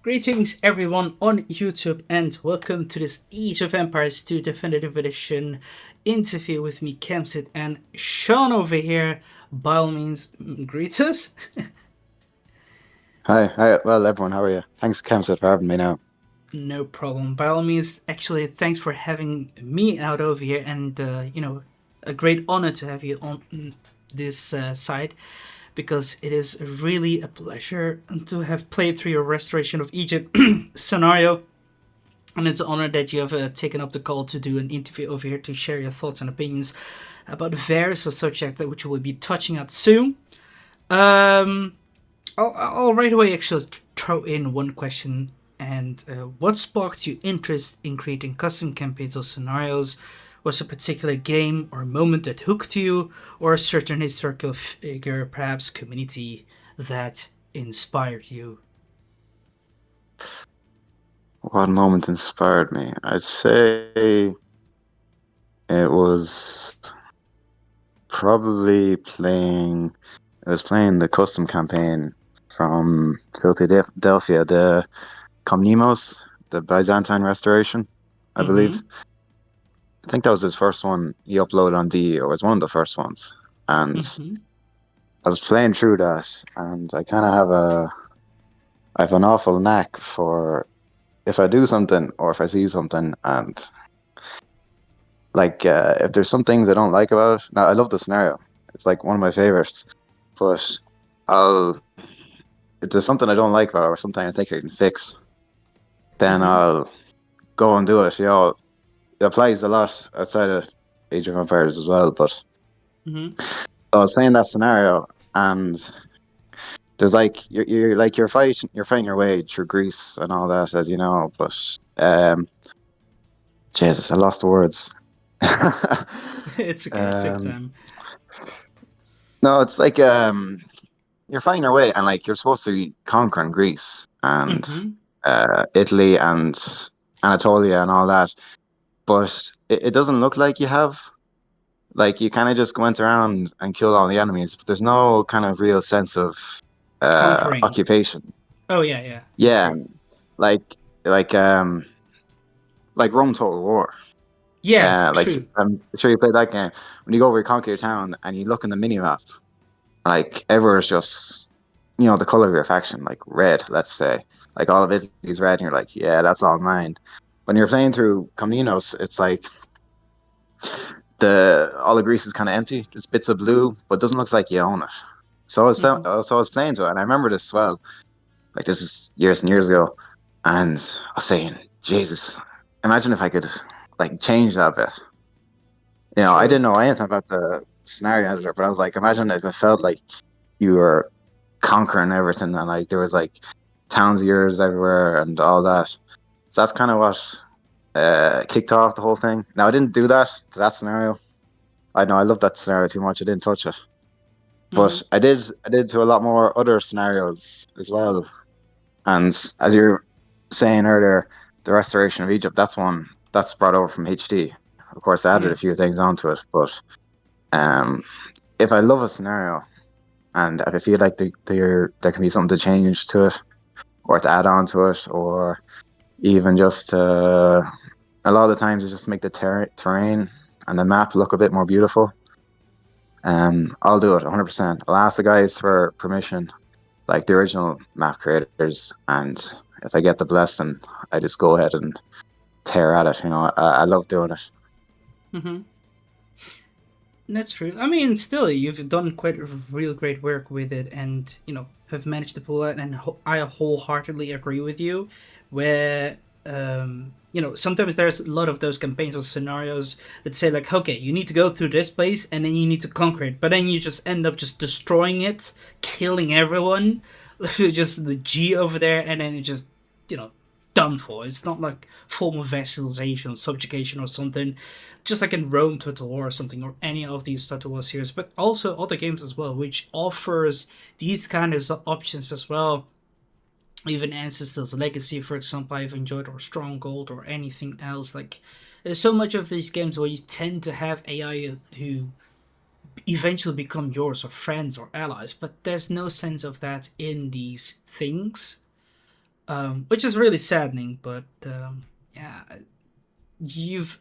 Greetings, everyone on YouTube, and welcome to this Age of Empires 2 Definitive Edition interview with me, Kemsit, and Sean over here. By all means, greet us. Hi. Well, everyone, how are you? Thanks, Kemsit, for having me now. No problem. By all means, actually, thanks for having me out over here, and a great honor to have you on this side because it is really a pleasure to have played through your Restoration of Egypt scenario. And it's an honor that you have taken up the call to do an interview over here to share your thoughts and opinions about various subjects that which we'll be touching on soon. Um, I'll right away actually throw in one question. And what sparked your interest in creating custom campaigns or scenarios? Was a particular game or moment that hooked you, or a certain historical figure, perhaps community, that inspired you? What moment inspired me? I'd say it was probably playing. I was playing the custom campaign from Philadelphia, the Comnemos, the Byzantine Restoration, I believe. Mm-hmm. I think that was his first one he uploaded on D, or was one of the first ones. And Mm-hmm. I was playing through that, and I have an awful knack for if I do something or if I see something and if there's some things I don't like about it. Now I love the scenario. It's like one of my favorites. But I'll if there's something I don't like about it or something I think I can fix, then Mm-hmm. I'll go and do it. It applies a lot outside of Age of Empires as well. But Mm-hmm. I was playing that scenario and there's like you're fighting your way through Greece and all that, as you know, but Jesus, I lost the words. It's okay. Take um time. No, it's like you're finding your way, and like you're supposed to be conquering Greece and Mm-hmm. Italy and Anatolia and all that, but it doesn't look like you have. Like you kind of just went around and killed all the enemies, but there's no kind of real sense of Conquering. occupation. Oh yeah, yeah, yeah. Yeah, True. like like um like Rome Total War. Yeah, true. I'm sure you played that game. When you go over you conquer your town and you look in the mini map, like everywhere's just the color of your faction, like red, let's say. Like all of it is red, and you're like, yeah, that's all mine. When you're playing through Comninos, it's like the all the grease is kind of empty, just bits of blue, but it doesn't look like you own it. Mm-hmm. So I was playing to it, and I remember this well. Like this is years and years ago, and I was saying, Jesus, imagine if I could like change that bit. I True. didn't know anything about the scenario editor, but I was like, imagine if it felt like you were conquering everything and like there was like towns of yours everywhere and all that. So that's kind of what kicked off the whole thing. Now I didn't do that to that scenario. I know I love that scenario too much. I didn't touch it, Mm-hmm. but I did to a lot more other scenarios as well. And as you're saying earlier, the restoration of Egypt. That's one that's brought over from HD. Of course, I added a Mm. few things onto it, but um, if I love a scenario and if I feel like there can be something to change to it or to add on to it, or even just a lot of the times it's just to make the terrain and the map look a bit more beautiful. I'll do it 100%. I'll ask the guys for permission, like the original map creators, and if I get the blessing, I just go ahead and tear at it. I love doing it. Mm-hmm. That's true. I mean, still, you've done quite a real great work with it, and have managed to pull it. And I wholeheartedly agree with you. Where sometimes there's a lot of those campaigns or scenarios that say like, okay, you need to go through this place, and then you need to conquer it, but then you just end up just destroying it, killing everyone, just the G over there, and then it just done for. It's not like form of vassalization or subjugation or something, just like in Rome Total War or something, or any of these Total War series, but also other games as well, which offers these kind of options as well. Even Ancestors Legacy, for example, I've enjoyed, or Stronghold, or anything else. Like, there's so much of these games where you tend to have AI who eventually become yours, or friends, or allies, but there's no sense of that in these things. which is really saddening. But yeah,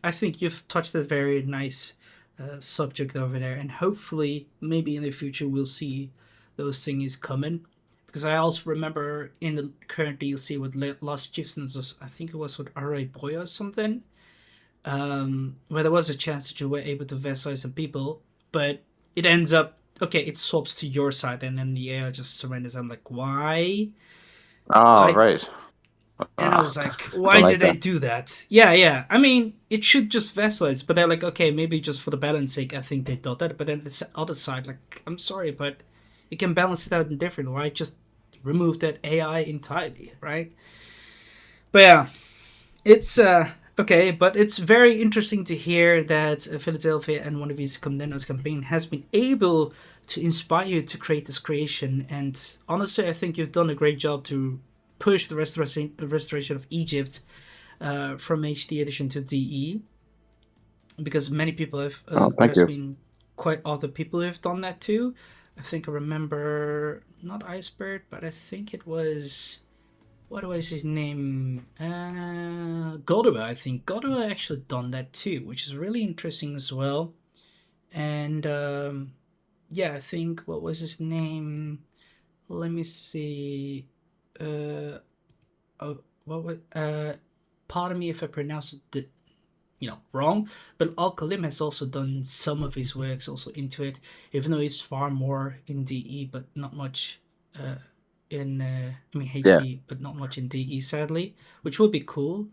I think you've touched a very nice subject over there, and hopefully, maybe in the future, we'll see those things coming. Because I also remember in the current DLC with Lost Chieftains, I think it was with R.A. Boy or something, where there was a chance that you were able to vassalize some people, but it ends up okay. It swaps to your side, and then the AI just surrenders. I'm like, why? Oh, Like, right. and I Ah, was like, don't why like did they that. do that? Yeah, yeah. I mean, it should just vassalize, but they're like, okay, maybe just for the balance sake, I think they thought that. But then the other side, like, I'm sorry, but you can balance it out in different. Why just remove that AI entirely, right? But yeah, it's okay, but it's very interesting to hear that Philadelphia and one of his contenders campaign has been able to inspire you to create this creation. And honestly, I think you've done a great job to push the restoration of Egypt from HD edition to DE, because many people have. Oh, thank There's you. been quite other people who have done that too. I think I remember not Iceberg, but I think it was what was his name? Godova, I think. Godova actually done that too, which is really interesting as well. And yeah, I think what was his name? Let me see. Uh, what was pardon me if I pronounce it, wrong. But Al-Kalim has also done some of his works also into it, even though he's far more in DE, but not much uh, in I mean Yeah. HD, but not much in DE, sadly, which would be cool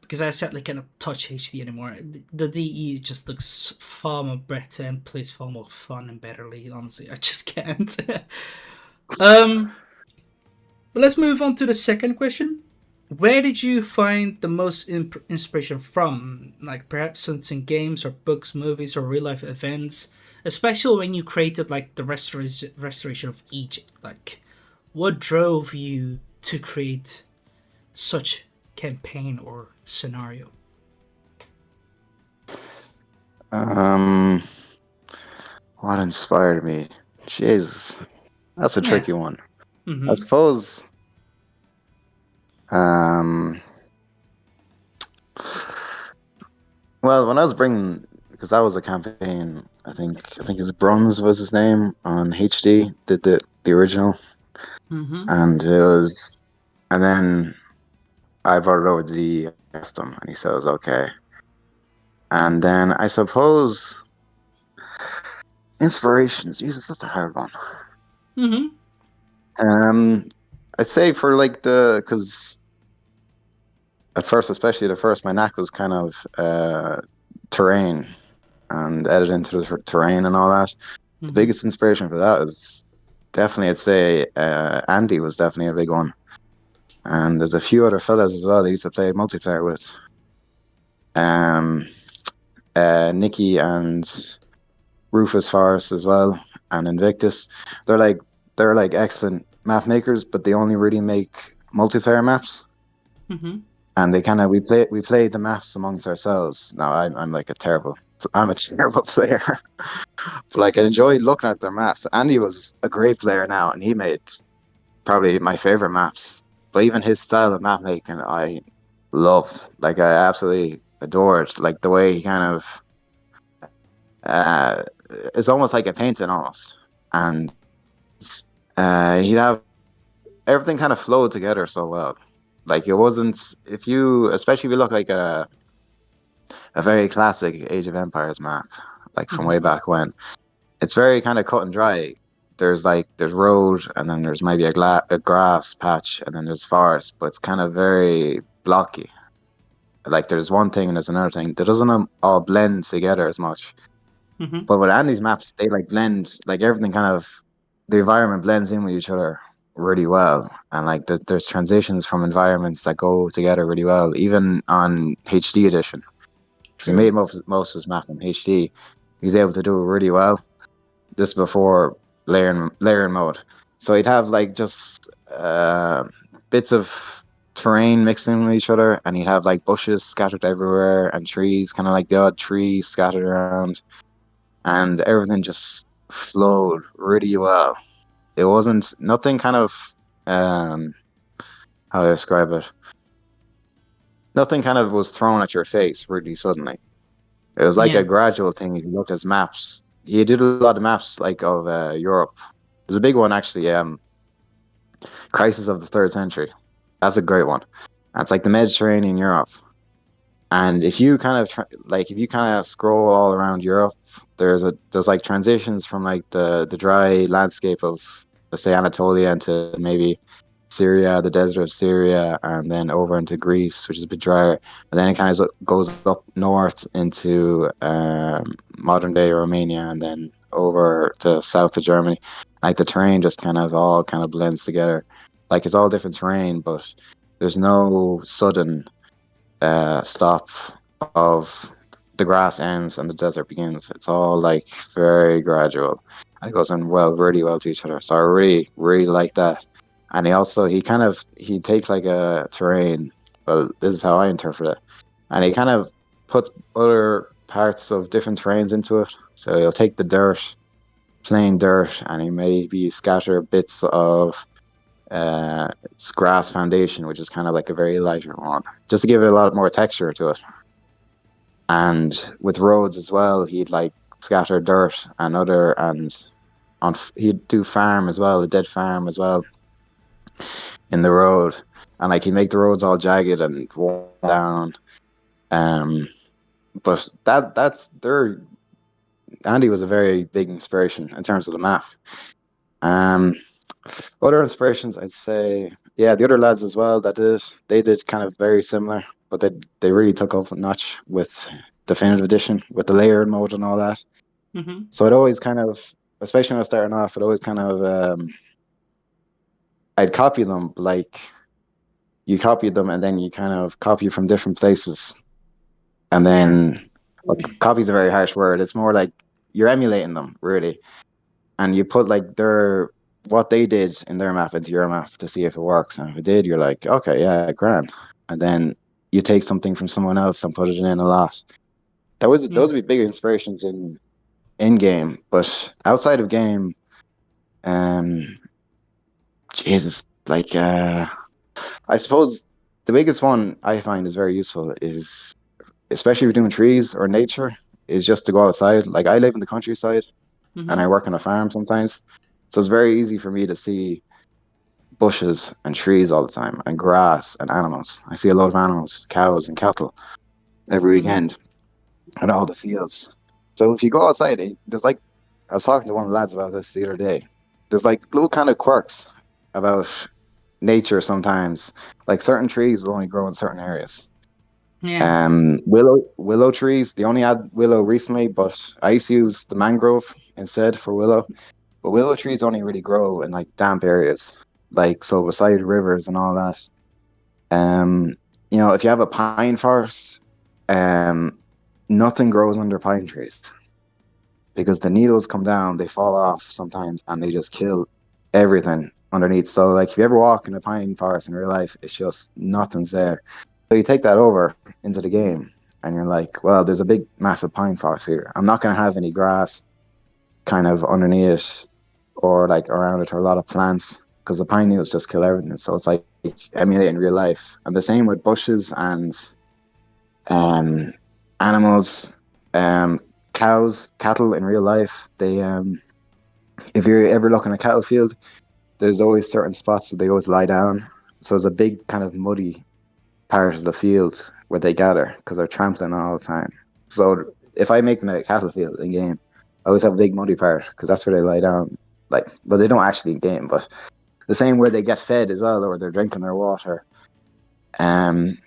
because I sadly cannot touch HD anymore. The DE just looks far more better and plays far more fun and betterly. Honestly, I just can't. um, but let's move on to the second question. Where did you find the most inspiration from? Like perhaps something games or books, movies, or real life events, especially when you created like the restoration of Egypt. Like, what drove you to create such campaign or scenario? Um, what inspired me? Jesus, that's a Yeah. tricky one. I Mm-hmm. suppose. Um, well, when I was bringing, because that was a campaign. I think it was Bronze was his name on HD. Did the original, Mm-hmm. and it was, and then I brought it over to the asked him, and he said it was okay. And then I suppose inspirations. Jesus, that's a hard one. Mm-hmm. Um, I'd say for like because at first, especially the first, my knack was kind of terrain and editing to the terrain and all that. The Mm-hmm. biggest inspiration for that is definitely, I'd say, Andy was definitely a big one. And there's a few other fellas as well that used to play multiplayer with. Um, Nikki and Rufus Forest as well, and Invictus. They're like they're like excellent map makers, but they only really make multiplayer maps. Mm-hmm. And they kind of we play the maps amongst ourselves. Now I'm like I'm a terrible player, but like I enjoy looking at their maps. Andy was a great player now, and he made probably my favorite maps. But even his style of map making, I loved. Like I absolutely adored. Like the way he kind of uh, it's almost like a painting almost, and he'd have everything kind of flowed together so well. Like it wasn't if you, especially if you look like a very classic Age of Empires map, like from way Mm-hmm. back when. It's very kind of cut and dry. There's road, and then there's maybe a grass patch, and then there's forest, but it's kind of very blocky. Like there's one thing and there's another thing. That doesn't all blend together as much. Mm-hmm. But with Andy's maps, they like blend, like everything kind of, the environment blends in with each other really well, and like there's transitions from environments that go together really well, even on HD edition because he True. made most of his map in HD. He was able to do it really well. This before layering mode, so he'd have like just bits of terrain mixing with each other, and he'd have like bushes scattered everywhere and trees, kind of like the odd tree scattered around, and everything just flowed really well. It wasn't nothing kind of um how do I describe it? Nothing kind of was thrown at your face really suddenly. It was like a Yeah. gradual thing. If you looked at his maps, he did a lot of maps like of Europe. There's a big one actually. Crisis of the Third Century. That's a great one. And it's like the Mediterranean Europe. And if you kind of if you kind of scroll all around Europe, there's like transitions from like the dry landscape of, let's say, Anatolia into maybe Syria, the desert of Syria, and then over into Greece, which is a bit drier. And then it kind of goes up north into modern day Romania, and then over to south of Germany. Like the terrain just kind of all kind of blends together. Like it's all different terrain, but there's no sudden stop of the grass ends and the desert begins. It's all like very gradual. And it goes in really well to each other. So I really, really like that. And he takes like a terrain. Well, this is how I interpret it. And he kind of puts other parts of different terrains into it. So he'll take the dirt, plain dirt, and he maybe scatter bits of it's grass foundation, which is kind of like a very lighter one, just to give it a lot more texture to it. And with roads as well, he'd like scatter dirt and other and he'd do farm as well, a dead farm as well in the road, and like he'd make the roads all jagged and worn down. Um, but that's there. Andy was a very big inspiration in terms of the map. Um, Other inspirations, I'd say, yeah, the other lads as well they did kind of very similar, but they really took up a notch with Definitive Edition with the layered mode and all that. Mm-hmm. So it always kind of, especially when I was starting off, it always kind of I'd copy them like you copied them and then you kind of copy from different places, and Yeah. then well, copy is a very harsh word. It's more like you're emulating them really, and you put like their what they did in their map into your map to see if it works. And if it did, you're like, okay, yeah, grand. And then you take something from someone else and put it in a lot. Yeah. Those would be big inspirations in game, but outside of game, um, Jesus, I suppose the biggest one I find is very useful is, especially if you're doing trees or nature, is just to go outside. Like I live in the countryside and Mm-hmm. I work on a farm sometimes. So it's very easy for me to see bushes and trees all the time and grass and animals. I see a lot of animals, cows and cattle every Mm-hmm. weekend at all the fields. So if you go outside, there's like, I was talking to one of the lads about this the other day. There's like little kind of quirks about nature sometimes. Like certain trees will only grow in certain areas. Yeah. Willow trees, they only add willow recently, but I used to use the mangrove instead for willow. But willow trees only really grow in like damp areas, like so beside rivers and all that. Um, if you have a pine forest, um, nothing grows under pine trees because the needles come down, they fall off sometimes, and they just kill everything underneath. So, like, if you ever walk in a pine forest in real life, it's just nothing's there. So you take that over into the game, and you're like, well, there's a big, massive pine forest here. I'm not going to have any grass kind of underneath it or like around it or a lot of plants because the pine needles just kill everything. So it's like emulating real life. And the same with bushes and um, animals, um, cows, cattle in real life. If you're ever looking at a cattle field, there's always certain spots where they always lie down. So it's a big kind of muddy part of the field where they gather because they're trampling all the time. So if I make a cattle field in game, I always have a big muddy part because that's where they lie down. Like, well, they don't actually in game, but the same where they get fed as well, or they're drinking their water. Um,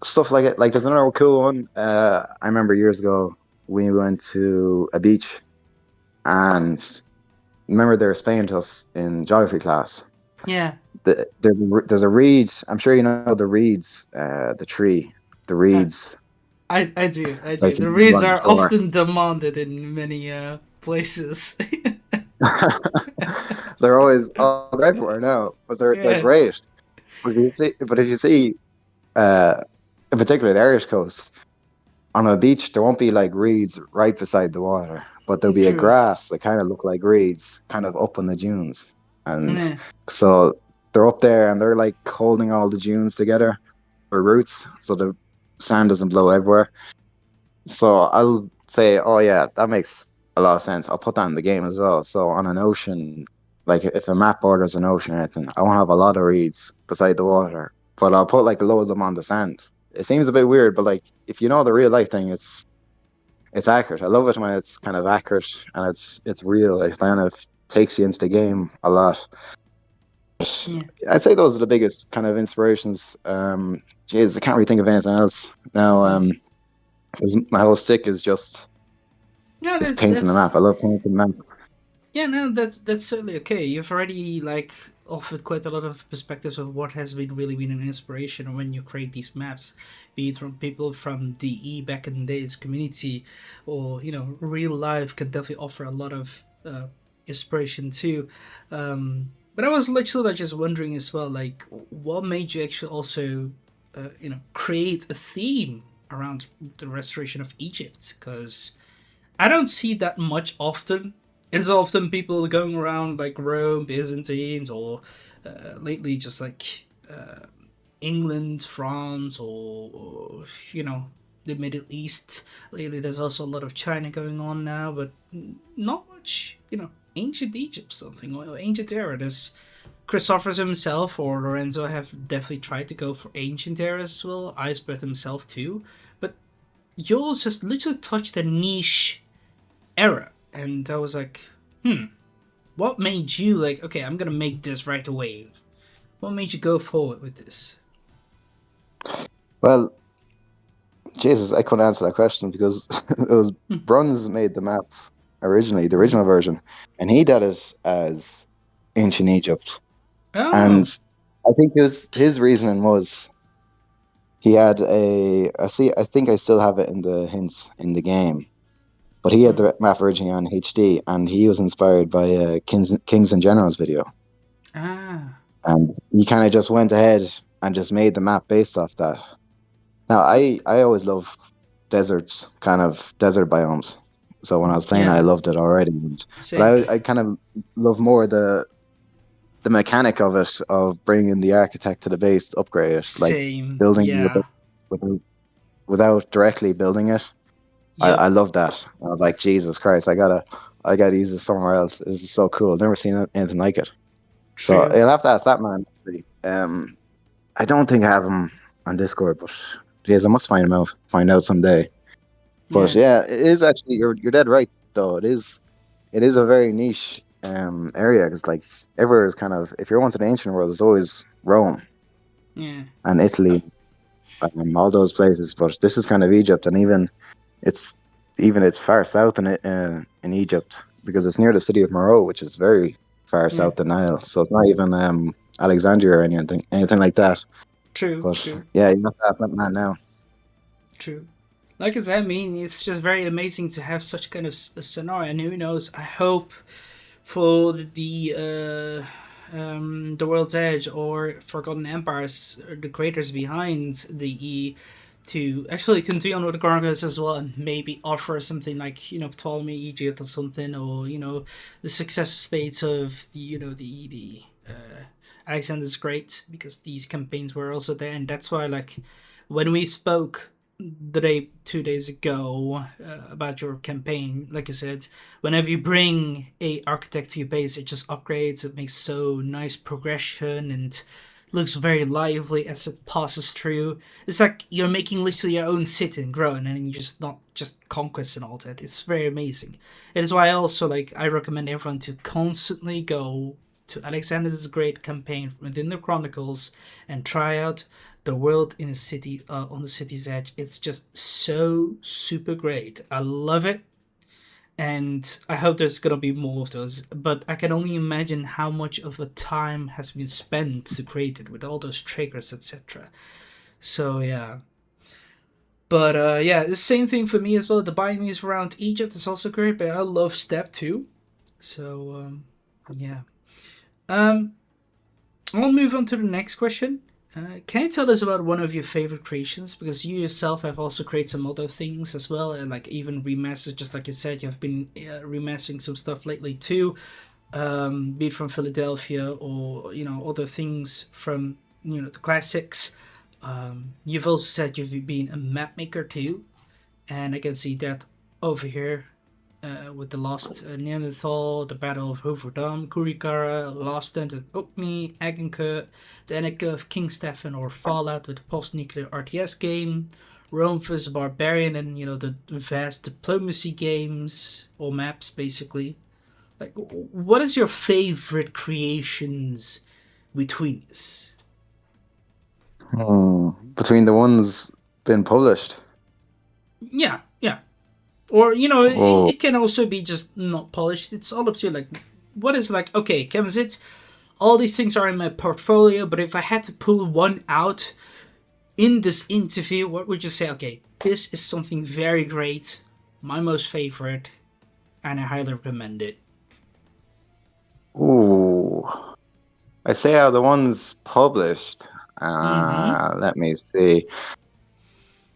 Stuff like it. Like there's another cool one. I remember years ago we went to a beach and remember they were explaining to us in geography class. Yeah. There's a reed. I'm sure you know the reeds. The tree. The Uh, reeds. I do. I do. Like you The use reads on the are shore. often demanded in many places. They're everywhere now, but they're Yeah. great. But if you see, uh, in particular the Irish coast, on a beach, there won't be like reeds right beside the water, but there'll be a True. grass that kind of look like reeds, kind of up on the dunes. And Yeah. so, they're up there and they're like holding all the dunes together for roots, so the sand doesn't blow everywhere. So I'll say, oh yeah, that makes a lot of sense. I'll put that in the game as well. So on an ocean, like if a map borders an ocean or anything, I won't have a lot of reeds beside the water, but I'll put like a load of them on the sand. It seems a bit weird, but like if you know the real life thing, it's accurate. I love it when it's kind of accurate and it's real. It kind of takes you into the game a lot. Yeah. I'd say those are the biggest kind of inspirations. Jeez, I can't really think of anything else now. Mm. 'Cause my whole stick is Yeah, just that's painting the that's map. I love painting the map. yeah, no, that's certainly okay. You've already like offered quite a lot of perspectives of what has been really been an inspiration when you create these maps, be it from people from DE back in the days community, or real life can definitely offer a lot of inspiration too. But I was literally like, just wondering as well, like what made you actually also create a theme around the restoration of Egypt? Because I don't see that much often. It's often people going around like Rome, Byzantines, or lately just like England, France, or the Middle East. Lately, there's also a lot of China going on now, but not much ancient Egypt something or ancient era. There's Christophers himself or Lorenzo have definitely tried to go for ancient eras as well. Icebert himself too, but yours just literally touched a niche era, and I was like, what made you like, okay, I'm gonna make this right away? What made you go forward with this? Well, Jesus, I couldn't answer that question because it was Bruns made the map originally, the Mm. original version, and he did it as ancient Egypt. And Oh. I think his reasoning was he had I see, I think I still have it in the hints in the game, but he had Mm. the map originally on HD, and he was inspired by Kings and Generals video, Ah. and he kind of just went ahead and just made the map based off that. Now, I always love deserts, kind of desert biomes. So when I was playing, I Yeah. loved it already. But Same. I kind of love more the mechanic of it, of bringing the architect to the base to upgrade it, like Same. building the Yeah. base without, without directly building it. I Yep. love that. I was like, Jesus Christ, I gotta use this somewhere else. This is so cool. Never seen anything like it. So True. you'll have to ask that man. Actually. I don't think I have him on Discord, but yes, I must find him out. Find out someday. But Yeah. yeah, it is actually you're dead right though. It is a very niche area because like everywhere is kind of, if you're once in the ancient world, there's always Rome Yeah. and Uh, Italy, all those places. But this is kind of Egypt, and it's it's far south in Egypt because it's near the city of Meroe, which is very far yeah. south the Nile. So it's not even Alexandria or anything like that. True. But True. yeah, you have to have that man now. True. Like I said, I mean, it's just very amazing to have such kind of a scenario, and who knows? I hope for the World's Edge or Forgotten Empires, or the creators behind the E, to actually continue on with the Chronicles as well, and maybe offer something like Ptolemy Egypt or something, or the success states of the Alexander's Great, because these campaigns were also there, and that's why like when we spoke the day 2 days ago about your campaign, like I said, whenever you bring a architect to your base, it just upgrades. It makes so nice progression and looks very lively as it passes through. It's like you're making literally your own city and growing, and you just not just conquest and all that. It's very amazing. It is why I also like I recommend everyone to constantly go to Alexander's Great campaign within the Chronicles and try out the world in a city on the city's edge. It's just so super great. I love it, and I hope there's gonna be more of those. But I can only imagine how much of a time has been spent to create it with all those triggers, etc. So yeah. But yeah, the same thing for me as well. The biomes around Egypt is also great, but I love Step too. So yeah. Um, I'll move on to the next question. Can you tell us about one of your favorite creations? Because you yourself have also created some other things as well, and like even remastered, just like you said, you've been remastering some stuff lately too. be it from Philadelphia or other things from the classics. You've also said you've been a map maker too, and I can see that over here with the Lost Neanderthal, the Battle of Hooverdam, Kurikara, Lost End at Orkney, Agincourt, the Anarchy of King Stefan, or Fallout with the post-nuclear RTS game, Rome vs. Barbarian, and the vast diplomacy games or maps basically. Like, what is your favorite creations between us? Between the ones been published. Yeah, yeah. Or Oh, it can also be just not polished. It's all up to you. Like, what is like? Okay, Kevin, it's all these things are in my portfolio, but if I had to pull one out in this interview, what would you say? Okay, this is something very great, my most favorite, and I highly recommend it. ooh. I say out of the ones published. Mm-hmm. Let me see.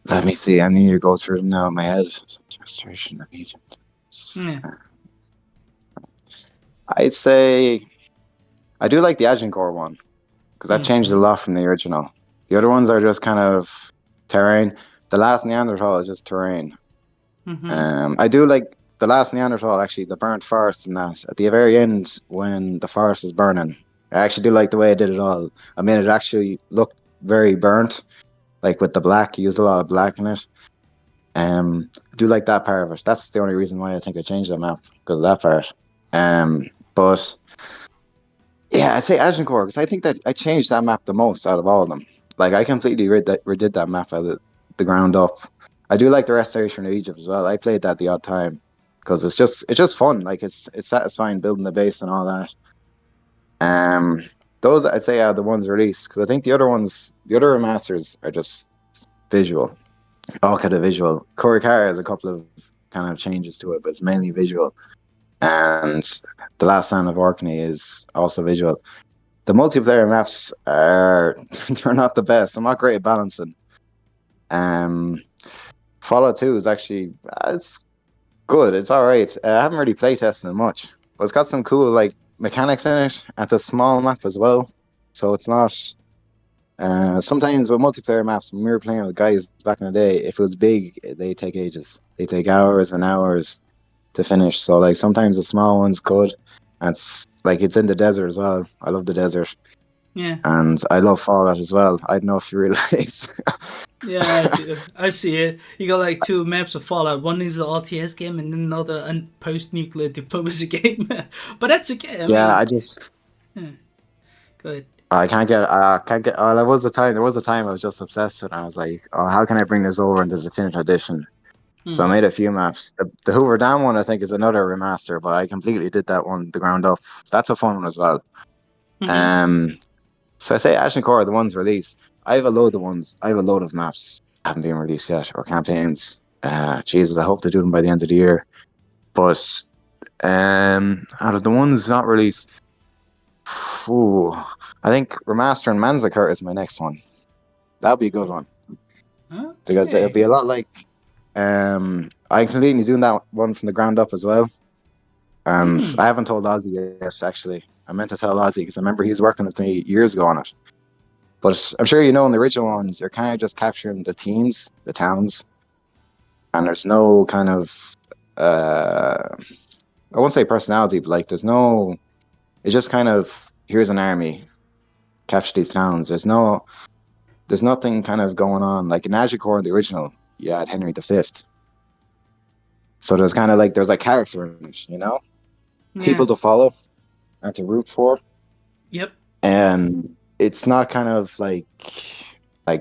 Let me see. I need to go through them now in my head. Restoration of Egypt. Yeah. I'd say I do like the Agincourt one because that changed a Mm-hmm. lot from the original. The other ones are just kind of terrain. The last Neanderthal is just terrain. Mm-hmm. I do like the last Neanderthal, actually, the burnt forest and that. At the very end, when the forest is burning, I actually do like the way I did it all. I mean, it actually looked very burnt, like with the black. You used a lot of black in it. I do like that part of it. That's the only reason why I think I changed the map because of that part. But yeah, I'd say Agincourt because I think that I changed that map the most out of all of them. Like I completely redid that map out of the ground up. I do like the Restoration of Egypt as well. I played that the odd time because it's just fun. Like it's satisfying building the base and all that. Um, those I'd say are the ones released because I think the other remasters are just visual, all kind of visual. Korikara has a couple of kind of changes to it, but it's mainly visual. And the Last Stand of Orkney is also visual. The multiplayer maps are they're not the best. I'm not great at balancing. Um, Fallout 2 is actually it's good. It's all right. I haven't really play tested it much, but it's got some cool like mechanics in it. And it's a small map as well, so it's not. Sometimes with multiplayer maps, when we were playing with guys back in the day, if it was big, they take ages. They take hours and hours to finish. So like sometimes the small one's good. And it's like it's in the desert as well. I love the desert. Yeah. And I love Fallout as well. I don't know if you realize. Yeah, I do. I see it. You got like two maps of Fallout. One is the RTS game, and another a post-nuclear diplomacy game. But that's okay. I Yeah, mean, I just yeah, go ahead. I can't get. Oh, there was a time I was just obsessed with it. I was like, oh, how can I bring this over into the Definitive Edition? So I Hmm. made a few maps. The Hoover Dam one, I think, is another remaster, but I completely did that one the ground up. That's a fun one as well. Hmm. Um, so I say Ash and Core, the ones released. I have a load of ones. I have a load of maps that haven't been released yet or campaigns. Jesus, I hope to do them by the end of the year. But out of the ones not released, ooh, I think remastering Manzacart is my next one. That'll be a good one because it'll Okay. be a lot like I'm completely doing that one from the ground up as well. And I Hmm. haven't told Ozzy yet, actually. I meant to tell Ozzy because I remember he was working with me years ago on it. But I'm sure you know in the original ones, you're kind of just capturing the teams, the towns, and there's no kind of I won't say personality, but like it's just kind of here's an army, capture these towns. There's nothing kind of going on. Like in Agincourt, the original, you had Henry V. So there's kind of like there's like character in it, Yeah. people to follow and to root for. Yep. And it's not kind of like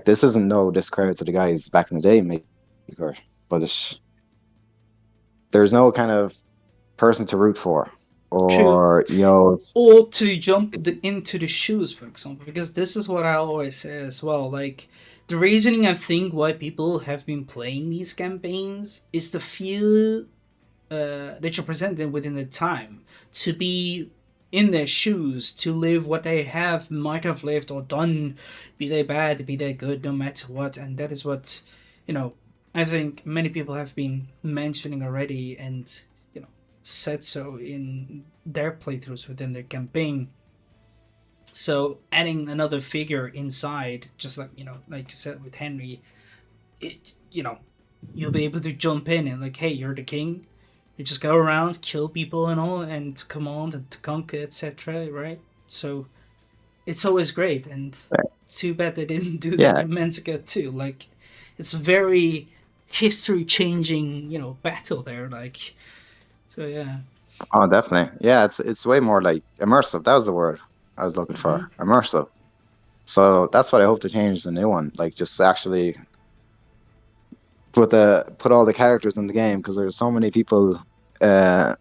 this isn't no discredit to the guys back in the day maker, but there's no kind of person to root for, True. or Or to jump it's into the shoes, for example, because this is what I always say as well. Like, the reasoning I think why people have been playing these campaigns is the feel that you're presented within the time to be in their shoes, to live what they have might have lived or done, be they bad, be they good, no matter what. And that is what you know I think many people have been mentioning already. And you know said so in their playthroughs within their campaign. So adding another figure inside, just like like you said with Henry, it you'll be able to jump in and like, hey, you're the king. You just go around, kill people and all, and command and conquer, etc. Right? So it's always great, and too bad they didn't do that Yeah. in Menzica too. Like, it's a very history changing, battle there. Like, so yeah. Oh, definitely. Yeah, it's way more like immersive. That was the word I was looking Mm-hmm. for. Immersive. So that's what I hope to change the new one. Like just actually put all the characters in the game because there's so many people uh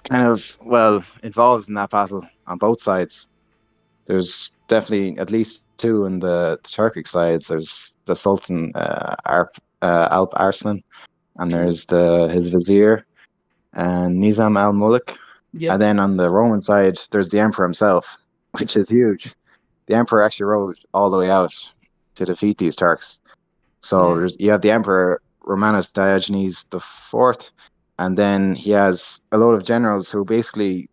kind of involved in that battle on both sides. There's definitely at least two in the Turkic sides. There's the Sultan Alp Arslan, and True. there's the his vizier and Nizam al Mulk. And Yep. then on the Roman side, there's the emperor himself, which is huge. The emperor actually rode all the way out to defeat these Turks. So Yeah. you have the emperor Romanus Diogenes the Fourth, and then he has a load of generals who basically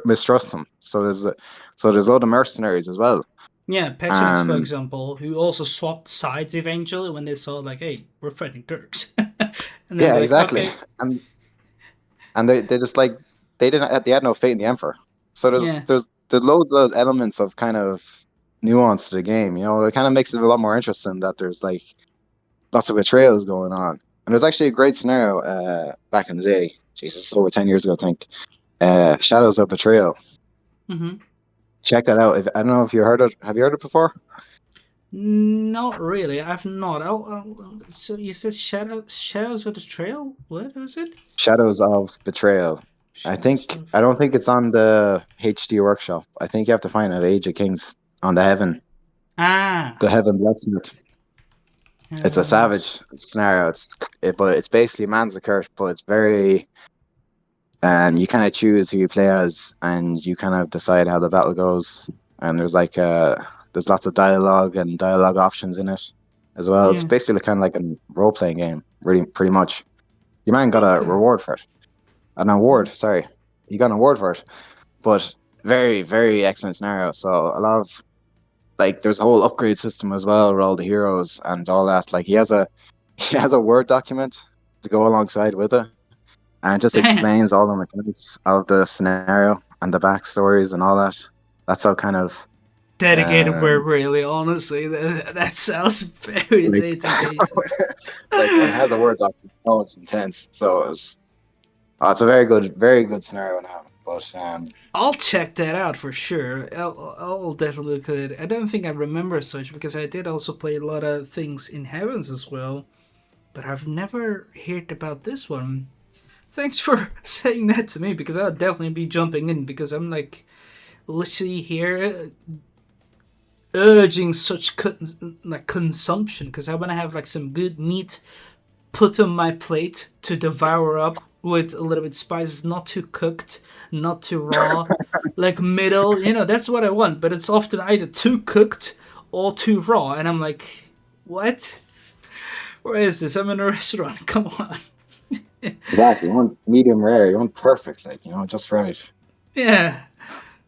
mistrust him. So there's a load of mercenaries as well. Yeah, Pechenex, for And example, who also swapped sides eventually when they saw, like, hey, we're fighting Turks. And then yeah, they're like, exactly. okay, And they just like they had no faith in the emperor. So yeah, there's loads of those elements of kind of nuance to the game. It kind of makes it a lot more interesting that there's like lots of betrayals going on. And there's actually a great scenario back in the day. Jesus, over 10 years ago, I think. Shadows of Betrayal. mm-hmm. Check that out. I don't know if you heard it. Have you heard it before? Not really. I've not. So you said Shadows of the Trail? What was it? Shadows of Betrayal. Shadows of I don't think it's on the HD workshop. I think you have to find it at Age of Kings on Ah, the Heaven Blacksmith. It's a Heavens. savage scenario. But it's basically Manzacurt, but it's very and you kind of choose who you play as, and you kind of decide how the battle goes. And there's lots of dialogue and dialogue options in it as well. It's Yeah. basically kind of like a role playing game, really, pretty much. Your man got a Okay. reward for it, an award. Sorry, he got an award for it. But very, very excellent scenario. So a lot of like there's a whole upgrade system as well with all the heroes and all that. Like he has a Word document to go alongside with it and it just Damn. explains all the mechanics of the scenario and the backstories and all that. That's how kind of Dedicated um word, really. Honestly, that sounds very like dedicated. like when it has a word document, oh, it's intense. So it's a very good scenario now. But I'll check that out for sure. I'll definitely look at it. I don't think I remember such because I did also play a lot of things in Heavens as well, but I've never heard about this one. Thanks for saying that to me because I'll definitely be jumping in because I'm like literally here urging such like consumption because I want to have like some good meat put on my plate to devour up with a little bit spices, not too cooked, not too raw, like middle. That's what I want. But it's often either too cooked or too raw, and I'm like, what? Where is this? I'm in a restaurant. Come on. exactly, you want medium rare, you want perfect, like just right. Yeah.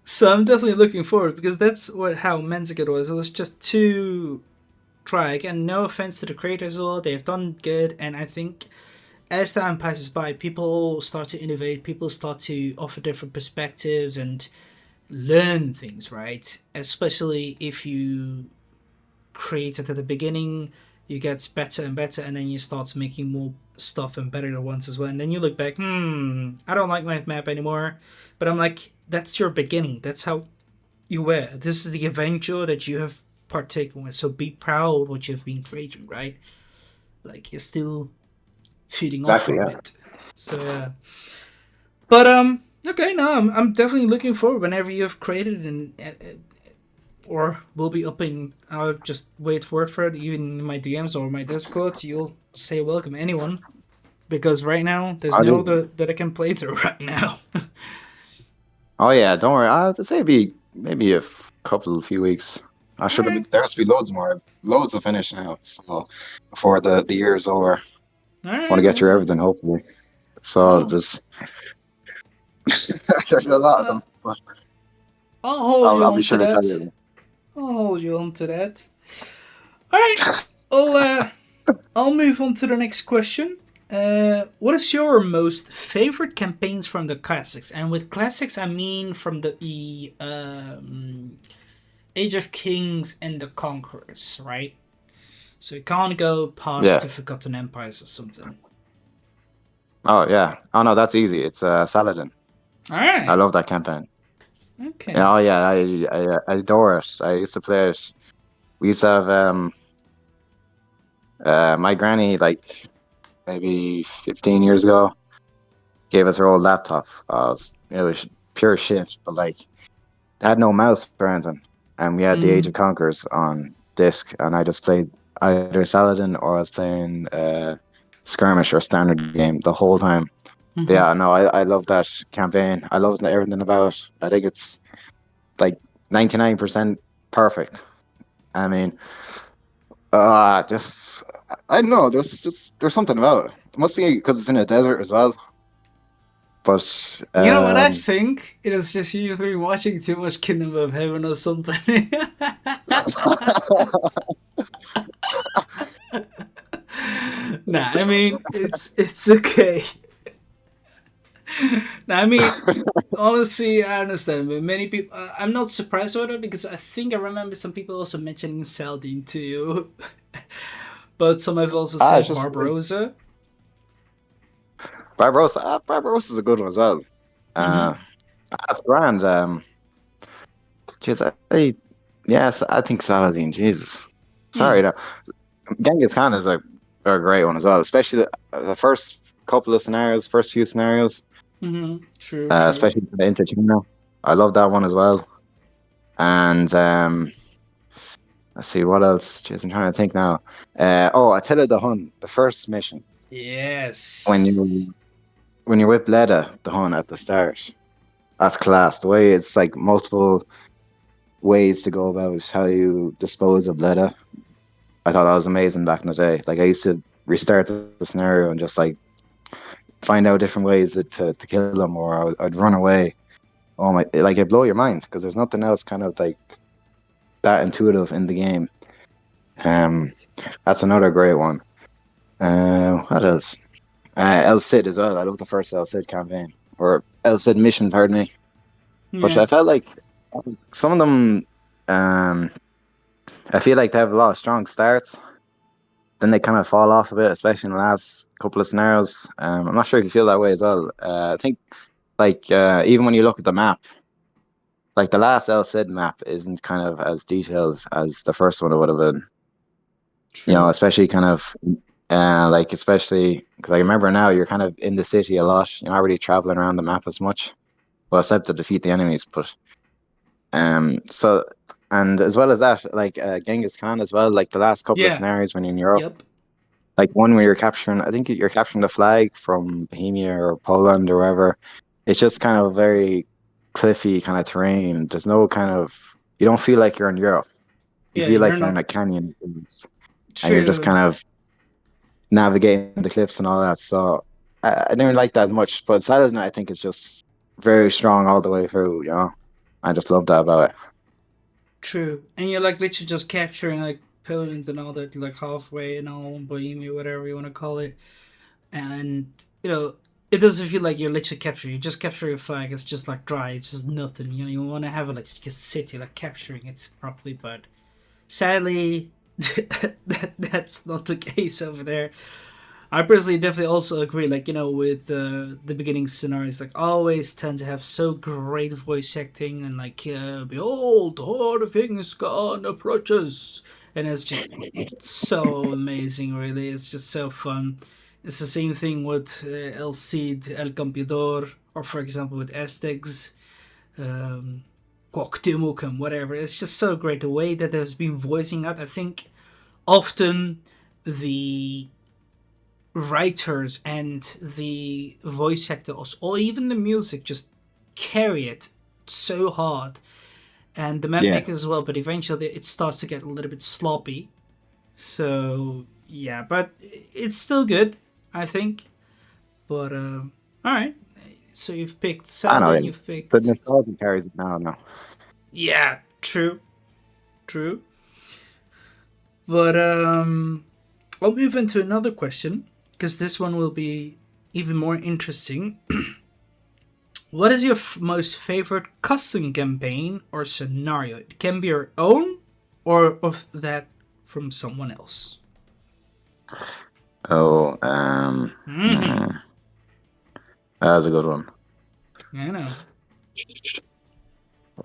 So I'm definitely looking forward because that's what how Menziket was. It was just too dry. Again, no offense to the creators at all. They've done good, and I think as time passes by, people start to innovate, people start to offer different perspectives and learn things, right? Especially if you create it at the beginning, you get better and better, and then you start making more stuff and better ones as well. And then you look back, I don't like my map anymore. But I'm like, that's your beginning. That's how you were. This is the adventure that you have partaken with. So be proud of what you've been creating, right? Like you're still feeding off Exactly, from yeah. it. So yeah. But okay, no, I'm definitely looking forward whenever you have created and or will be upping. I'll just wait for it. Even in my DMs or my Discord, you'll say welcome anyone because right now there's I no just other that I can play through right now. Oh yeah, don't worry. I'll say it'd be maybe a few weeks. I All should have right, been. There has to be loads more, loads to finish now. So before the year is over, all want to right. get through Well, everything hopefully. So I'll just There's a lot of Uh, them, but I'll hold you I'll be on to sure to tell that. you. I'll hold you on to that. All right. I'll move on to the next question. What is your most favorite campaigns from the classics? And with classics, I mean from the Age of Kings and the Conquerors, right? So you can't go past Yeah. the Forgotten Empires or something. Oh yeah. Oh no, that's easy. It's Saladin. All I right. love that campaign. Yeah, oh Okay. yeah, I adore it. I used to play it. We used to have my granny like maybe 15 years ago gave us her old laptop. It was pure shit, but like it had no mouse or anything, and we had the Age of Mm, Conquerors on disc, and I just played either Saladin or I was playing skirmish or standard game the whole time. But mm-hmm. yeah, no, I love that campaign. I love everything about it. I think it's like 99% perfect. I mean, just I don't know. There's something about it. It must be because it's in a desert as well. But You know what I think? It is just you've been watching too much Kingdom of Heaven or something. Nah, I mean it's okay. Nah, I mean honestly, I understand, but many people. I'm not surprised about it because I think I remember some people also mentioning Saladin too, but some have also it's said just it's, Barbarossa. Barbarossa. Barbarossa is a good one as well. Mm-hmm. Uh, that's grand. Jeez, yes, I think Saladin. Jesus, sorry. Hmm. No. Genghis Khan is a great one as well, especially the first couple of scenarios, first few scenarios, Mm-hmm. True. True. especially into China. I love that one as well. And let's see what else. Jeez, I'm trying to think now. Attila the Hun, the first mission when Yes. you're with Bleda the Hun at the start. That's class. The way it's like multiple ways to go about how you dispose of Bleda. I thought that was amazing back in the day. Like I used to restart the scenario and just like find out different ways to kill them, or I'd run away. Oh my! Like it blow your mind because there's nothing else kind of like that intuitive in the game. Um, that's another great one. What else? El Cid as well. I love the first El Cid campaign or El Cid mission. Pardon me. But Yeah. I felt like some of them. Um, I feel like they have a lot of strong starts. Then they kind of fall off a bit, especially in the last couple of scenarios. I'm not sure if you feel that way as well. I think like even when you look at the map, like the last El Cid map isn't kind of as detailed as the first one it would have been. True. Especially kind of like especially because I remember now you're kind of in the city a lot. You're not really traveling around the map as much. Well, except to defeat the enemies, but so and as well as that, like Genghis Khan as well. Like the last couple of Yeah. scenarios when you're in Europe, Yep. like one where you're capturing, I think you're capturing the flag from Bohemia or Poland or wherever. It's just kind of very cliffy kind of terrain. There's no kind of you don't feel like you're in Europe. You Yeah. feel You're like you're in not. a canyon, and you're just True. kind of navigating the cliffs and all that. So I didn't like that as much. But Saladin, I think, is just very strong all the way through. I just love that about it. True. And you're like literally just capturing like Poland and all that, like halfway and all Bohemia, whatever you want to call it. And you know, it doesn't feel like you're literally capturing. You just capture your flag. It's just like dry. It's just nothing. You know, you want to have it like a city, like capturing it properly. But sadly, that's not the case over there. I personally definitely also agree. Like with the beginning scenarios, like always tend to have so great voice acting and like, behold, the horde of Genghis Khan approaches, and it's just so amazing. Really, it's just so fun. It's the same thing with El Cid, El Campeador, or for example with Aztecs, um, Cuauhtémoc, and whatever. It's just so great the way that there's been voicing out. I think often the writers and the voice actors or even the music just carry it so hard, and the map Yeah. makers as well, but eventually it starts to get a little bit sloppy. So yeah, but it's still good, I think. But all right, So you've picked I know, Saladin, yeah. you've picked The six. nostalgia carries it now. No. Yeah, true, true. But I'll move into another question because this one will be even more interesting. What is your most favorite custom campaign or scenario? It can be your own or of that from someone else. Oh, Mm-hmm. that was a good one. I know.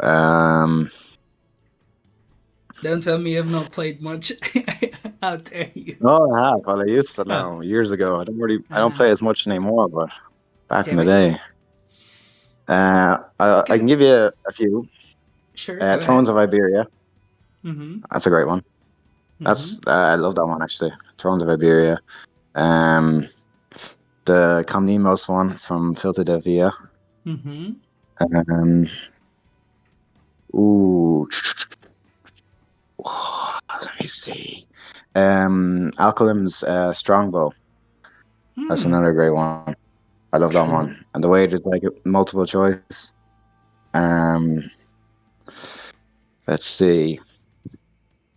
Um, Don't tell me you have not played much. How dare you? no, I have. Well, I used to Oh, now years ago. I don't uh, play as much anymore, but back in damn the it. day, I can Go. give you a few. Sure, go Thrones ahead. of Iberia. Mm-hmm. That's a great one. Mm-hmm. I love that one actually. Thrones of Iberia. Um, the Comnemos one from Filter de Via. Mm-hmm. Um, ooh, let me see. Alkalim's Strongbow. That's Hmm. another great one. I love that True. one. And the way there's like multiple choice. Um, let's see.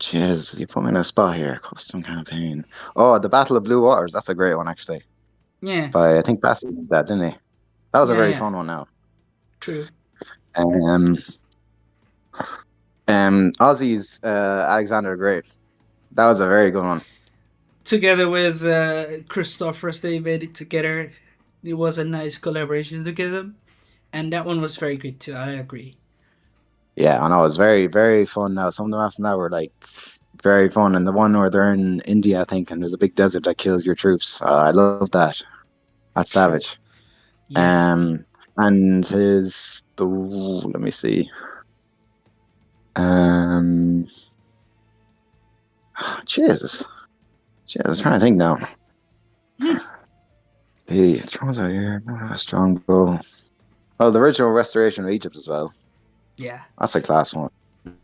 Jeez, you put me in a spot here. Custom campaign. Oh, the Battle of Blue Waters. That's a great one actually. Yeah. By I think Bassi did that, didn't he? That was a Yeah, very yeah. fun one now. True. Um, Aussie's Alexander the Great. That was a very good one. Together with Christophers, they made it together. It was a nice collaboration together. And that one was very good too, I agree. Yeah, I know it was very, very fun now. Some of the maps now were like very fun, and the one where they're in India, I think, and there's a big desert that kills your troops. I love that. That's True. savage. Yeah. Um, and his the let me see. Um, Jesus, I'm trying to think now. Hmm. Hey, Thrones out here, Strongbow. Oh, the original Restoration of Egypt as well. Yeah. That's a class one.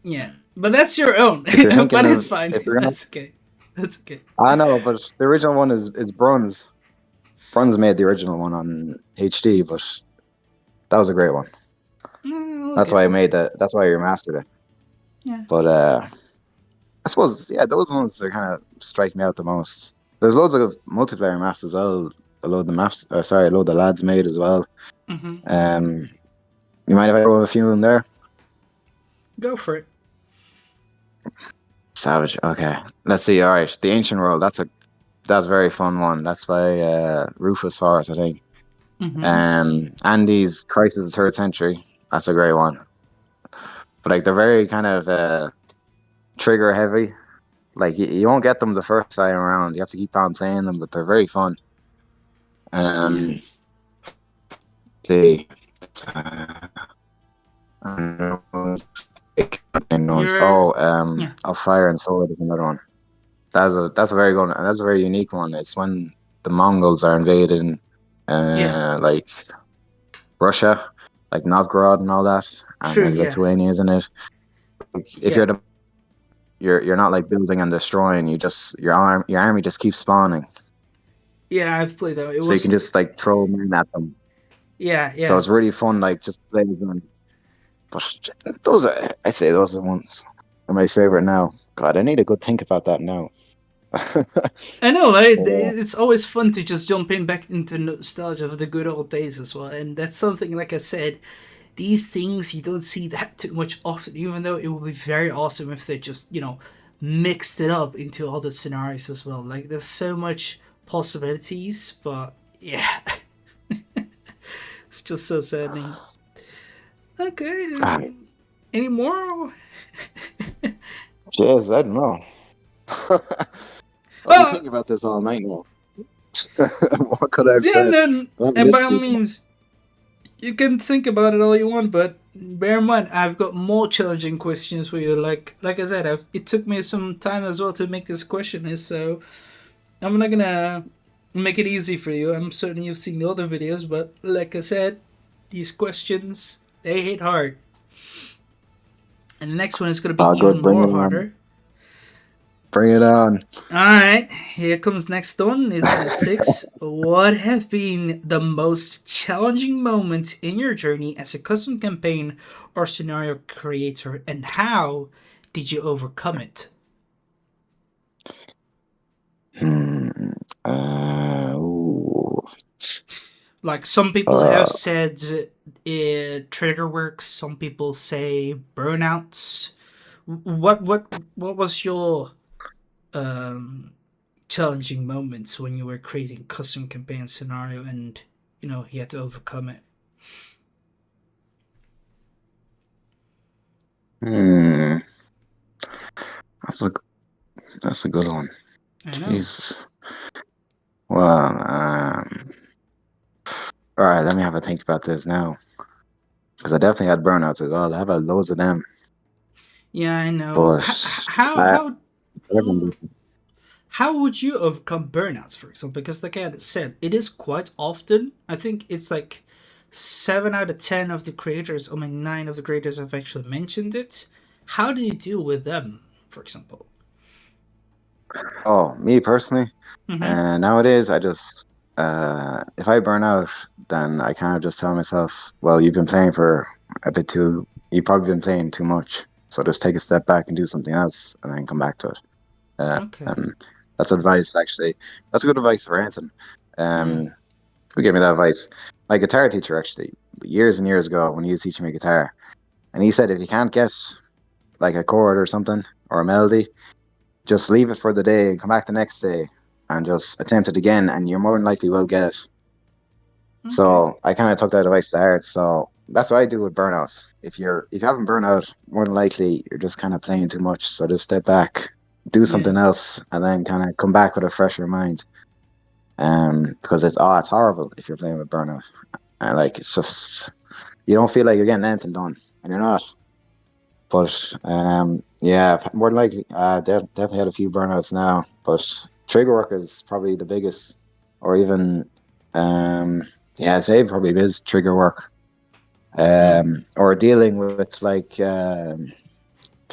Yeah. But that's your own. If you're thinking But it's of, fine. if you're gonna, That's okay. That's okay. I know, but the original one is bronze. Bronze made the original one on HD, but that was a great one. No, That's okay, why I okay. made that. That's why I remastered it. Yeah. But I suppose yeah, those ones are kind of strike me out the most. There's loads of multiplayer maps as well. A load of the maps, sorry, a load the lads made as well. Mm-hmm. Um, you mind if I throw a few in there? Go for it. Savage. Okay, let's see. All right, the Ancient World. That's a very fun one. That's by Rufus Forrest, I think. Mm-hmm. Andy's Crisis of the Third Century. That's a great one. But like they're very kind of trigger heavy. Like you won't get them the first time around. You have to keep on playing them, but they're very fun. Yeah. Let's see. Uh, oh, You're yeah. of Fire and Sword is another one. That's a very good one, and that's a very unique one. It's when the Mongols are invading, Yeah. like Russia, like Novgorod and all that, and True, there's yeah. Lithuanians in it. Like, if Yeah. you're not like building and destroying, your army just keeps spawning, Yeah, I've played that. It so you was can just like throw men at them. yeah, So yeah. it's really fun, like just play with them. But those are, I say, those are ones are my favorite now. God, I need to go think about that now. I know, right? Yeah. It's always fun to just jump in back into nostalgia of the good old days as well. And that's something, like I said, these things you don't see that too much often, even though it would be very awesome if they just, mixed it up into other scenarios as well. Like, there's so much possibilities, but yeah, it's just so saddening. Okay, Ah, any more? jeez, I don't know. I'll be Oh, thinking about this all night now. What could I have yeah, said? then, I haven't and by listened all to it. means, you can think about it all you want, but bear in mind, I've got more challenging questions for you. Like I said, it took me some time as well to make this question list, so I'm not gonna make it easy for you. I'm certain you've seen the other videos, but like I said, these questions they hit hard, and the next one is gonna be Oh, even good. Bring more it on. harder. Bring it on. Alright, here comes next one. This is six. What have been the most challenging moments in your journey as a custom campaign or scenario creator, and how did you overcome it? Hmm. Ooh. Like, some people have Uh, said trigger works, some people say burnouts. What was your um, challenging moments when you were creating custom campaign scenario and you had to overcome it? hmm. That's a that's a good one. I know. Jesus. Well, all right. Let me have a think about this now, because I definitely had burnouts as well. I have had loads of them, Yeah, I know. but How I how everyone listens. how would you overcome burnouts, for example? Because like I said, it is quite often. I think it's like 7 out of 10 of the creators, or maybe 9 of the creators have actually mentioned it. How do you deal with them, for example? Oh, me personally, Mm-hmm. and nowadays I just if I burn out, then I kind of just tell myself, well, you've been playing for a bit too. You've probably been playing too much, so just take a step back and do something else, and then come back to it. Okay. And that's advice, actually. That's good advice for Anton. Yeah. Um, who gave me that advice? My guitar teacher, actually, years and years ago, when he was teaching me guitar, and he said if you can't get like a chord or something or a melody, just leave it for the day and come back the next day and just attempt it again, and you're more than likely will get it. Okay. So I kind of took that advice to heart. So that's what I do with burnouts. If you haven't burned out, more than likely you're just kind of playing too much. So just step back, do Yeah. something else, and then kind of come back with a fresher mind. Because it's horrible if you're playing with burnout. And like it's just you don't feel like you're getting anything done, and you're not. But yeah, more than likely, definitely had a few burnouts now. But trigger work is probably the biggest, or even um, yeah, I'd say it probably is trigger work. Mm. Or dealing with like kind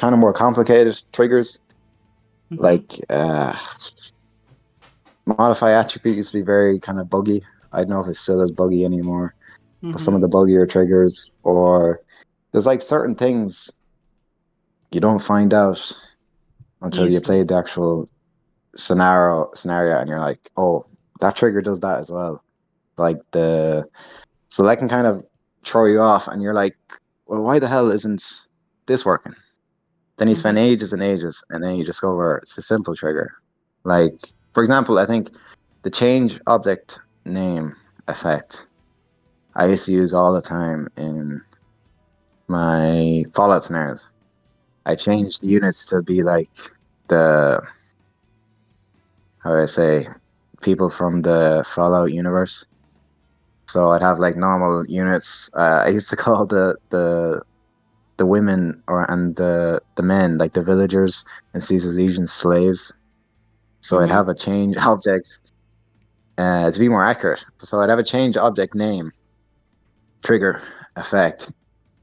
of more complicated triggers, Mm-hmm. like modify attribute used to be very kind of buggy. I don't know if it's still as buggy anymore, but some Mm-hmm. of the buggier triggers, or there's like certain things you don't find out until you play Easily. the actual scenario and you're like, oh, that trigger does that as well. Like the so that can kind of throw you off and you're like, well, why the hell isn't this working? Then you spend Mm-hmm. ages and ages and then you discover it's a simple trigger. Like, for example, I think the change object name effect I used to use all the time in my Fallout scenarios. I changed the units to be like the how do I say people from the Fallout universe. So I'd have like normal units. I used to call the women or and the men like the villagers and Caesar's Legion slaves. So I'd Mm-hmm. have a change object to be more accurate. So I'd have a change object name trigger effect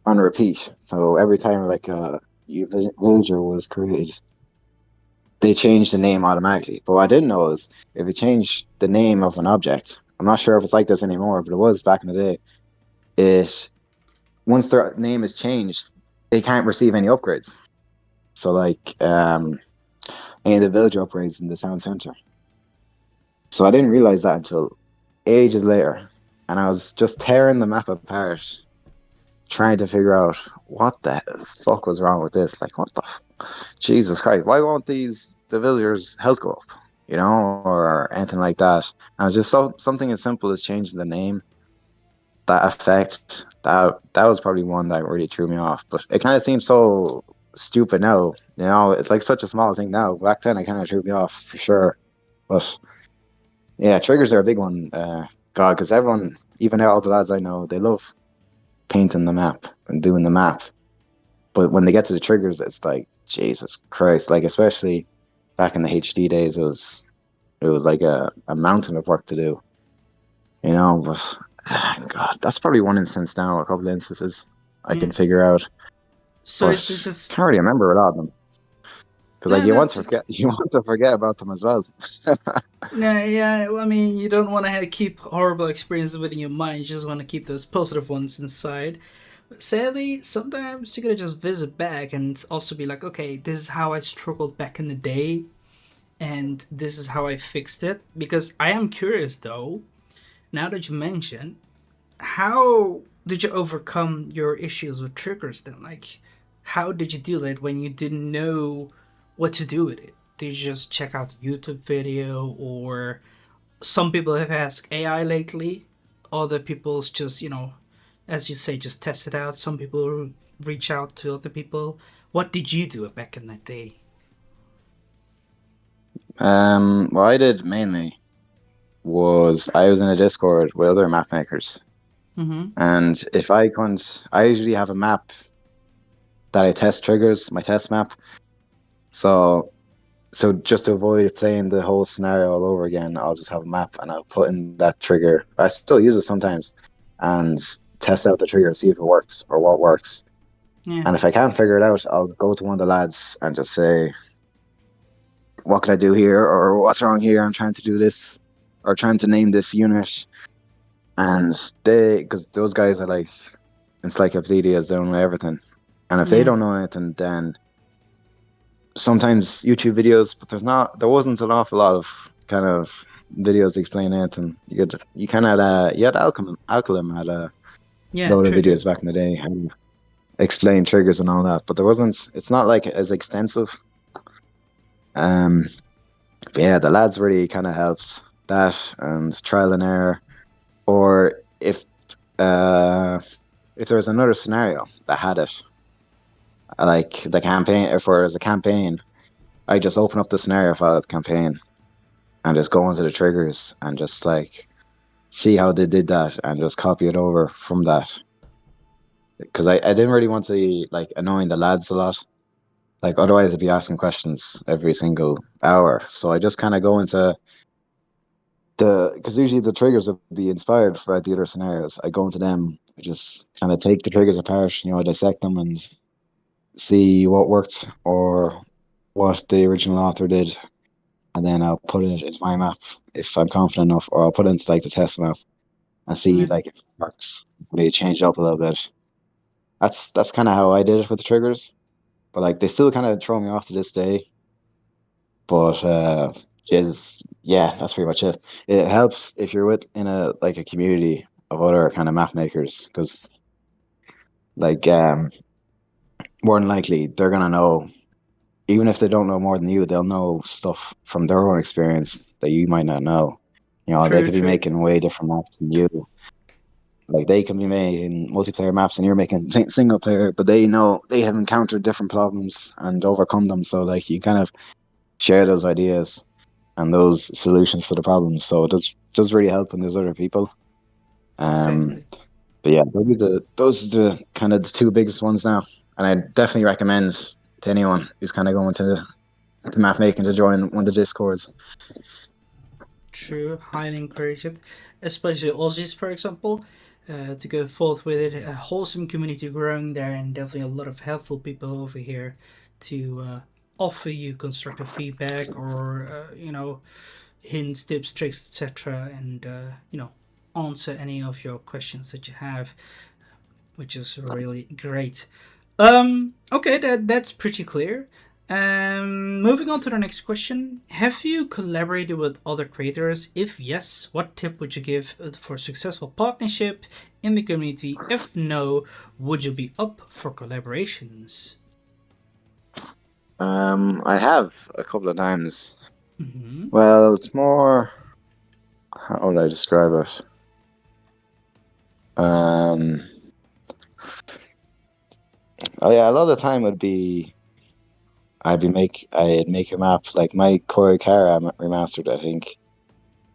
on repeat. So every time like a villager was created, they changed the name automatically. But what I didn't know is if you change the name of an object, I'm not sure if it's like this anymore, but it was back in the day. It once their name is changed, they can't receive any upgrades. So like any of the village upgrades in the town center. So I didn't realize that until ages later, and I was just tearing the map apart, trying to figure out what the fuck was wrong with this. Like, what the Jesus Christ? Why won't the villagers' health go up? Or anything like that. And it was just something as simple as changing the name. That effect, that was probably one that really threw me off. But it kind of seems so stupid now. It's like such a small thing now. Back then, it kind of threw me off for sure. But yeah, triggers are a big one. God, because everyone, even all the lads I know, they love painting the map and doing the map. But when they get to the triggers, it's like Jesus Christ. Like especially back in the HD days, it was like a mountain of work to do. But God, that's probably one instance now, a couple of instances I Yeah. can figure out, So it's but just can't really remember a lot of them. because like Yeah, you want that's to forget you want to forget about them as well. yeah, yeah. I mean, you don't want to keep horrible experiences within your mind. You just want to keep those positive ones inside. But sadly, sometimes you gotta just visit back and also be like, okay, this is how I struggled back in the day, and this is how I fixed it. Because I am curious though. Now that you mention, how did you overcome your issues with triggers then? Like, how did you deal it when you didn't know what to do with it? Did you just check out a YouTube video, or some people have asked AI lately? Other people's just, as you say, just test it out. Some people reach out to other people. What did you do back in that day? What I did mainly was I was in a Discord with other map makers, Mm-hmm. and if I couldn't, I usually have a map that I test triggers, my test map. So just to avoid playing the whole scenario all over again, I'll just have a map and I'll put in that trigger. I still use it sometimes and test out the trigger, see if it works or what works. Yeah. And if I can't figure it out, I'll go to one of the lads and just say, what can I do here? Or what's wrong here? I'm trying to do this or trying to name this unit. And because those guys are like encyclopedias, they don't know everything. And if they Yeah. don't know anything, then sometimes YouTube videos, but there wasn't an awful lot of kind of videos explaining anything. You kind of you had Alkalim had a Yeah. load of True. True. videos back in the day and explain triggers and all that, but there wasn't. It's not like as extensive. Um, but yeah, the lads really kind of helped that and trial and error. Or uh if there was another scenario that had it, like the campaign, if there was a campaign, I just open up the scenario file of the campaign and just go into the triggers and just like see how they did that and just copy it over from that. Because I didn't really want to like annoying the lads a lot. Like otherwise I'd be asking questions every single hour. So I just kind of go into because usually the triggers would be inspired by the other scenarios. I go into them, I just kind of take the triggers apart, dissect them and see what worked or what the original author did, and then I'll put it into my map if I'm confident enough, or I'll put it into like the test map and see Yeah. like if it works. They change it up a little bit. That's kind of how I did it with the triggers, but like they still kind of throw me off to this day. But yeah, that's pretty much it. It helps if you're with in a community of other kind of map makers because like more than likely they're gonna know even if they don't know more than you, they'll know stuff from their own experience that you might not know. They True. could be True. making way different maps than you. Like they can be making multiplayer maps and you're making single player, but they know they have encountered different problems and overcome them. So like you kind of share those ideas and those solutions to the problems. So it does really help when there's other people. Um, Exactly. but yeah, those are the kind of the two biggest ones now. And I definitely recommend to anyone who's kind of going to map making to join one of the discords. True, highly encourage it, especially Aussies, for example, to go forth with it. A wholesome community growing there, and definitely a lot of helpful people over here to offer you constructive feedback or hints, tips, tricks, etc., and answer any of your questions that you have, which is really great. Okay, that's pretty clear. Moving on to the next question. Have you collaborated with other creators? If yes, what tip would you give for successful partnership in the community? If no, would you be up for collaborations? I have a couple of times. Mm-hmm. Well, it's more. How would I describe it? Um, oh yeah, a lot of the time would be I'd make a map like my Corey Cara remastered. I think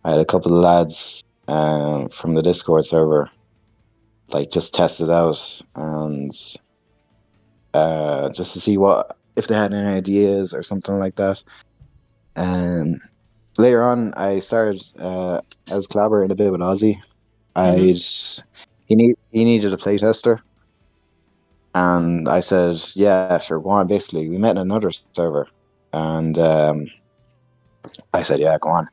I had a couple of lads from the Discord server like just test it out and just to see what if they had any ideas or something like that. And later on, I was collaborating a bit with Ozzy. Mm-hmm. I'd he needed a playtester, and I said, yeah, sure, go on. Basically, we met in another server, And I said, yeah, go on.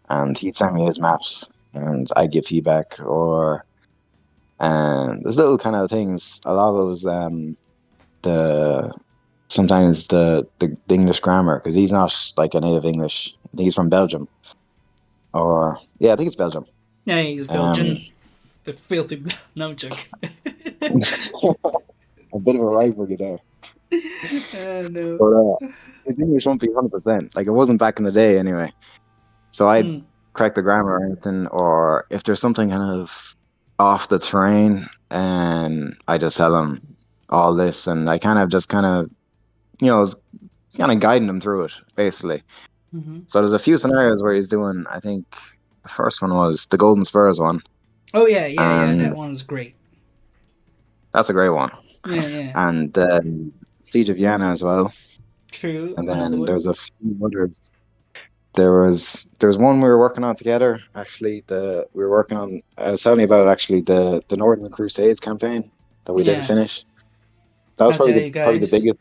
And he'd send me his maps, and I give feedback. Or and there's little kind of things. A lot of it was the sometimes the English grammar, because he's not like a native English. I think he's from Belgium, or yeah, I think it's Belgium. Yeah, he's Um, Belgian. The filthy. No I'm joking. a bit of a rivalry there, No. but his English won't be 100%. Like it wasn't back in the day, anyway. So I'd Mm, correct the grammar or anything, or if there's something kind of off the terrain, and I just tell him all this, and I kind of just kind of was kind of guiding him through it, basically. mm-hmm. So there's a few scenarios where he's doing. I think the first one was the Golden Spurs one, Oh yeah, yeah, yeah. and That one's great. that's a great one. Yeah, yeah. And Siege of Vienna as well. True. And Another then one. there's a few others. There was one we were working on together. Actually, the we were working on. I was telling you about it, actually the Northern Crusades campaign that we didn't Yeah. finish. That was I tell you probably the guys. biggest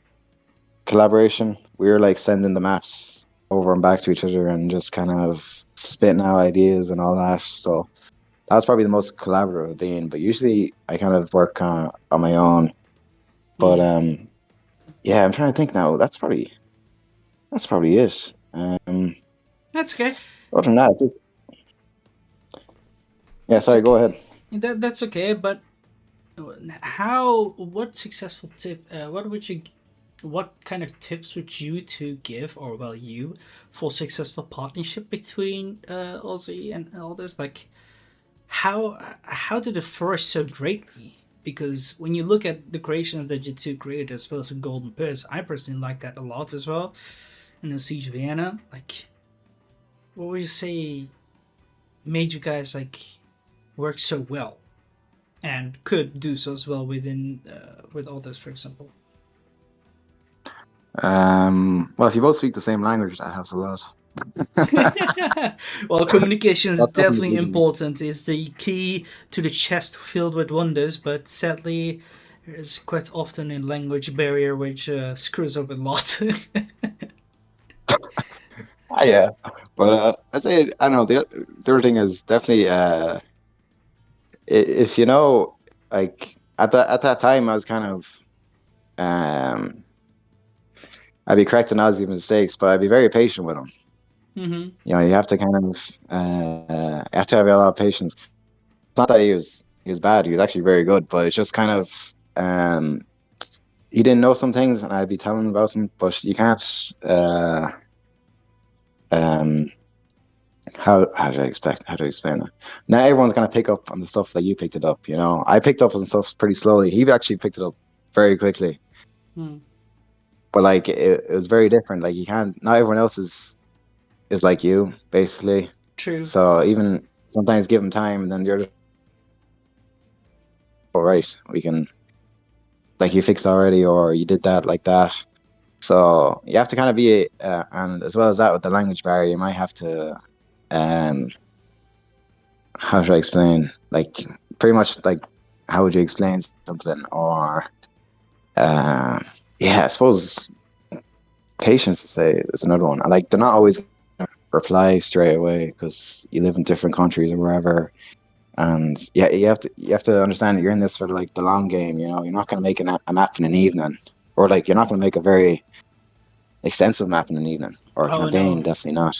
collaboration. We were like sending the maps over and back to each other and just kind of spitting out ideas and all that. So that was probably the most collaborative I've been. But usually I kind of work on my own. But Mm, yeah, I'm trying to think now. That's probably it. that's okay. Other than that, just yeah. That's Sorry, go okay. ahead. That's okay. But how? What successful tip? What would you? What kind of tips would you two give, or well, you, for successful partnership between Aussie and elders? Like, how did it flourish so greatly? Because when you look at the creation that you two created, as well as the Golden Purse, I personally like that a lot as well. And the Siege of Vienna, like, what would you say made you guys like work so well and could do so as well within with others, for example? Well, if you both speak the same language, that helps a lot. Well, communication is That's definitely definitely a big one. important. It's the key to the chest filled with wonders, but sadly, there's quite often a language barrier which screws up a lot. Ah, yeah, but I'd say I don't know. The other thing is definitely if you know, like at that time, I was kind of um I'd be correcting Ozzy's mistakes, but I'd be very patient with him. Mm-hmm. You have to kind of you have to have a lot of patience. It's not that he was bad; he was actually very good, but it's just kind of he didn't know some things, and I'd be telling him about them. But you can't um how do I explain it? Not everyone's gonna pick up on the stuff that you picked it up. I picked up on stuff pretty slowly. He actually picked it up very quickly, Mm. but like it was very different. Like you can't. Not everyone else is like you, basically. True. So even sometimes give them time, and then they're just all right. We can like you fixed already, or you did that like that. So you have to kind of be, and as well as that with the language barrier, you might have to um how should I explain? Like pretty much like how would you explain something? Or uh yeah, I suppose patience is another one. Like they're not always gonna reply straight away because you live in different countries or wherever. And yeah, you have to understand that you're in this for like the long game. You're not gonna make a map in an evening, or like you're not gonna make a very extensive map in an evening, or a Oh campaign, no, definitely not.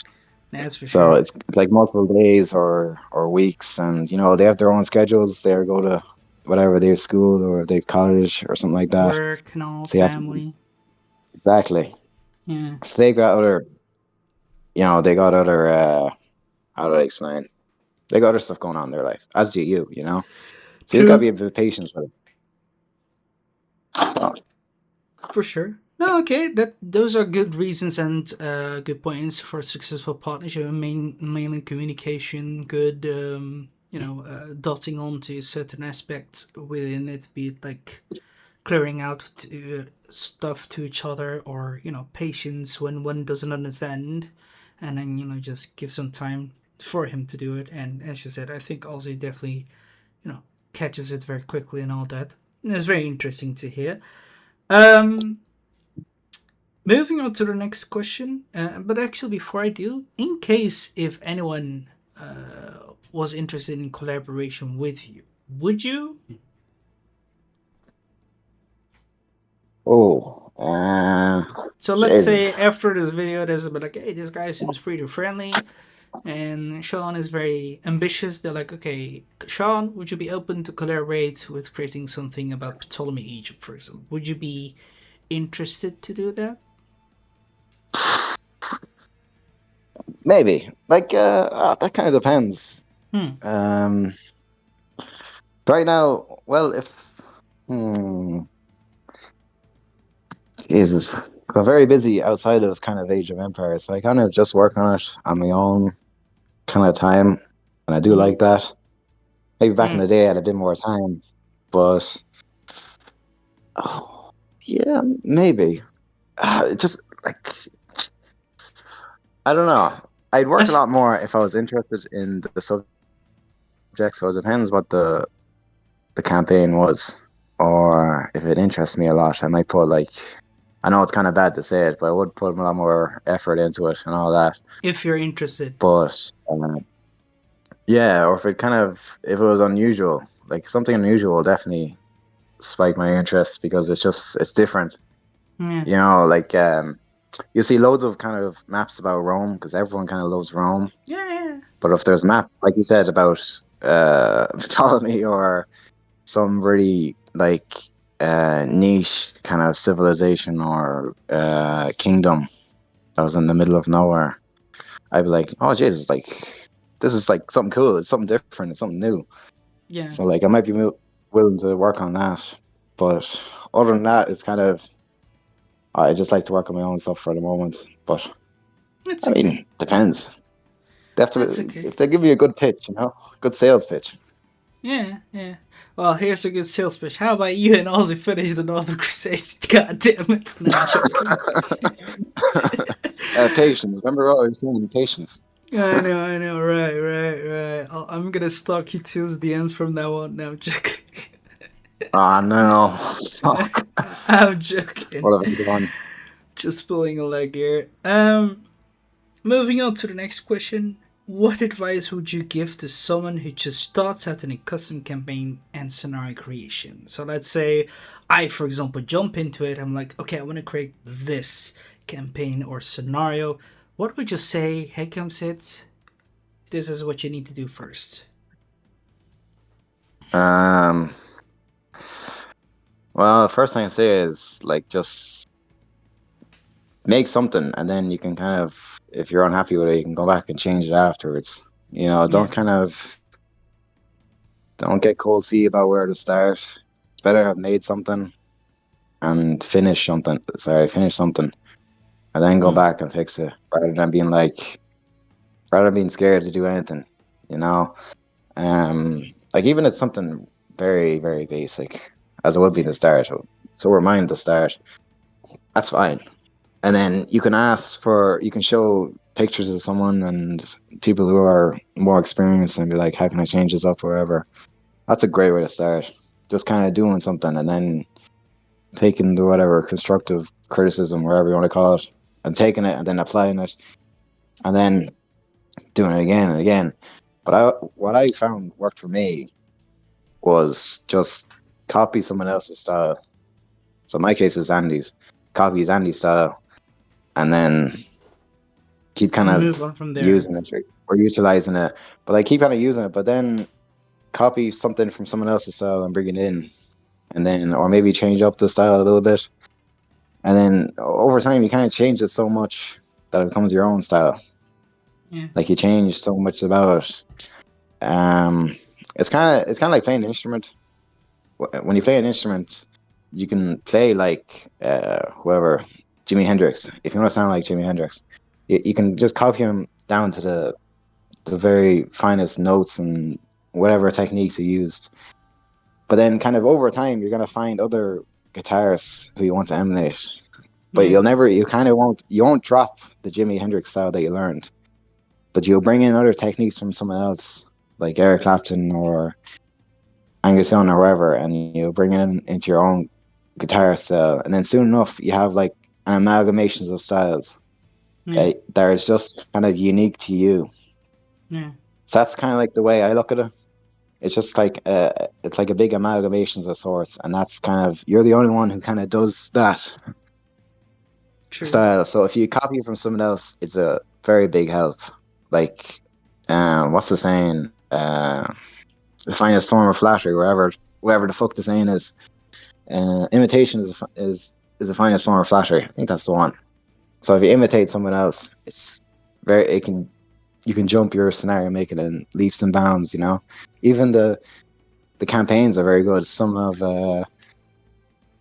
that's for So sure. it's like multiple days or weeks, and they have their own schedules. They go to whatever they have school or they college or something like that. Work and all, So you have to family. exactly. Yeah. So they got other. How do I explain? They got other stuff going on in their life, as do you. So you just gotta True. be a bit patient with it. So, For sure. No, okay. Those are good reasons and good points for a successful partnership. Mainly communication, good, dotting onto certain aspects within it, be it like clearing out stuff to each other, or patience when one doesn't understand, and then just give some time for him to do it. And as you said, I think Ozzy definitely you know catches it very quickly and all that. And it's very interesting to hear. Um, Moving on to the next question, but actually, before I do, in case if anyone was interested in collaboration with you, would you? Oh, So let's Jesus. say after this video, there's a bit like, hey, this guy seems pretty friendly, and Sean is very ambitious. They're like, okay, Sean, would you be open to collaborate with creating something about Ptolemy Egypt, for example? Would you be interested to do that? Maybe. Like, that kind of depends. Hmm. Um, right now, well, if hmm, Jesus, I'm very busy outside of kind of Age of Empires, so I kind of just work on it on my own kind of time, and I do Hmm. like that. Maybe back in Hmm. the day, I had a bit more time, but oh, yeah, maybe. It just like I don't know. I'd I work a th- lot more if I was interested in the subject. So it depends what the campaign was, or if it interests me a lot, I might put like. I know it's kind of bad to say it, but I would put a lot more effort into it and all that. if you're interested. But yeah, or if it was unusual, like something unusual, will definitely spike my interest because it's different. Yeah. Like you see loads of kind of maps about Rome because everyone kind of loves Rome. Yeah. Yeah. But if there's map, like you said about Ptolemy or some really like niche kind of civilization or kingdom that was in the middle of nowhere, I'd be like, oh Jesus, like this is like something cool. It's something different. It's something new. Yeah. So like I might be willing to work on that. But other than that, it's kind of I just like to work on my own stuff for the moment. But It's I okay. mean, depends. They have That's to okay. if they give you a good pitch, good sales pitch. Yeah, yeah. Well, here's a good sales pitch. How about you and Ozzy finish the Northern Crusades? God damn it. No, I'm joking. Patience. Remember what I was saying? Patience. I know. Right, right, right. I'm gonna stalk you two's DMs from now on. No, I'm joking. Oh no. Fuck. I'm joking. What have I done? Just pulling a leg here. Moving on to the next question. What advice would you give to someone who just starts out in a custom campaign and scenario creation? So let's say I, for example, jump into it. I'm like, okay, I want to create this campaign or scenario. What would you say? Hey, comes it. This is what you need to do first. Um well, the first thing I say is like just make something and then you can kind of if you're unhappy with it, you can go back and change it afterwards. Yeah, Don't get cold feet about where to start. It's better to have made something and finish something and then go mm, back and fix it rather than being scared to do anything, you know? Like even if it's something very, very basic, as it would be yeah, the start. So we're mine to start. That's fine. And then you can show pictures of someone and people who are more experienced and be like, how can I change this up or whatever. That's a great way to start. Just kind of doing something and then taking the whatever constructive criticism, whatever you want to call it, and taking it and then applying it and then doing it again and again. But what I found worked for me was just copy someone else's style. So in my case, it's Andy's. Copy his Andy's style, and then keep kind and of move on from there. using it or utilizing it. But I keep kind of using it, but then copy something from someone else's style and bring it in, and then or maybe change up the style a little bit, and then over time you kind of change it so much that it becomes your own style. Yeah, Like you change so much about it. Um, it's kind of like playing an instrument. When you play an instrument, you can play like whoever Jimi Hendrix. If you want to sound like Jimi Hendrix, you can just copy him down to the very finest notes and whatever techniques he used. But then, kind of over time, you're gonna find other guitarists who you want to emulate. But yeah, you won't drop the Jimi Hendrix style that you learned. But you'll bring in other techniques from someone else, like Eric Clapton or Angus Young or whoever, and you bring it into your own guitar style. And then soon enough, you have like and amalgamations of styles Yeah. that are just kind of unique to you. Yeah. So that's kind of like the way I look at it. It's like a big amalgamations of sorts, and that's kind of you're the only one who kind of does that True. style. So if you copy from someone else, it's a very big help. Like, what's the saying? The finest form of flattery, wherever the fuck the saying is. Imitation is the finest form of flattery. I think that's the one. So if you imitate someone else, it can you can jump your scenario, make it in leaps and bounds. Even the campaigns are very good. Some of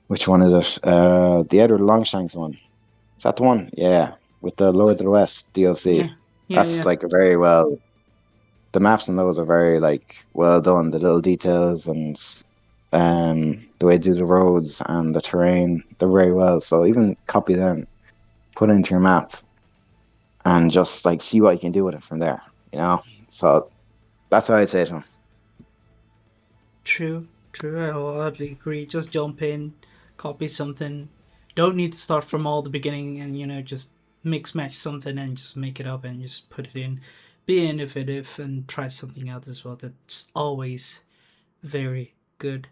which one is it? The Edward Longshanks one. Is that the one? Yeah, with the Lord of the West DLC. Yeah. Yeah. That's Yeah. like a very well. The maps and those are very like well done. The little details and the way to do the roads and the terrain, they're very well. So even copy them, put it into your map, and just like see what you can do with it from there. You know. So that's what I'd say to him. True. True. I wholeheartedly agree. Just jump in, copy something. Don't need to start from all the beginning and just mix match something and just make it up and just put it in. Be innovative and try something out as well. That's always very good.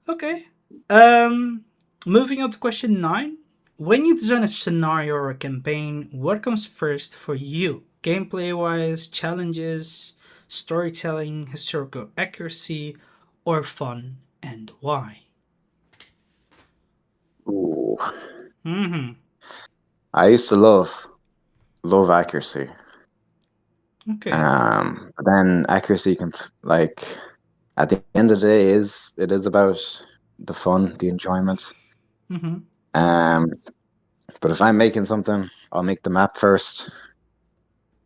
Okay. Um, moving on to question 9. When you design a scenario or a campaign, what comes first for you? Gameplay wise, challenges, storytelling, historical accuracy, or fun, and why? Ooh, Mm-hmm. I used to love accuracy. Okay. But then accuracy can like at the end of the day is it is about the fun, the enjoyment. Mm-hmm. Um, but if I'm making something, I'll make the map first.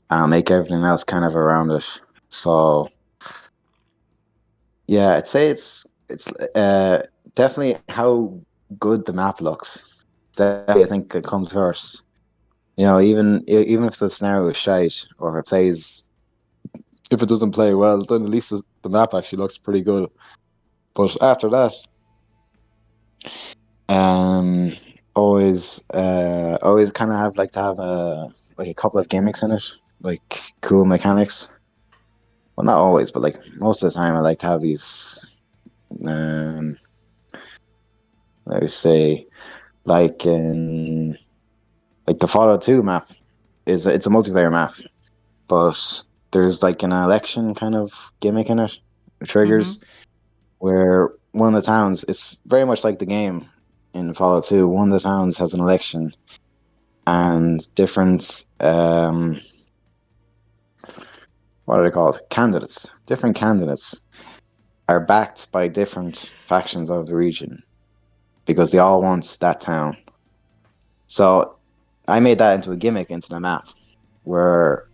I'll make everything else kind of around it. So yeah, I'd say definitely how good the map looks. Definitely, I think it comes first. Even if the scenario is shite or if it doesn't play well, then at least the map actually looks pretty good. But after that, um, always kind of have like to have a couple of gimmicks in it, like cool mechanics. Well, not always, but like most of the time, I like to have these. Um, let me say, like in like the Fallout 2 map it's a multiplayer map, but there's like an election kind of gimmick in it, Mm-hmm. triggers where one of the towns. It's very much like the game in Fallout 2. One of the towns has an election, and different what are they called? Candidates. Different candidates are backed by different factions of the region because they all want that town. So I made that into a gimmick into the map where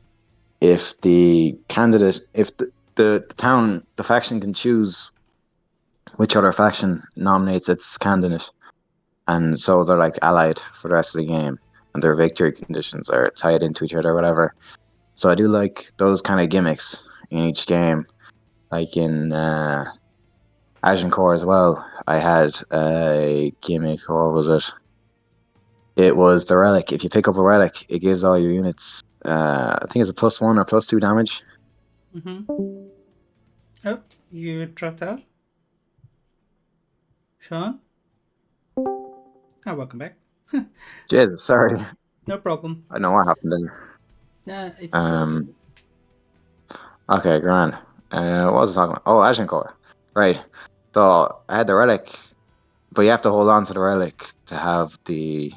if the town, the faction can choose which other faction nominates its candidate, and so they're like allied for the rest of the game, and their victory conditions are tied into each other, or whatever. So I do like those kind of gimmicks in each game, like in Agincourt as well. I had a gimmick, or was it? It was the relic. If you pick up a relic, it gives all your units. I think it's a +1 or +2 damage. Mm-hmm. Oh, you dropped out, Sean? Welcome back. Jesus, sorry, No problem. I don't know what happened there. Nah, it's all good. Um, okay, grand. What was I talking about? Oh, Agincourt. Right. So I had the relic, but you have to hold on to the relic to have the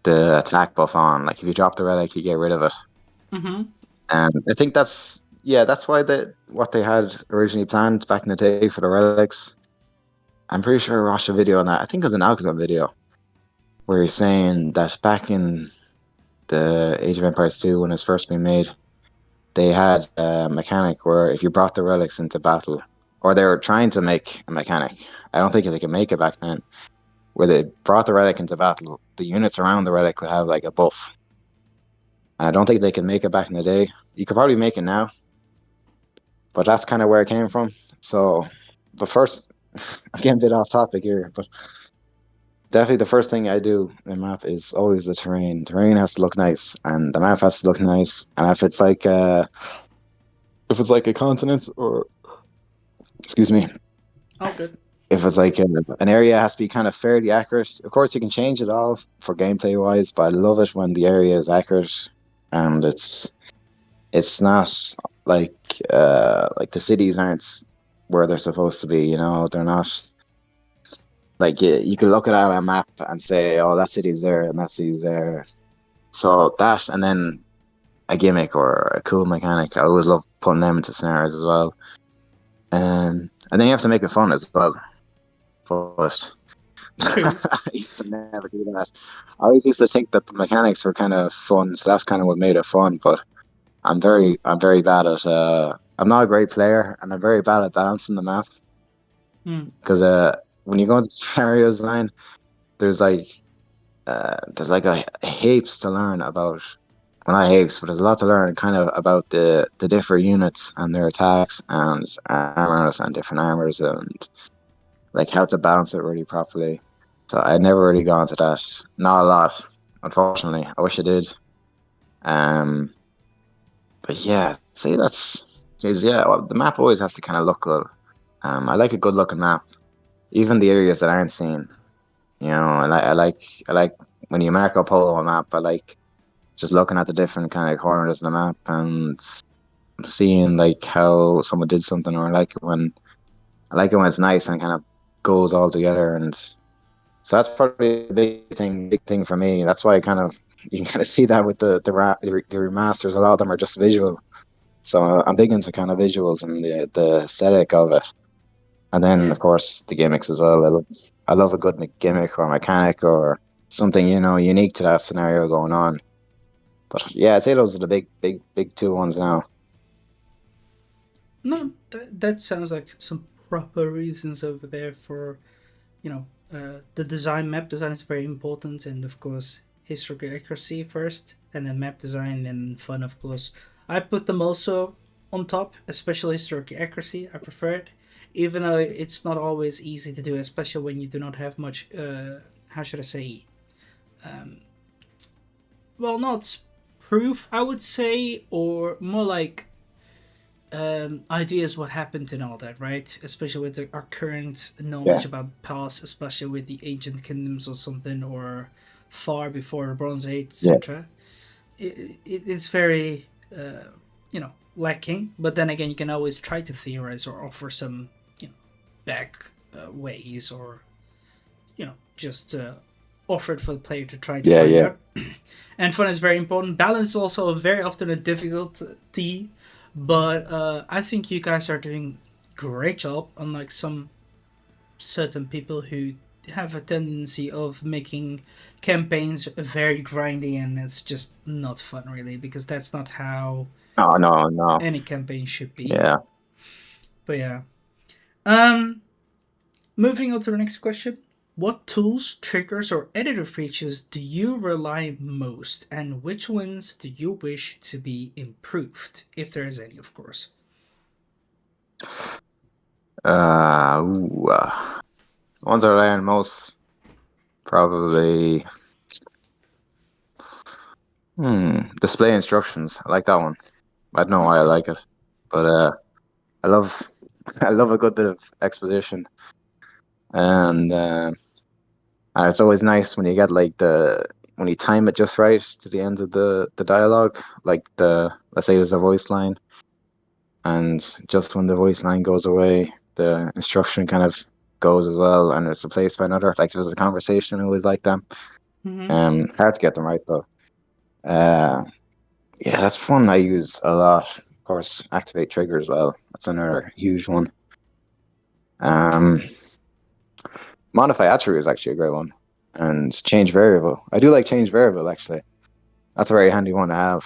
attack buff on. Like if you drop the relic, you get rid of it. Mm-hmm. And I think that's why what they had originally planned back in the day for the relics. I'm pretty sure I watched a video on that. I think it was an Alcazar video where he's saying that back in the Age of Empires 2 when it's first being made, they had a mechanic where if you brought the relics into battle, or they were trying to make a mechanic, I don't think they could make it back then, where they brought the relic into battle, the units around the relic would have like a buff. And I don't think they could make it back in the day. You could probably make it now, but that's kind of where it came from. So the first, I'm getting a bit off topic here, but definitely the first thing I do in map is always the terrain. Terrain has to look nice, and the map has to look nice. And if it's like a continent, or excuse me, Oh, good. if it's like an area has to be kind of fairly accurate. Of course, you can change it all for gameplay wise, but I love it when the area is accurate and it's not like like the cities aren't where they're supposed to be. You know, they're not like you can look at it on a map and say, oh, that city's there and that city's there. So that, and then a gimmick or a cool mechanic. I always love putting them into scenarios as well. And then you have to make it fun as well. But True. I used to never do that. I always used to think that the mechanics were kind of fun, so that's kind of what made it fun. But I'm very bad at. I'm not a great player, and I'm very bad at balancing the map Hmm. because when you go into scenario design, there's like a heaps to learn about. Well, not heaps, but there's a lot to learn kind of about the different units and their attacks and armors and different armors and like how to balance it really properly. So I never really got into that. Not a lot, unfortunately. I wish I did. Um, but yeah, see that's geez, yeah. Well, the map always has to kind of look good. I like a good looking map, even the areas that aren't seen. You know, I like when you mark up Polo on a map. I like just looking at the different kind of corners of the map and seeing like how someone did something, or I like it when it's nice and kind of goes all together. And so that's probably a big thing for me. That's why I kind of you can kind of see that with the remasters. A lot of them are just visual. So I'm big into kind of visuals and the aesthetic of it. And then Yeah. of course the gimmicks as well. I love a good gimmick or mechanic or something unique to that scenario going on. But yeah, I'd say those are the big two ones now. No, that sounds like some proper reasons over there for, you know, the design. Map design is very important, and of course, historical accuracy first, and then map design and fun, of course. I put them also on top, especially historical accuracy. I prefer it, even though it's not always easy to do, especially when you do not have much. How should I say? Um, well, not proof, I would say, or more like ideas what happened and all that, right? Especially with our current knowledge Yeah, about past, especially with the ancient kingdoms or something, or far before the Bronze Age, yeah, etc. It's very, lacking. But then again, you can always try to theorize or offer some, back ways, or just offer it for the player to try to yeah, find yeah, out. And fun is very important. Balance is also very often a difficulty, but I think you guys are doing great job. Unlike some certain people who have a tendency of making campaigns very grindy, and it's just not fun really, because that's not how no, no, no, any campaign should be. yeah. But yeah. Um, Moving on to the next question. What tools, triggers, or editor features do you rely most, and which ones do you wish to be improved, if there is any, of course? Ooh, ones I learn most probably display instructions. I like that one. I don't know why I Okay. like it, but I love I love a good bit of exposition, and it's always nice when you get like the when you time it just right to the end of the dialogue. Like let's say there's a voice line, and just when the voice line goes away, the instruction kind of goes as well, and it's replaced by another. Like there's a conversation, I always like them. Mm-hmm. Hard to get them right though. Uh, yeah, that's one I use a lot. Of course, activate trigger as well. That's another huge one. Um, modify attribute is actually a great one, and change variable. I do like change variable actually. That's a very handy one to have.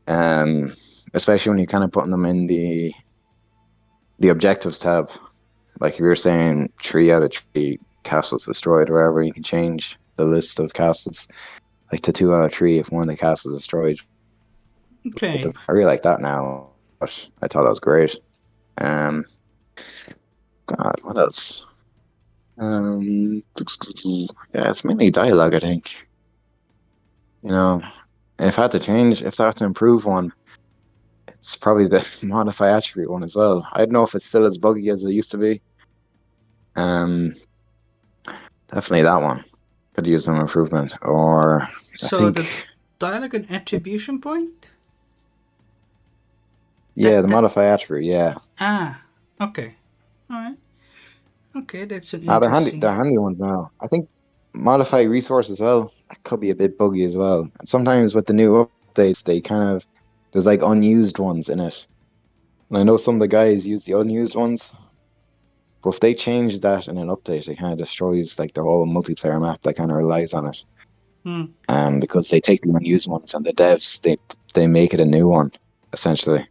Um, especially when you're kind of putting them in the objectives tab. Like if you're saying 3 out of 3 castles destroyed, or wherever, you can change the list of castles like to 2 out of 3 if one of the castles is destroyed. Okay. I really like that now. But I thought that was great. Um, God, what else? Um, yeah, it's mainly dialogue, I think. You know, if I had to change, if I had to improve one, it's probably the modify attribute one as well. I don't know if it's still as buggy as it used to be. Um, Definitely that one could use some improvement. Or I So think, the dialogue and attribution point? yeah, That the that modify attribute, yeah. ah, okay. Alright. Okay, that's an They're handy. interesting. They're handy ones now. I think modify resource as well. That could be a bit buggy as well. And sometimes with the new updates, they kind of there's like unused ones in it. And I know some of the guys use the unused ones, but if they change that in an update, it kind of destroys like the whole multiplayer map that kind of relies on it. Hmm. Because they take the unused ones and the devs they make it a new one essentially.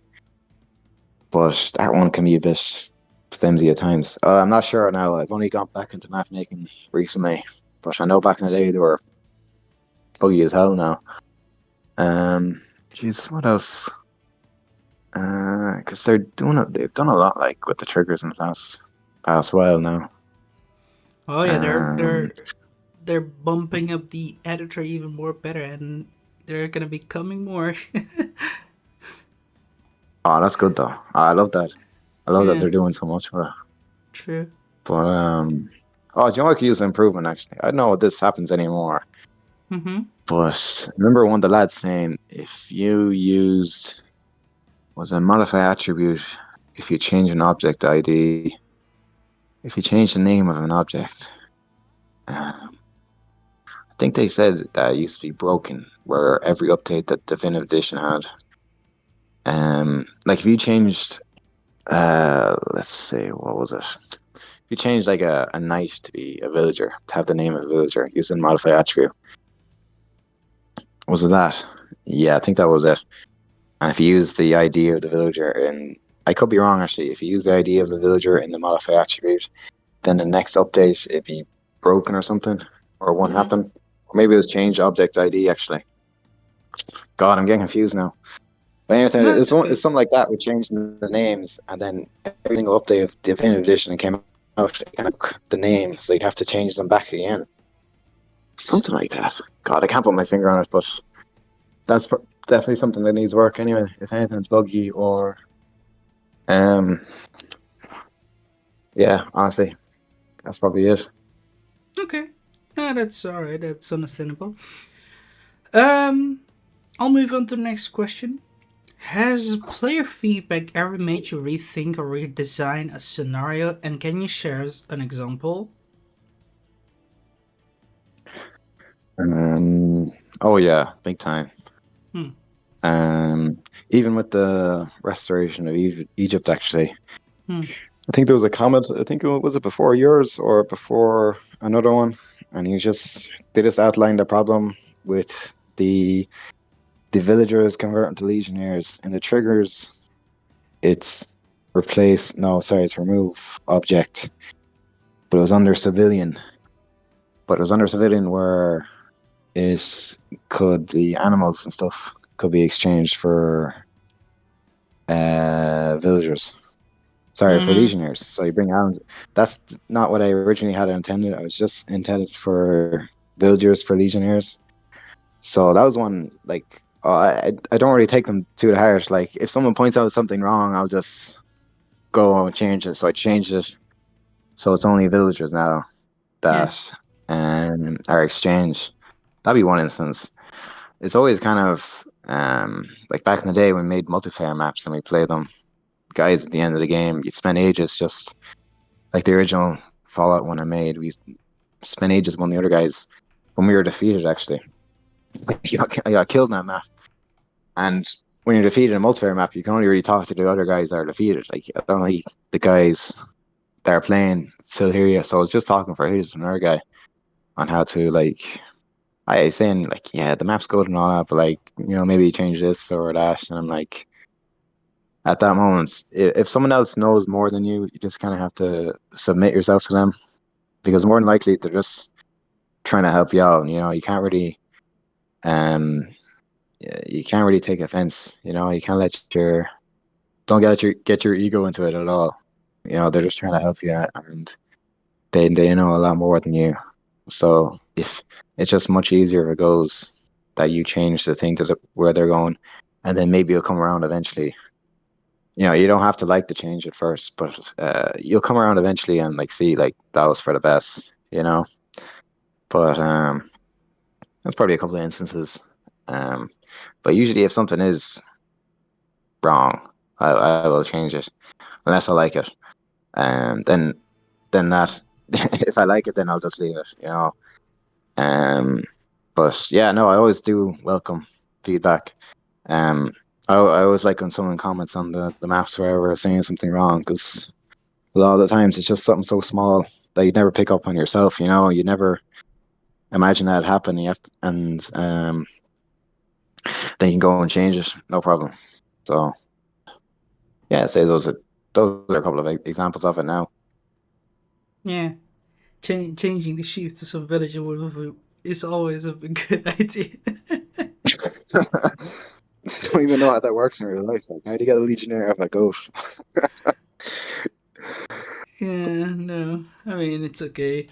But that one can be a bit flimsy at times. I'm not sure now. I've only got back into map making recently, but I know back in the day they were buggy as hell now. Um, Jeez, what else? Because they've done a lot like with the triggers in the past while now. Oh yeah, they're Um, they're they're bumping up the editor even more better, and they're gonna be coming more. oh, that's good though. I love that. I love that Yeah, they're doing so much for it. true. But oh, do you know what could use an improvement actually? I don't know if this happens anymore, Mm-hmm. but I remember one of the lads saying if you used was a modify attribute, if you change an object ID, if you change the name of an object. Um, I think they said that it used to be broken, where every update that Definitive Edition had. Like if you changed, let's see, what was it? If you changed like a knight to be a villager, to have the name of a villager using modify attribute, was it that? Yeah, I think that was it. And if you use the ID of the villager in, I could be wrong actually. If you use the ID of the villager in the modify attribute, then the next update it'd be broken or something, or it won't Mm-hmm. happen. Or maybe it was change object ID actually. God, I'm getting confused now. But anything, No, it's it's okay. something like that with changing the names, and then every single update of the Definitive Edition came out, it kind of the names, so you'd have to change them back again. S- Something like that. God, I can't put my finger on it, but that's definitely something that needs work anyway. If anything's buggy or, um, yeah, honestly, that's probably it. Okay. No, that's alright. That's understandable. Um, I'll move on to the next question. Has player feedback ever made you rethink or redesign a scenario? And can you share an example? Um, oh yeah, big time. Hmm. Even with the restoration of Egypt, actually, Hmm. I think there was a comment. I think was it before yours or before another one, and they just outlined the problem with the villagers converting to legionnaires and the triggers. It's replace. No, sorry, it's remove object, but it was under civilian. But it was under civilian where it could the animals and stuff could be exchanged for villagers. Sorry, for Mm-hmm. legionnaires. So you bring animals. That's not what I originally had intended. I was just intended for villagers for legionnaires. So that was one like I don't really take them too to heart. Like if someone points out something wrong, I'll just go and change it. So I changed it so it's only villagers now Yeah. that are exchanged. That'd be one instance. It's always kind of like back in the day when we made multiplayer maps and we played them. Guys, at the end of the game, you'd spend ages just like the original Fallout one I made. We spent ages when the other guys when we were defeated actually. I got killed in that map. And when you're defeated in a multiplayer map, you can only really talk to the other guys that are defeated. Like I don't think the guys that are playing still hear you. So I was just talking for ages with another guy on how to like I saying like, yeah, the map's good and all that, but like, maybe change this or that. And I'm like, at that moment, if someone else knows more than you, you just kind of have to submit yourself to them because more than likely they're just trying to help you out. You can't really, um, you can't really take offense. You can't don't get your ego into it at all. They're just trying to help you out, and they know a lot more than you. So if it's just much easier if it goes that you change the thing to where they're going, and then maybe you'll come around eventually. You don't have to like the change at first, but you'll come around eventually and like see like that was for the best, you know. But that's probably a couple of instances. Um, but usually if something is wrong, I will change it unless I like it. Then that if I like it, then I'll just leave it, you know. Um, but yeah, no, I always do welcome feedback. Um, I always like when someone comments on the maps where we're saying something wrong because a lot of the times it's just something so small that you'd never pick up on yourself. You never imagine that happen. And then you can go and change it, no problem. So yeah, I'd say those are a couple of examples of it now. Yeah, changing the sheep to some villager is always a good idea. I don't even know how that works in real life. Like, how do you get a legionnaire of a goat? Yeah, no, I mean it's okay.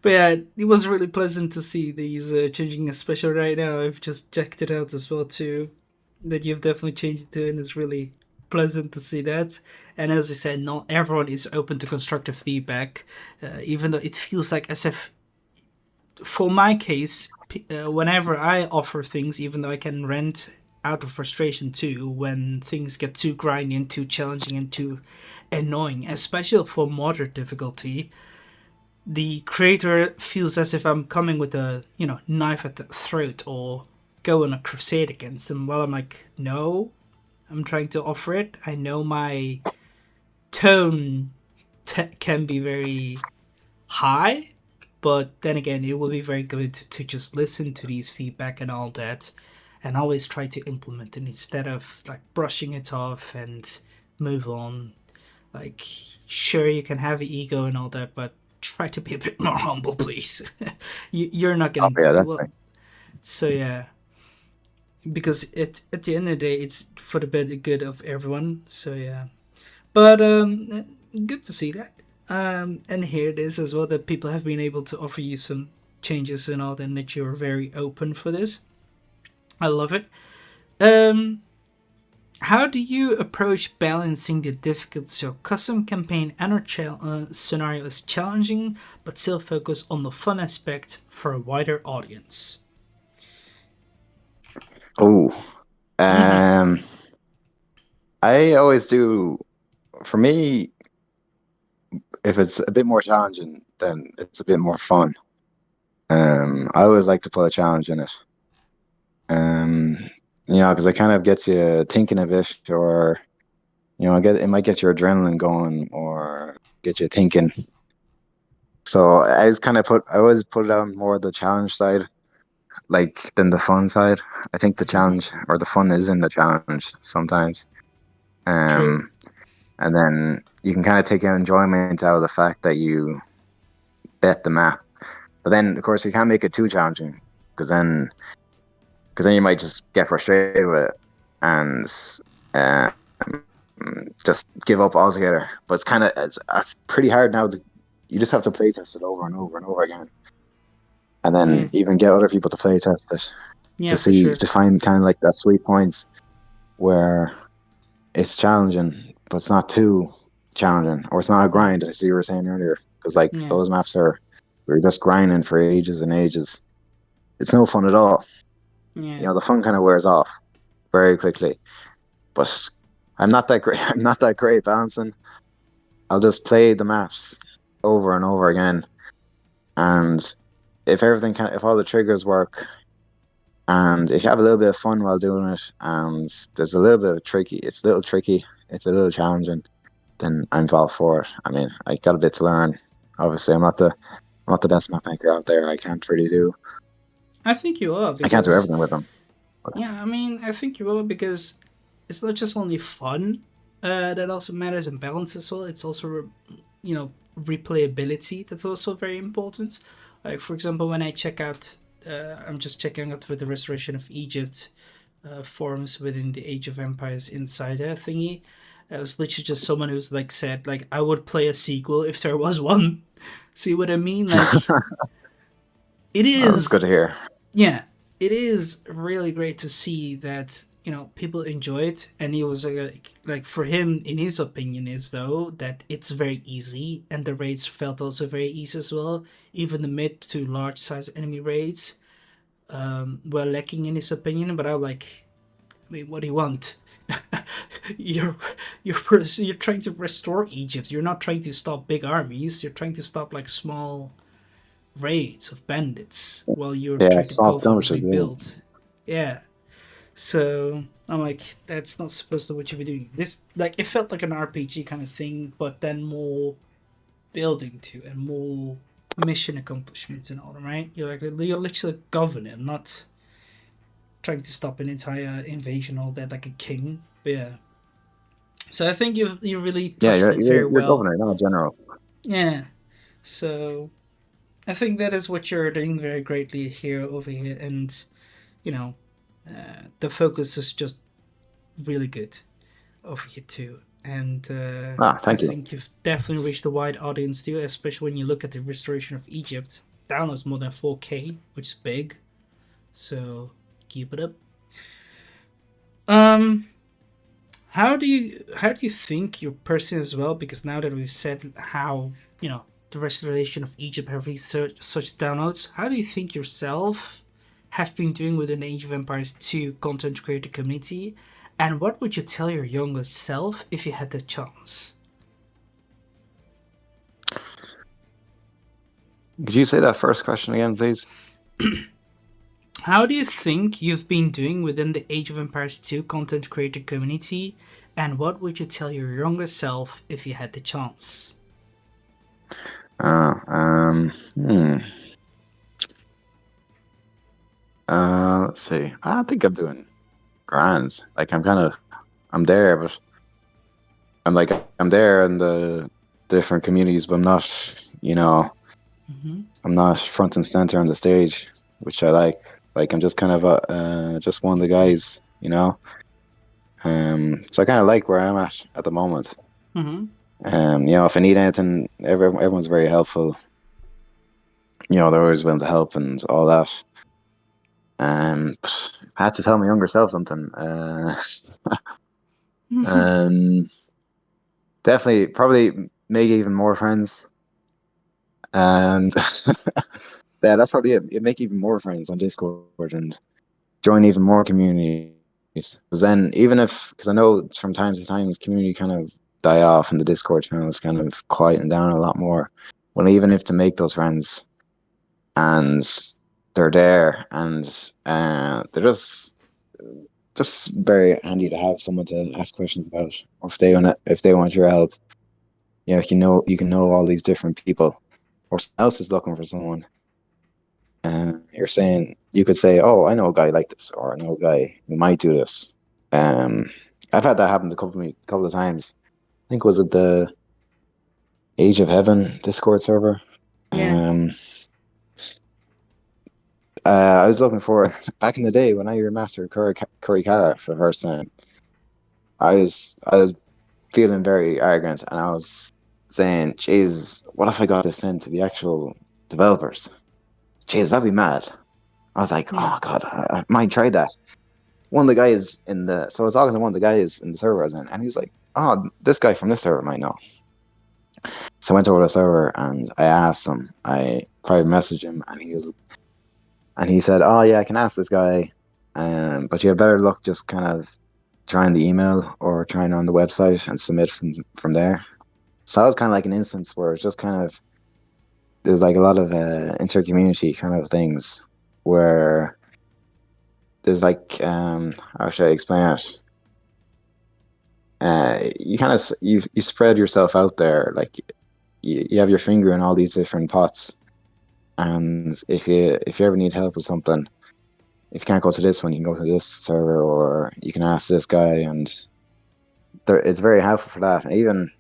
But yeah, it was really pleasant to see these changing, especially right now. I've just checked it out as well too. That you've definitely changed it to, and it's really pleasant to see that. And as I said, not everyone is open to constructive feedback, even though it feels like as if, for my case, whenever I offer things, even though I can rant out of frustration too, when things get too grindy and too challenging and too annoying, especially for moderate difficulty, the creator feels as if I'm coming with a knife at the throat or go on a crusade against them. Well, I'm like, no, I'm trying to offer it. I know my tone can be very high, but then again, it will be very good to just listen to these feedback and all that, and always try to implement it instead of like brushing it off and move on. Like, sure, you can have an ego and all that, but try to be a bit more humble, please. You're not Oh getting yeah, to, that's well. right. So yeah, because at the end of the day, it's for the better good of everyone. So yeah, but good to see that. And hear this as well that people have been able to offer you some changes and all that, and that you're very open for this. I love it. Um, how do you approach balancing the difficulty? So, custom campaign and or scenario is challenging, but still focus on the fun aspect for a wider audience. Oh, Mm-hmm. um, I always do. For me, if it's a bit more challenging, then it's a bit more fun. I always like to put a challenge in it. Um, because it kind of gets you thinking a bit, or it might get your adrenaline going, or get you thinking. So I always put it on more the challenge side, like than the fun side. I think the Mm-hmm. challenge or the fun is in the challenge sometimes. True. Um, and then you can kind of take enjoyment out of the fact that you bet the map. But then, of course, you can't make it too challenging because then you might just get frustrated with it and um, just give up altogether. But it's pretty hard now. You just have to play test it over and over and over again, and then Yeah. even get other people to play test it Yeah, for sure. to find kind of like that sweet point where it's challenging, but it's not too challenging, or it's not a Yeah. grind, as you were saying earlier. Because like Yeah. those maps we're just grinding for ages and ages. It's no fun at all. Yeah. The fun kind of wears off very quickly. But I'm not that great. I'm not that great balancing. I'll just play the maps over and over again, and if all the triggers work, and if you have a little bit of fun while doing it, and there's a little bit of tricky, it's a little challenging, then I'm all for it. I mean, I got a bit to learn. Obviously, I'm not the best map maker out there. I think you are I can't do because, everything with them. But, yeah, I mean, I think you are because it's not just only fun that also matters and balance as well. It's also, replayability that's also very important. Like, for example, when I check out, I'm just checking out for the Restoration of Egypt forums within the Age of Empires Insider thingy. It was literally just someone who's like said, like, I would play a sequel if there was one. See what I mean? Like, it Oh, that's good is, to hear. yeah, it is really great to see that people enjoy it, and he was like for him, in his opinion, is though that it's very easy, and the raids felt also very easy as well. Even the mid to large size enemy raids were lacking in his opinion, but I'm like, I mean, what do you want? you're you're trying to restore Egypt. You're not trying to stop big armies. You're trying to stop like small raids of bandits while you're Yeah, trying to small go for a skirmishes. Yeah. rebuild. Yeah. So I'm like, that's not supposed to what you be doing. This like it felt like an RPG kind of thing, but then more building to and more mission accomplishments and all, right? You're literally a governor, not trying to stop an entire invasion all that like a king. But yeah. So I think you really Yeah, touched it very you're well. governor, not a general. Yeah. So I think that is what you're doing very greatly here over here, and you know, the focus is just really good over here too. And Ah, I thank you. think you've definitely reached a wide audience too, especially when you look at the restoration of Egypt. Downloads more than 4K, which is big. So keep it up. Um, how do you think your person as well? Because now that we've said how the restoration of Egypt have reached such downloads, how do you think yourself have been doing within the Age of Empires 2 content creator community? And what would you tell your younger self if you had the chance? Could you say that first question again, please? How do you think you've been doing within the Age of Empires 2 content creator community? And what would you tell your younger self if you had the chance? Uh, um, hmm. Let's see. I think I'm doing grand. Like I'm there, but I'm there in the different communities, but I'm not, you know, Mm-hmm. I'm not front and center on the stage, which I like. Like I'm just kind of just one of the guys, you know. So I kind of like where I'm at the moment. Mm-hmm. If I need anything, everyone's very helpful. They're always willing to help and all that. I had to tell my younger self something. Um, Definitely, probably make even more friends, and yeah, that's probably it. You make even more friends on Discord and join even more communities. Because then, because I know from time to time, this community kind of die off, and the Discord channel is kind of quieting down a lot more. Well, even if to make those friends, and they're there, and they're just very handy to have someone to ask questions about, or if they want your help. You can know all these different people, or someone else is looking for someone. You're saying you could say, "Oh, I know a guy like this," or "I know a guy who might do this." Um, I've had that happen couple of times. I think was it the Age of Heaven Discord server. Yeah. Um, I was looking for back in the day when I remastered Curry Cara for the first time. I was feeling very arrogant, and I was saying, "Jeez, what if I got this sent to the actual developers? Jeez, that'd be mad." I was like, Yeah. "Oh God, I might try that." One of the guys so I was talking to one of the guys in the server I was in, and he's like, "Oh, this guy from this server might know." So I went over to the server and I asked him. I private messaged him, and he said, "Oh yeah, I can ask this guy, but you have better luck just kind of trying the email or trying on the website and submit from there." So that was kind of like an instance where it's just kind of there's like a lot of inter-community kind of things where there's like how should I explain it? You kind of you spread yourself out there, like you have your finger in all these different pots, and if you ever need help with something, if you can't go to this one, you can go to this server, or you can ask this guy, and it's very helpful for that. And even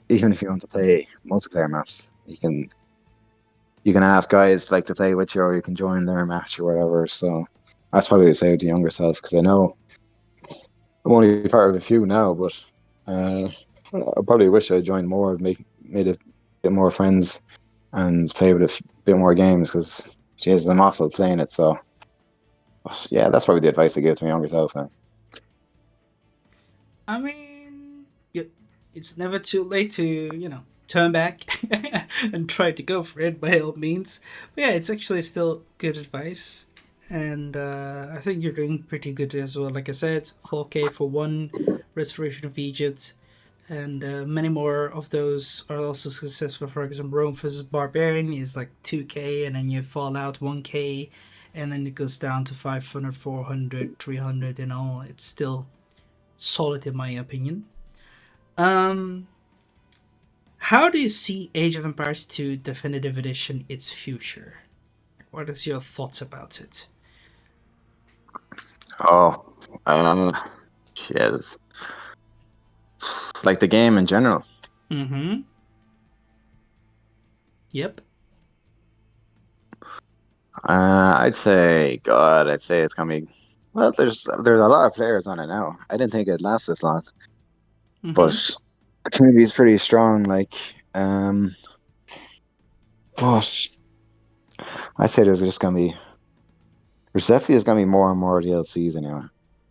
if you want to play multiplayer maps, you can ask guys like to play with you, or you can join their match or whatever. So that's probably what I say to younger self, because I know I'm only part of a few now, but I probably wish I joined more, made a bit more friends, and play with a bit more games because, jeez, I'm awful playing it. So, yeah, that's probably the advice I give to my younger self then. I mean, it's never too late to, turn back and try to go for it by all means. But yeah, it's actually still good advice. And I think you're doing pretty good as well. Like I said, 4K for one, Restoration of Egypt, and many more of those are also successful. For example, Rome vs. Barbarian is like 2K, and then you fall out 1K, and then it goes down to 500, 400, 300, and all. It's still solid in my opinion. Um, how do you see Age of Empires 2 Definitive Edition its future? What is your thoughts about it? Oh, um, yes, like the game in general. Mm-hmm. Yep. I'd say it's gonna be. Well, there's a lot of players on it now. I didn't think it'd last this long, Mm-hmm. but the community is pretty strong. But I say there's definitely just gonna be more and more DLCs anyway.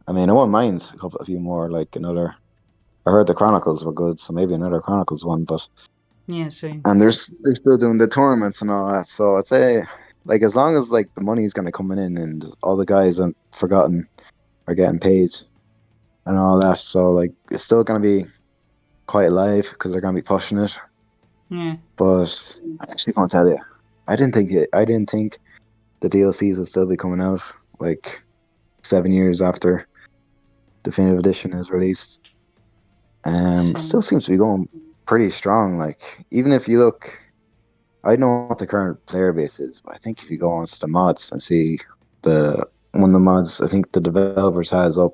I mean, I won't mind a few more, like another. I heard the Chronicles were good, so maybe another Chronicles one. But Yeah, same. and they're still doing the tournaments and all that. So I'd say like as long as like the money's gonna come in and all the guys I'm forgotten are getting paid and all that. So like it's still gonna be quite live because they're gonna be pushing it. Yeah, But I actually can't tell you. I didn't think the DLCs would still be coming out like 7 years after Definitive Edition is released. Still same. seems to be going pretty strong. Like even if you look, I don't know what the current player base is, but I think if you go onto the mods and see the one of the mods, I think the developers has up,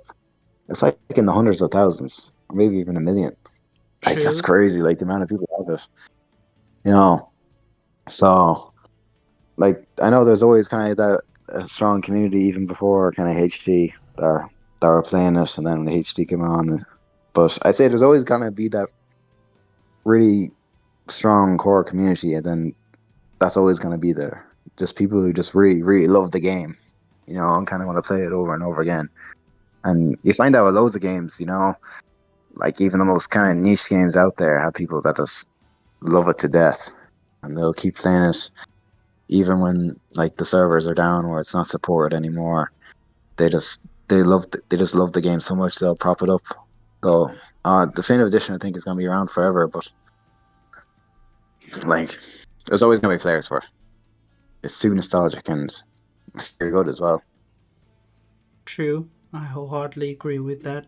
it's like in the hundreds of thousands, or maybe even a million. Like that's True. crazy. Like the amount of people have it, you know. So like I know there's always kind of that a strong community even before kind of HD that were playing it, and then when the HD came on. But I'd say there's always gonna be that really strong core community, and then that's always gonna be there. Just people who just really really love the game, and kind of want to play it over and over again. And you find out with loads of games, like even the most kind of niche games out there have people that just love it to death, and they'll keep playing it even when like the servers are down or it's not supported anymore. They just love the game so much they'll prop it up. So Definitive Edition I think is gonna be around forever, but like there's always gonna be players for it. It's too nostalgic and it's very good as well. True. I wholeheartedly agree with that.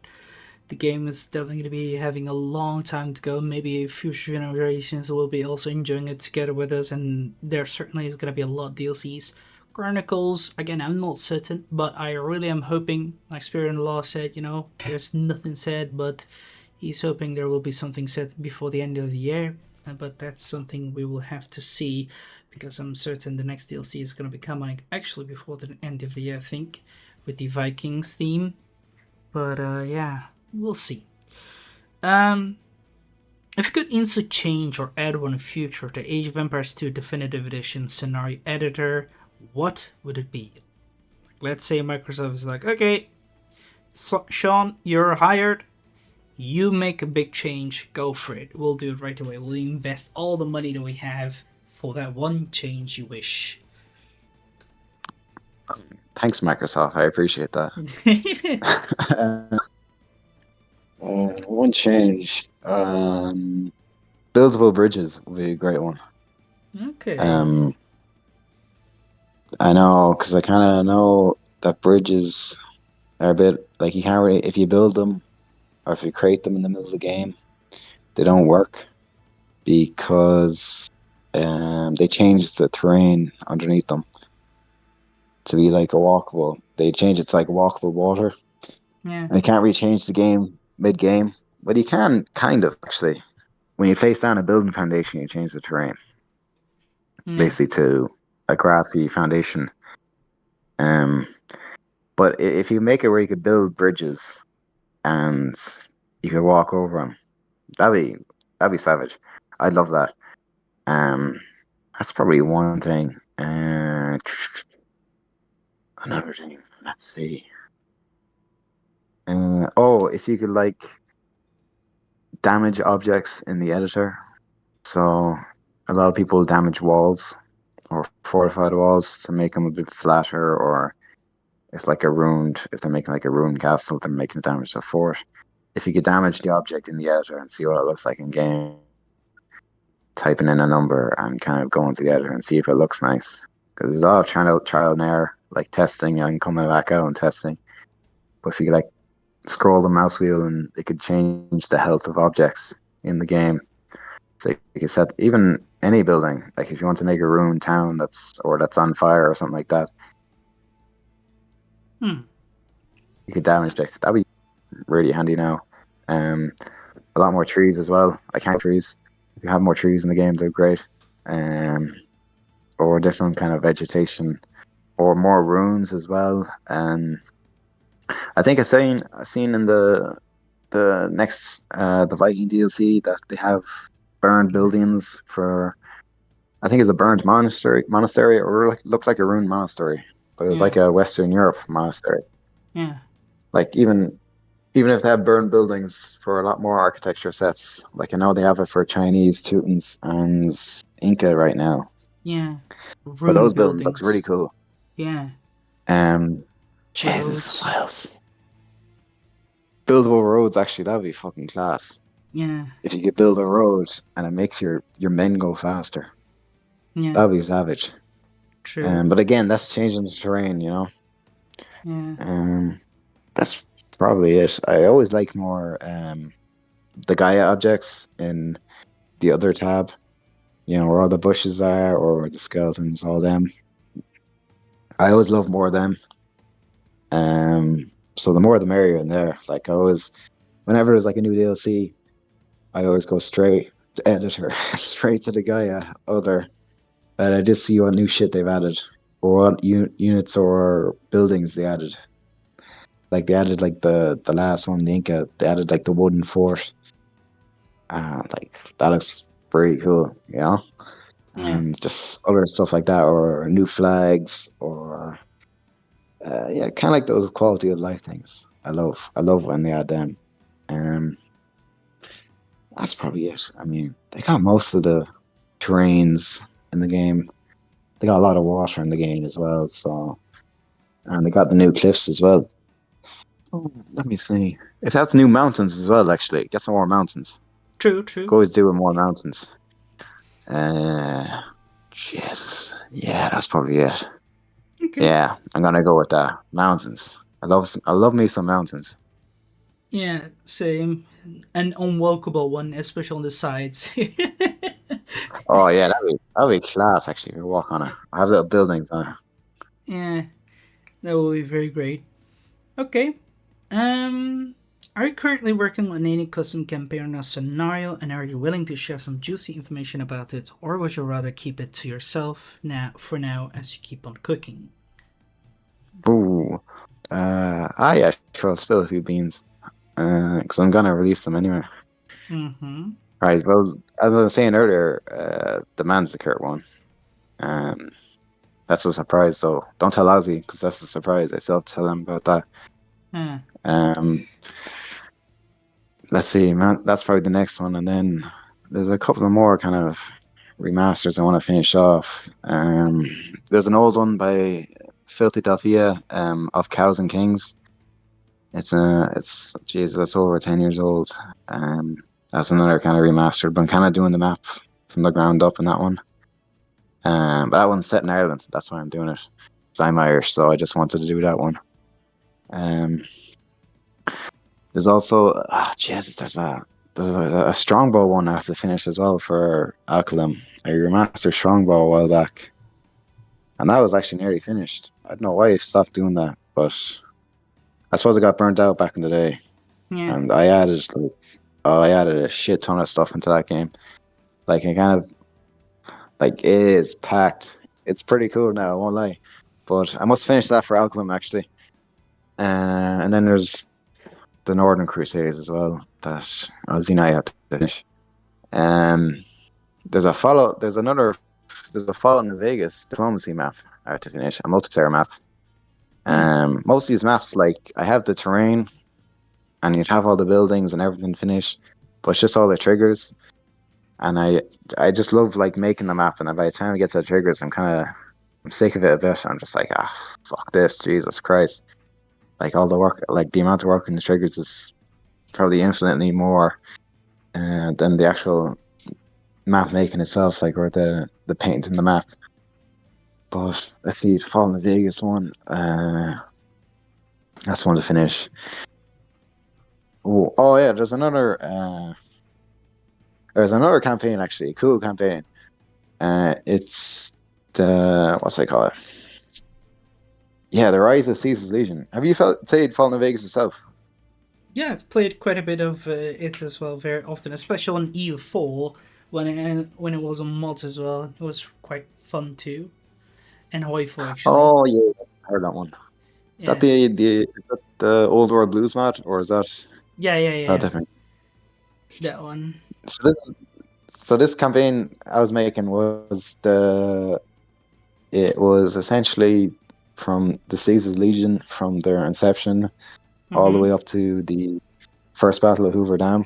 The game is definitely going to be having a long time to go. Maybe future generations will be also enjoying it together with us, and there certainly is going to be a lot of DLCs. Chronicles, again, I'm not certain, but I really am hoping, like Spirit and Law said, there's nothing said, but he's hoping there will be something said before the end of the year. But that's something we will have to see, because I'm certain the next DLC is going to be coming actually before the end of the year, I think, with the Vikings theme. But yeah, we'll see. Um, if you could insert change or add one feature to Age of Empires 2 Definitive Edition scenario editor, what would it be? Let's say Microsoft is like, okay, so, Sean, you're hired. You make a big change, go for it. We'll do it right away. We'll invest all the money that we have for that one change you wish. Thanks, Microsoft. I appreciate that. One change. Buildable bridges would be a great one. Okay. Um, I know because I kind of know that bridges are a bit like you can't really if you build them or if you create them in the middle of the game, they don't work because they change the terrain underneath them to be like a walkable. They change it to like walkable water. Yeah. And you can't really change the game mid game, but you can kind of actually. When you place down a building foundation, you change the terrain Yeah. basically to a grassy foundation. Um, but if you make it where you could build bridges and you could walk over them, that'd be that'd be savage. I'd love that. Um, That's probably one thing. Another thing. Let's see. Oh, if you could like damage objects in the editor. So a lot of people damage walls or fortified walls to make them a bit flatter, or it's like a ruined. If they're making like a ruined castle, they're making damage to a fort. If you could damage the object in the editor and see what it looks like in game, typing in a number and kind of going to the editor and see if it looks nice. Because there's a lot of trial and error, like testing and coming back out and testing. But if you could like scroll the mouse wheel and it could change the health of objects in the game. So you could set even any building, like if you want to make a ruined town that's on fire or something like that, Hmm. you could damage it. That'd be really handy now. Um, a lot more trees as well. I can't trees. If you have more trees in the game, they're great. Um, or different kind of vegetation, or more runes as well. I think I seen in the Viking DLC that they have burned buildings for. I think it's a burned monastery, or like looked like a ruined monastery, but it was Yeah. like a Western Europe monastery. Yeah. Like even if they have burned buildings for a lot more architecture sets, like I know they have it for Chinese, Teutons, and Inca right now. Yeah. But Ruined those buildings looks really buildings. cool. Yeah. Um, Jesus, what Roads. else? Buildable roads, actually, that'd be fucking class. Yeah. If you could build a road and it makes your men go faster, Yeah. that'd be savage. True. But again, that's changing the terrain, you know. Yeah. Um, that's probably it. I always like more the Gaia objects in the other tab, you know, where all the bushes are or the skeletons, all them. I always love more of them. So the more the merrier in there. Like I always, whenever there's like a new DLC, I always go straight to editor, straight to the Gaia other, and I just see what new shit they've added or what units or buildings they added. Like they added like the last one, the Inca. They added like the wooden fort. Like that looks pretty cool, you know. Yeah. And just other stuff like that, or new flags, or yeah, kind of like those quality of life things. I love when they add them. Um, that's probably it. I mean, they got most of the terrains in the game. They got a lot of water in the game as well. So, and they got the new cliffs as well. Oh, let me see. If that's new mountains as well, actually, get some more mountains. True. True. Go always do with more mountains. Uh, Jesus. Yeah, that's probably it. Okay. Yeah, I'm gonna go with that. Mountains. I love me some mountains. Yeah. Same. An unwalkable one, especially on the sides. Oh yeah, that'd be class actually if you walk on it. I have little buildings on it. Yeah. That will be very great. Okay. Um. Are you currently working on any custom campaign or scenario, and are you willing to share some juicy information about it, or would you rather keep it to yourself now for now as you keep on cooking? Ooh. Yeah, sure, I'll spill a few beans. Because I'm gonna release them anyway. Mm-hmm. Right, well, as I was saying earlier, the man's the Kurt one. Um, that's a surprise though. Don't tell Ozzy, because that's a surprise. I still have to tell him about that. Yeah. Um, let's see, man. That's probably the next one, and then there's a couple of more kind of remasters I want to finish off. There's an old one by Filthy Delphia, of Cows and Kings. It's Jesus, that's over 10 years old. Um, that's another kind of remastered, but I'm kind of doing the map from the ground up in that one. But that one's set in Ireland. That's why I'm doing it. 'Cause I'm Irish, so I just wanted to do that one. Um, there's also Jesus, there's a Strongbow one I have to finish as well for Alkalim. I remastered Strongbow a while back, and that was actually nearly finished. I don't know why I stopped doing that, but I suppose I got burnt out back in the day, Yeah. and I added a shit ton of stuff into that game. Like I kind of like it is packed. It's pretty cool now, I won't lie. But I must finish that for Alcalum actually. And then there's the Northern Crusades as well that Ozzy and I have to finish. Um, there's another there's a Fallout New Vegas diplomacy map I have to finish, a multiplayer map. Hmm. Most of these maps, like I have the terrain and you'd have all the buildings and everything finished, but it's just all the triggers. And I just love like making the map, and by the time I get to the triggers, I'm sick of it a bit. I'm just like, fuck this, Jesus Christ! Like all the work, like the amount of work in the triggers is probably infinitely more than the actual map making itself, like or the painting the map. But let's see, the Fallen Vegas one, that's one to finish. Oh yeah, there's another campaign actually, a cool campaign. It's the what's they call it? Yeah, the Rise of Caesar's Legion. Have you played Fallen in Vegas yourself? Yeah, I've played quite a bit of it as well, very often, especially on EU4 when it was on mods as well. It was quite fun too, and Hoi4 actually. Oh yeah, I heard that one. Yeah, Is that the Old World Blues mod, or yeah, yeah, is that yeah. different? That one. So this campaign I was making it was essentially from the Caesar's Legion from their inception all the Mm-hmm. way up to the first battle of Hoover Dam.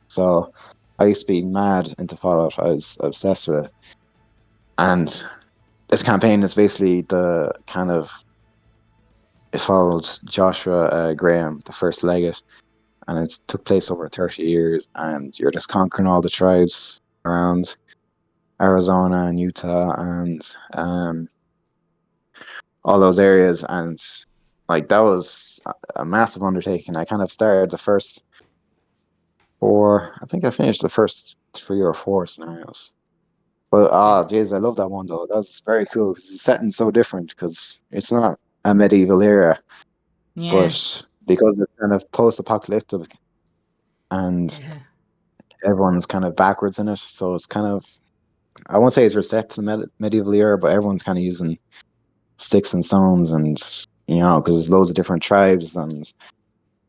So I used to be mad into Fallout. I was obsessed with it. And this campaign is basically the kind of it followed Joshua Graham, the first legate, and it took place over 30 years. And you're just conquering all the tribes around Arizona and Utah and all those areas. And like that was a massive undertaking. I kind of started the first four. I think I finished the first three or four scenarios. But Yeah, jeez, I love that one though. That's very cool because the setting's so different because it's not a medieval era, yeah, but because it's kind of post-apocalyptic and yeah, everyone's kind of backwards in it, so it's kind of I won't say it's reset to the medieval era, but everyone's kind of using sticks and stones and because there's loads of different tribes and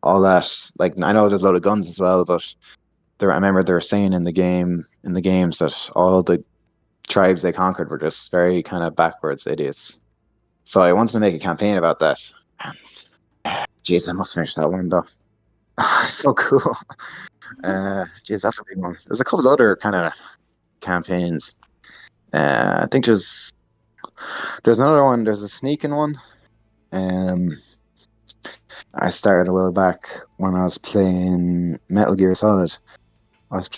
all that. Like I know there's a lot of guns as well, but I remember they were saying in the games that all the tribes they conquered were just very kind of backwards idiots. So I wanted to make a campaign about that. And jeez, I must finish that one though. So cool. Jeez, that's a big one. There's a couple other kind of campaigns. I think there's another one. There's a sneaking one. Um, I started a while back when I was playing Metal Gear Solid. I was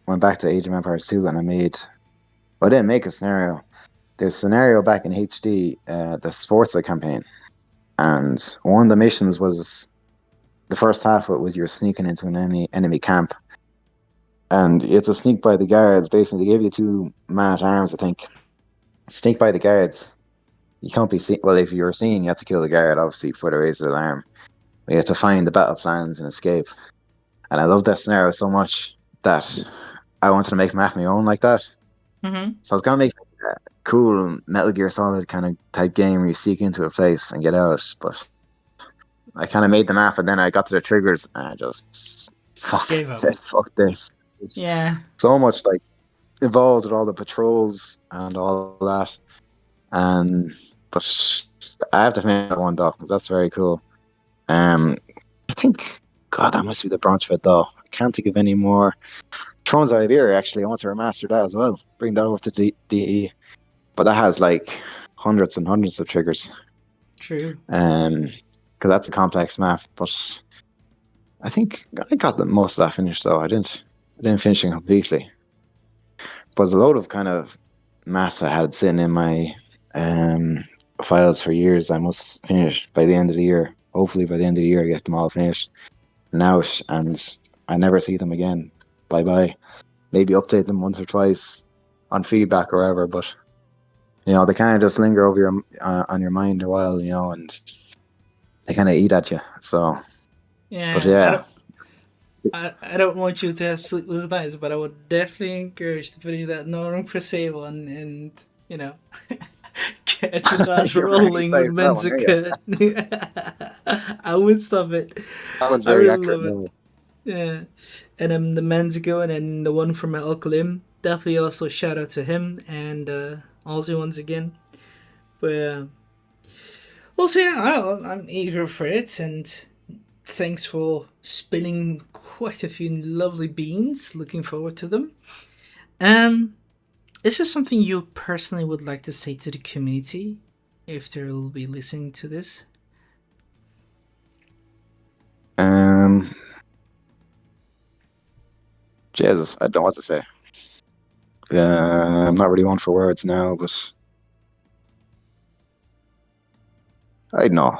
went back to Age of Empires 2 and I didn't make a scenario. There's a scenario back in HD, the Sforza campaign. And one of the missions was the first half of it was you're sneaking into an enemy camp. And it's a sneak by the guards. Basically, they give you two mat arms, I think. Sneak by the guards. You can't be seen. Well, if you're seen, you have to kill the guard, obviously, before they raise the alarm. But you have to find the battle plans and escape. And I love that scenario so much that I wanted to make map my own like that. mm-hmm. So I was gonna make a cool Metal Gear Solid kind of type game where you seek into a place and get out. But I kind of made the map, and then I got to the triggers, and I just Gave up. said, "Fuck this." There's Yeah, so much like involved with all the patrols and all that, and but I have to finish that one though because that's very cool. Um, I think God, that must be the branch of it though. I can't think of any more. Thrones of Iberia actually, I want to remaster that as well. Bring that over to DE, but that has like hundreds and hundreds of triggers. true. Because that's a complex map, but I think I got most of that finished though. I didn't finish it completely. But there's a load of kind of maths I had sitting in my um, files for years. I must finish by the end of the year. Hopefully, by the end of the year, I get them all finished now, and I never see them again. Bye bye. Maybe update them once or twice on feedback or whatever, but they kind of just linger over your on your mind a while, and they kind of eat at you. So, but Yeah, yeah, I don't want you to have sleepless nights, but I would definitely encourage to finish that Northern Crusade one and, you know, get your class you're very rolling with excited for that one, are you? Menzica. I would stop it. That one's I very really accurate. love it. No. Yeah. And the Menzica one and the one from Alkalim. definitely also shout out to him and Ozzy once again. But we'll see. I'm eager for it, and thanks for spilling quite a few lovely beans. Looking forward to them. Um, is this something you personally would like to say to the community if they'll be listening to this? Um, Jesus, I don't know what to say. I'm not really one for words now, but I don't know.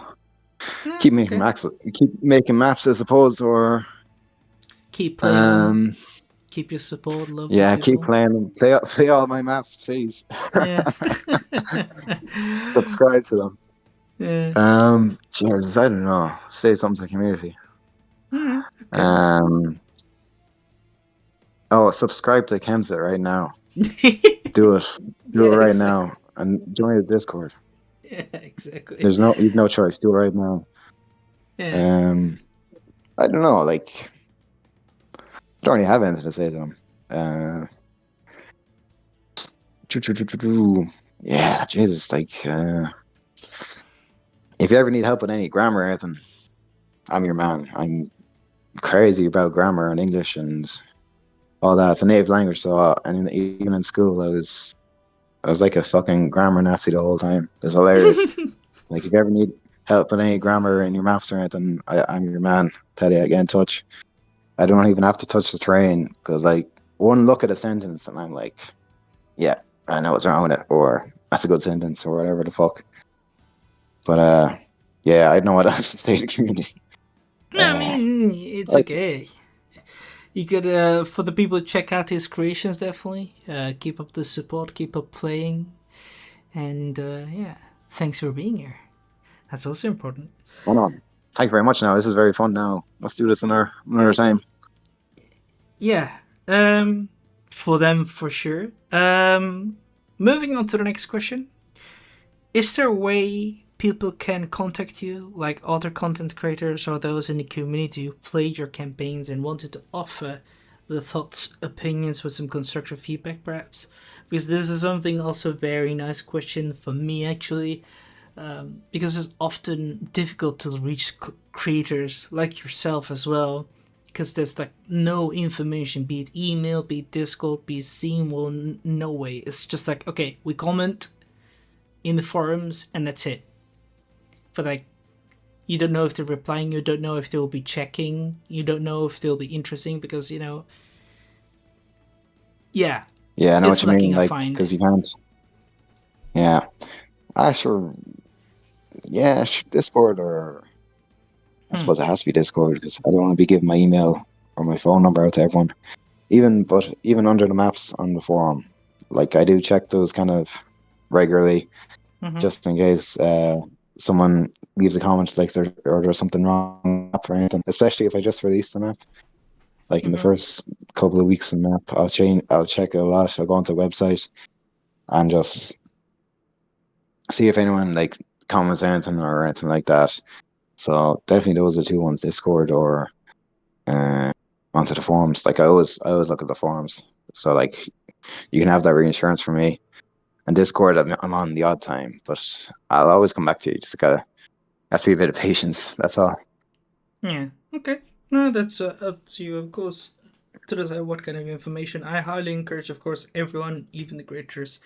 Yeah, okay. Keep making maps, I suppose, or Keep playing them. um, Keep your support, lovely yeah, keep people. playing them. Play all my maps, please. Yeah. Subscribe to them. Yeah. Jesus, I don't know. Say something to the community. Alright, okay. Um, oh, subscribe to Kemsa right now. Do it. Do it Yeah, right exactly. now, and join his Discord. Yeah, exactly. You've no choice. Do it right now. Yeah. Um, I don't know. Like, I don't really have anything to say to him. Uh, yeah, Jesus. Like, if you ever need help with any grammar or anything, I'm your man. I'm crazy about grammar and English and all that. It's a native language, so and even in school, I was like a fucking grammar Nazi the whole time. It's hilarious. Like if you ever need help with any grammar in your maths or anything, I'm your man. Tell you, get in touch. I don't even have to touch the train because like one look at a sentence and I'm like, yeah, I know what's wrong with it, or that's a good sentence, or whatever the fuck. But yeah, I don't know what else to say to the community. I Uh, mean, it's like, okay. You could, for the people, check out his creations, definitely. Keep up the support, keep up playing. And, yeah, thanks for being here. That's also important. hold on. Thank you very much. Now this is very fun. Now let's do this another time. Yeah, for them, for sure. Moving on to the next question. Is there a way people can contact you, like other content creators or those in the community who played your campaigns and wanted to offer the thoughts, opinions with some constructive feedback, perhaps? Because this is something also very nice question for me, actually, because it's often difficult to reach creators like yourself as well. Because there's like no information, be it email, be it Discord, be it Steam, well, no way. It's just like, okay, we comment in the forums and that's it. But like, you don't know if they're replying, you don't know if they'll be checking, you don't know if they'll be interesting because, yeah, Yeah, I know what it's you mean. lacking a Like, find. because you can't. Yeah, sure. Yeah, Discord or I Hmm. suppose it has to be Discord because I don't want to be giving my email or my phone number out to everyone. Even under the maps on the forum, like I do check those kind of regularly, Mm-hmm. just in case someone leaves a comment like there's something wrong with the map or anything. Especially if I just released the map, like in the Mm-hmm. first couple of weeks in the map, I'll check it a lot. I'll go onto the website and just see if anyone like comments anything or anything like that. So definitely those are the two ones: Discord or uh, onto the forums. Like I always look at the forums. So like you can have that reassurance from me. And Discord, I'm on the odd time, but I'll always come back to you. Just gotta have to be a bit of patience. That's all. Yeah. Okay. No, that's up to you, of course, to decide what kind of information. I highly encourage, of course, everyone, even the creators,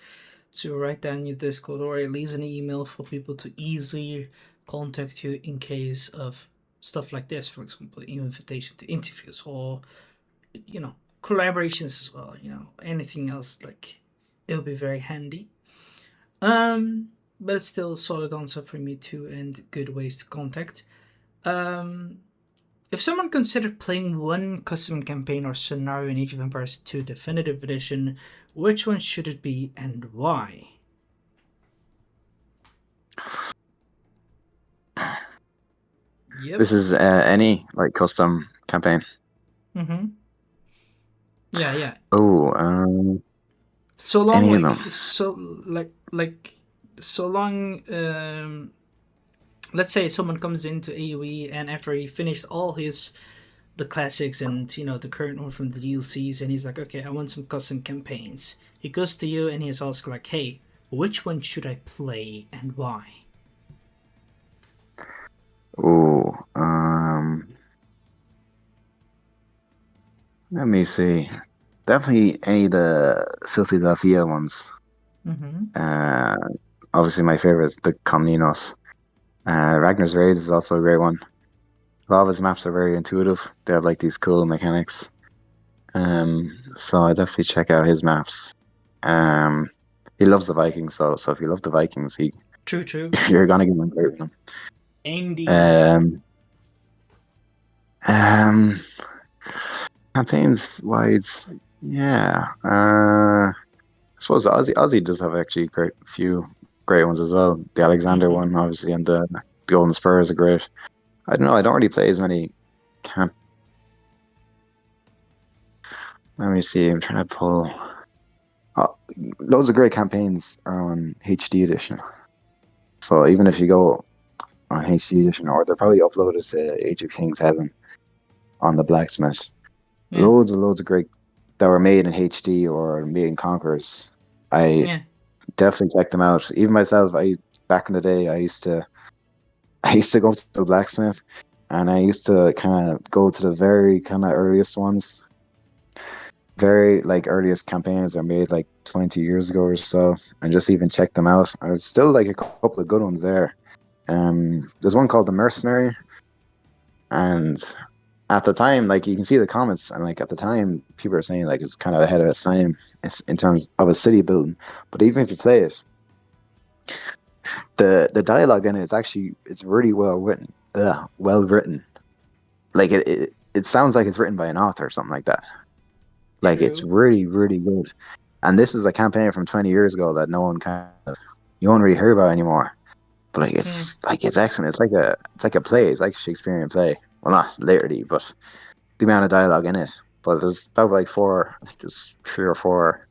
to write down your Discord or at least an email for people to easily contact you in case of stuff like this. For example, invitation to interviews or collaborations as well. Anything else, like, it'll be very handy. But it's still a solid answer for me too, and good ways to contact. Um, if someone considered playing one custom campaign or scenario in Age of Empires 2 Definitive Edition, which one should it be and why? Yep. This is any like custom campaign. Mm-hmm. Yeah, yeah. Oh, So long, any of them. so long. Let's say someone comes into AOE and after he finished all his the classics and the current one from the DLCs, and he's like, okay, I want some custom campaigns. He goes to you and he's asking like, hey, which one should I play and why? Oh, let me see. Definitely any of the Filthy Delphia ones. Mm-hmm. Uh, Obviously my favorite is the Comninos. Ragnar's Raids is also a great one. A lot of his maps are very intuitive. They have like these cool mechanics. So I definitely check out his maps. Um, he loves the Vikings, so if you love the Vikings, he True, true. you're gonna get one great with him. Indeed. Um, um, Campaigns wise, yeah. I suppose Aussie does have actually great few great ones as well. The Alexander Mm-hmm. one, obviously, and the Golden Spurs are great. I don't know. I don't really play as many camp. Let me see. I'm trying to pull. Uh, Loads of great campaigns are on HD edition. So even if you go on HD edition, or they're probably uploaded to Age of Kings Heaven on the Blacksmith, Yeah, loads of great that were made in HD or made in Conquerors. I yeah. definitely check them out. Even myself, I back in the day, I used to go to the blacksmith, and I used to kind of go to the very kind of earliest ones, very like earliest campaigns are made like 20 years ago or so, and just even check them out. There's still like a couple of good ones there. There's one called The Mercenary, and at the time, like you can see the comments, and like at the time, people are saying like it's kind of ahead of its time. It's in terms of a city building, but even if you play it, the dialogue in it is actually it's really well written. Well written. Like it sounds like it's written by an author or something like that. Like it's True. really good. And this is a campaign from 20 years ago that no one kind of you won't really hear about anymore. But Yeah. like it's excellent. It's like a play. It's like a Shakespearean play. Well, not literally, but the amount of dialogue in it. But there's about like four, I think there's three or four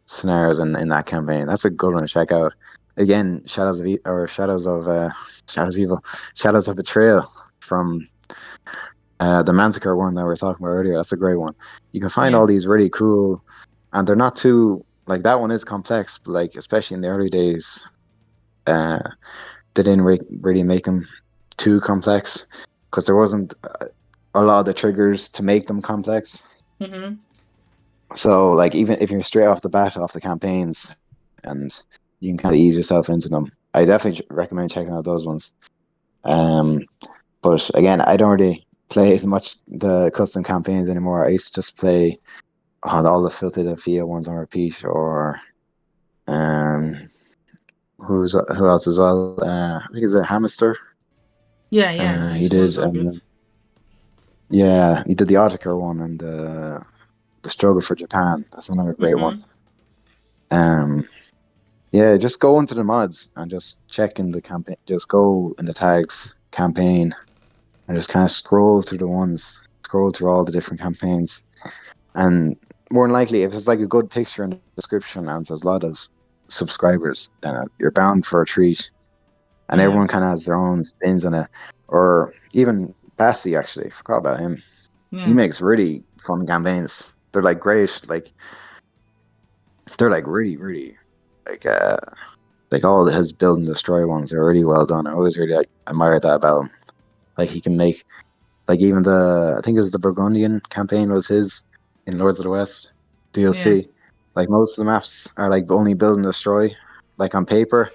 scenarios in that campaign. That's a good one to check out. Again, Shadows of Evil, Shadows of Betrayal from the Manticore one that we were talking about earlier. That's a great one. You can find Yeah. all these really cool, and they're not too like that one is complex, but like especially in the early days, uh, they didn't really make them too complex because there wasn't a lot of the triggers to make them complex. Mm-hmm. So like even if you're straight off the bat off the campaigns, and you can kind of ease yourself into them, I definitely recommend checking out those ones. Um, but again, I don't really play as much the custom campaigns anymore. I used to just play on all the Filthy Defia ones on repeat, or um, who else as well? I think it's a Hamster. Yeah, yeah. He These ones did, are good. yeah, he did the Auditor one and the Struggle for Japan. That's another great one. Mm-hmm. Um, yeah, just go into the mods and just check in the campaign. Just go in the tags campaign and just kind of scroll through the ones, scroll through all the different campaigns. And more than likely, if it's like a good picture in the description and there's a lot of subscribers, then you're bound for a treat. And Yeah. everyone kind of has their own spins on it. Or even Bassi, actually, forgot about him. He Yeah. makes really fun campaigns. They're like great. They're like really like all his build and destroy ones are really well done. I always really like, admire that about him. Like he can make like even I think it was the Burgundian campaign was his in Lords of the West Yeah. DLC. Like most of the maps are like only build and destroy. Like on paper,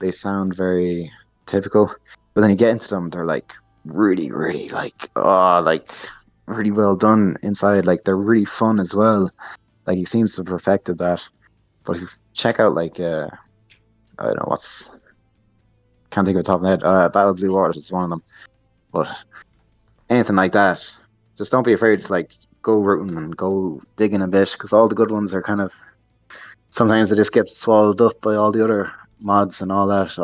they sound very typical, but then you get into them, they're like really like really well done inside. Like they're really fun as well. Like he seems to have perfected that. But if you check out like I don't know what's can't think of the top of my head. Battle of Blue Waters is one of them. But anything like that, just don't be afraid to like go rooting and go digging a bit because all the good ones are kind of sometimes they just get swallowed up by all the other mods and all that,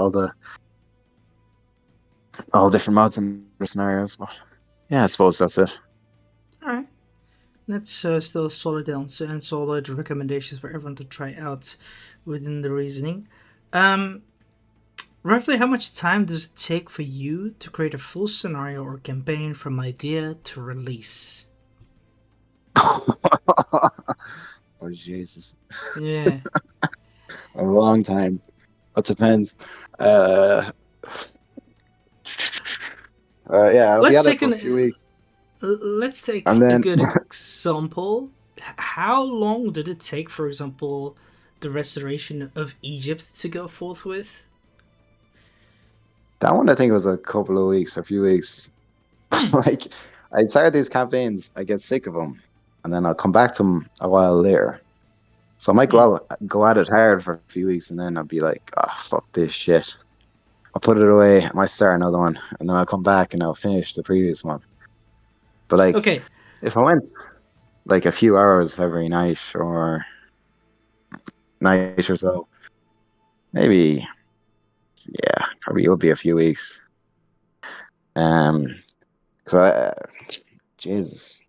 all different mods and scenarios. But yeah, I suppose that's it. All right. That's still solid answer and solid recommendations for everyone to try out within the reasoning. Um, Roughly, how much time does it take for you to create a full scenario or campaign from idea to release? Oh Jesus, Yeah. a long time. It depends. Uh, yeah, I'll be Let's at it take for a an. few weeks, Let's and take a then good example. How long did it take, for example, the restoration of Egypt to go forth with? that one I think was a couple of weeks, a few weeks. Hmm. Like I start these campaigns, I get sick of them, and then I'll come back to them a while later. So I might Hmm. go at it hard for a few weeks, and then I'll be like, "Oh, fuck this shit." I'll put it away. I might start another one, and then I'll come back and I'll finish the previous one. But like, Okay. if I went like a few hours every night or night or so, maybe yeah, probably would be a few weeks. Um, because Jesus,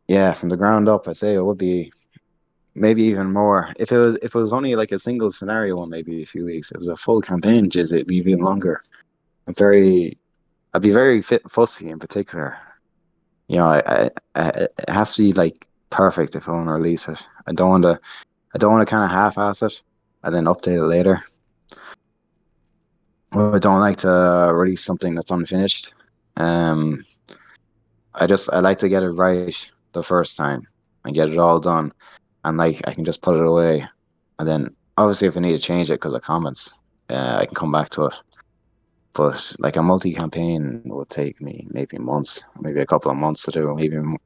yeah, from the ground up, I'd say it would be maybe even more. If it was only like a single scenario one, maybe a few weeks. If it was a full campaign, jeez, it'd be even longer. I'm very I'd be very fussy in particular. You know, it has to be like perfect if I want to release it. I don't want to kind of half-ass it and then update it later. Well, I don't like to release something that's unfinished. Um, I like to get it right the first time and get it all done, and like I can just put it away, and then obviously if I need to change it because of comments, I can come back to it. But like a multi-campaign would take me maybe months, maybe a couple of months to do,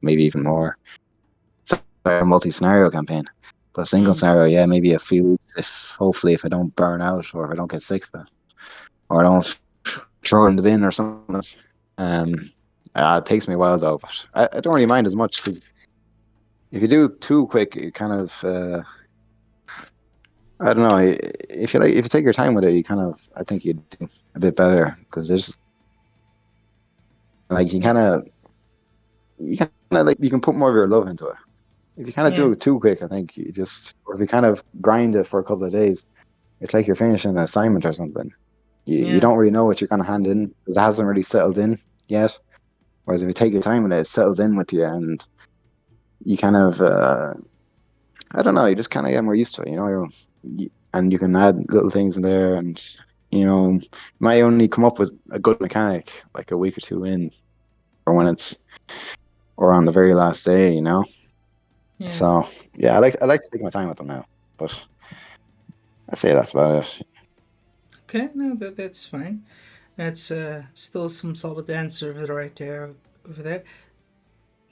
maybe even more. So a multi-scenario campaign, but a single Hmm. scenario, yeah, maybe a few weeks. If hopefully if I don't burn out or if I don't get sick of it or I don't throw it in the bin or something. Um, it takes me a while though, but I don't really mind as much. 'Cause if you do too quick, it kind of I don't know. If you take your time with it, you kind of I think you do a bit better because there's like Yeah. you kind of like you can put more of your love into it. If you kind of Yeah. do it too quick, I think you just or if you kind of grind it for a couple of days, it's like you're finishing an assignment or something. You Yeah. don't really know what you're gonna hand in because it hasn't really settled in yet. Whereas if you take your time with it, it settles in with you and you kind of I don't know, you just kind of get more used to it, you know, and you can add little things in there, and you might only come up with a good mechanic like a week or two in, or when it's or on the very last day, you know. Yeah. So yeah, I like to take my time with them now, but I say that's about it. Okay. No, that's fine. That's still some solid answer right there over there.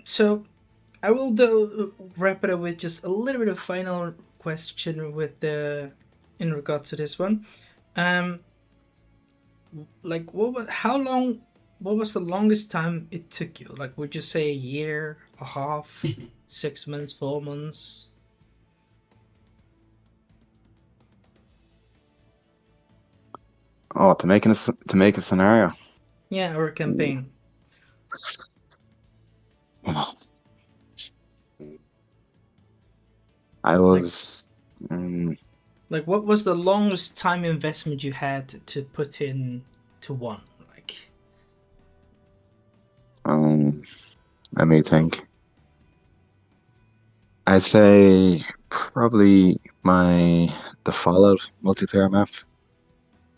So I will wrap it up with just a little bit of final question with the in regard to this one. Um, like how long? What was the longest time it took you? Like, would you say a year, a half, 6 months, 4 months? Oh, to make a scenario. Yeah, or a campaign. I Like, was um, what was the longest time investment you had to put in to one? Like, um let me think. I'd say probably the Fallout multiplayer map.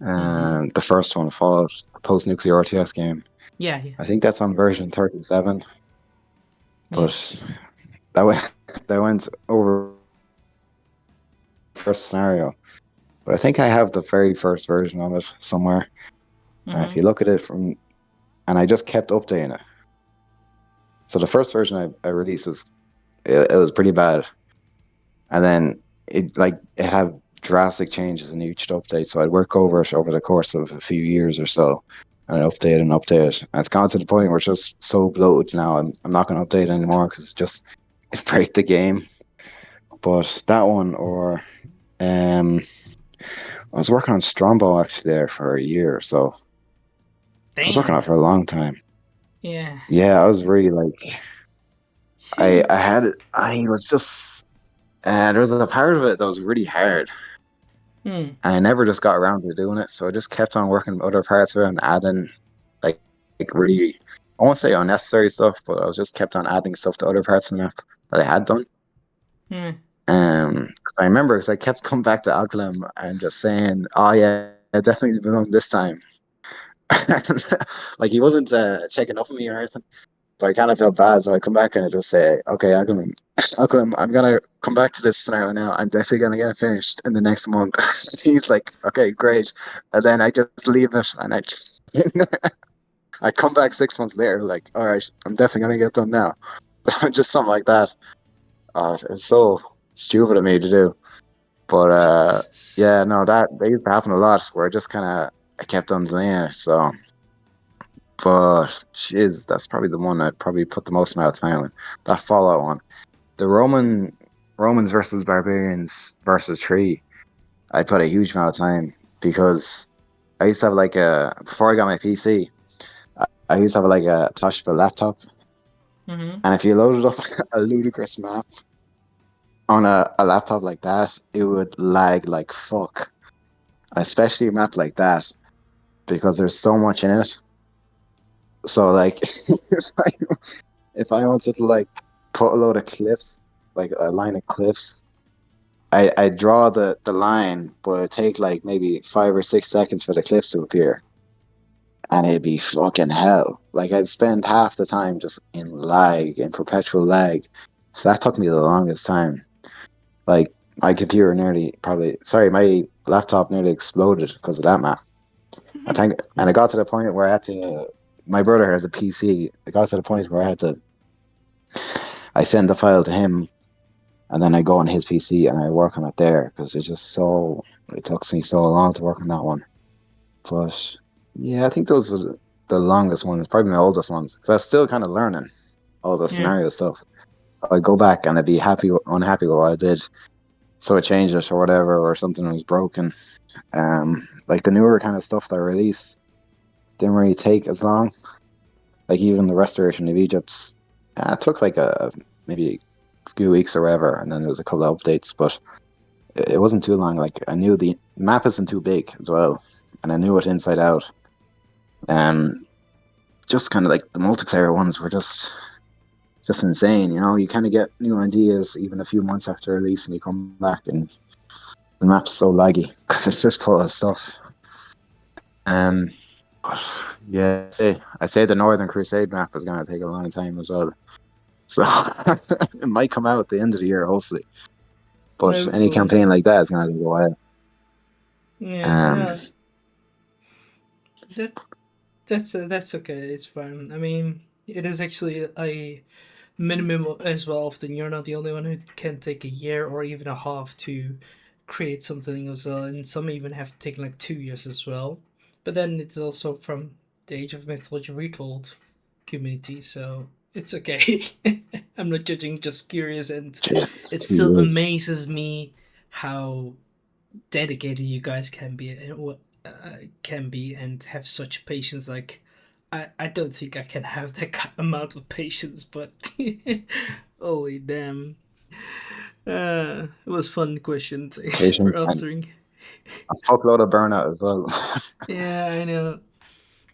mm-hmm. The first one, Fallout post-nuclear RTS game. Yeah, yeah, I think that's on version 37, yeah. but that went that went over the first scenario. But I think I have the very first version of it somewhere. And if Mm-hmm. you look at it and I just kept updating it. So the first version I released it was pretty bad, and then it had drastic changes in each update. So I'd work over it over the course of a few years or so, and I'd update and update. And it's gone to the point where it's just so bloated now. I'm not going to update anymore because it break the game. But that one or um, I was working on Strombo actually there for a year or so. I was working on Damn. it for a long time. Yeah. Yeah, I was really like Phew. I was just there was a part of it that was really hard. Hmm. and I never just got around to doing it. So I just kept on working other parts of it and adding like really, I won't say unnecessary stuff, but I was just kept on adding stuff to other parts of the map that I had done. Hmm. 'Cause I remember, because I kept coming back to Alcalum and just saying, "Oh yeah, I definitely been on this time." Like he wasn't checking up on me or anything, but I kind of felt bad, so I come back and I just say, "Okay, Alcalum, Alcalum, I'm gonna come back to this scenario now. I'm definitely gonna get it finished in the next month." He's like, "Okay, great," and then I just leave it, and I come back 6 months later, like, "All right, I'm definitely gonna get done now." Just something like that. It's so stupid of me to do. But Jesus. yeah, no, that used to happen a lot where I just kind of I kept on delaying it. So, but jeez, that's probably the one I probably put the most amount of time in. That Fallout one, the Romans versus Barbarians versus Tree. I put a huge amount of time because I used to have like a before I got my PC, I used to have like a Toshiba laptop, Mm-hmm. and if you loaded up a ludicrous map on a laptop like that, it would lag like fuck. Especially a map like that because there's so much in it. So like if I wanted to like put a load of clips, like a line of clips, I draw the line, but it'd take like maybe 5 or 6 seconds for the clips to appear. And it'd be fucking hell. Like I'd spend half the time just in lag, in perpetual lag. So that took me the longest time. Like my computer nearly probably sorry, my laptop nearly exploded because of that map. I think, and I got to the point where I had to. My brother has a PC. I got to the point where I had to. I send the file to him, and then I go on his PC and I work on it there because it's just so. It took me so long to work on that one. But yeah, I think those are the longest ones, probably my oldest ones, because I was still kind of learning all the Yeah. scenario stuff. So I'd go back and I'd be happy, unhappy with what I did. So I changed it or whatever, or something was broken. Like the newer kind of stuff that I released didn't really take as long. Like even the restoration of Egypt, it took like a maybe a few weeks or whatever, and then there was a couple of updates, but it wasn't too long. Like I knew the map isn't too big as well, and I knew it inside out. Um, just kind of like the multiplayer ones were just insane. You know, you kind of get new ideas even a few months after release, and you come back and the map's so laggy because it's just full of stuff. Um, but yeah, I say the Northern Crusade map is gonna take a long time as well. So it might come out at the end of the year, hopefully. But any Hopefully. campaign like that is going to take a while. Yeah. Um, No. That that's okay. It's fine. I mean, it is actually a minimum as well. Often you're not the only one who can take a year or even a half to create something as well, and some even have taken like 2 years as well. But then it's also from the Age of Mythology Retold community, so it's okay. I'm not judging, just curious, and Jesus, it two still years. amazes me how dedicated you guys can be and what can be and have such patience. Like I don't think I can have that amount of patience, but holy damn. It was fun question. Thanks for Patience and answering. a fuckload of burnout as well. Yeah, I know.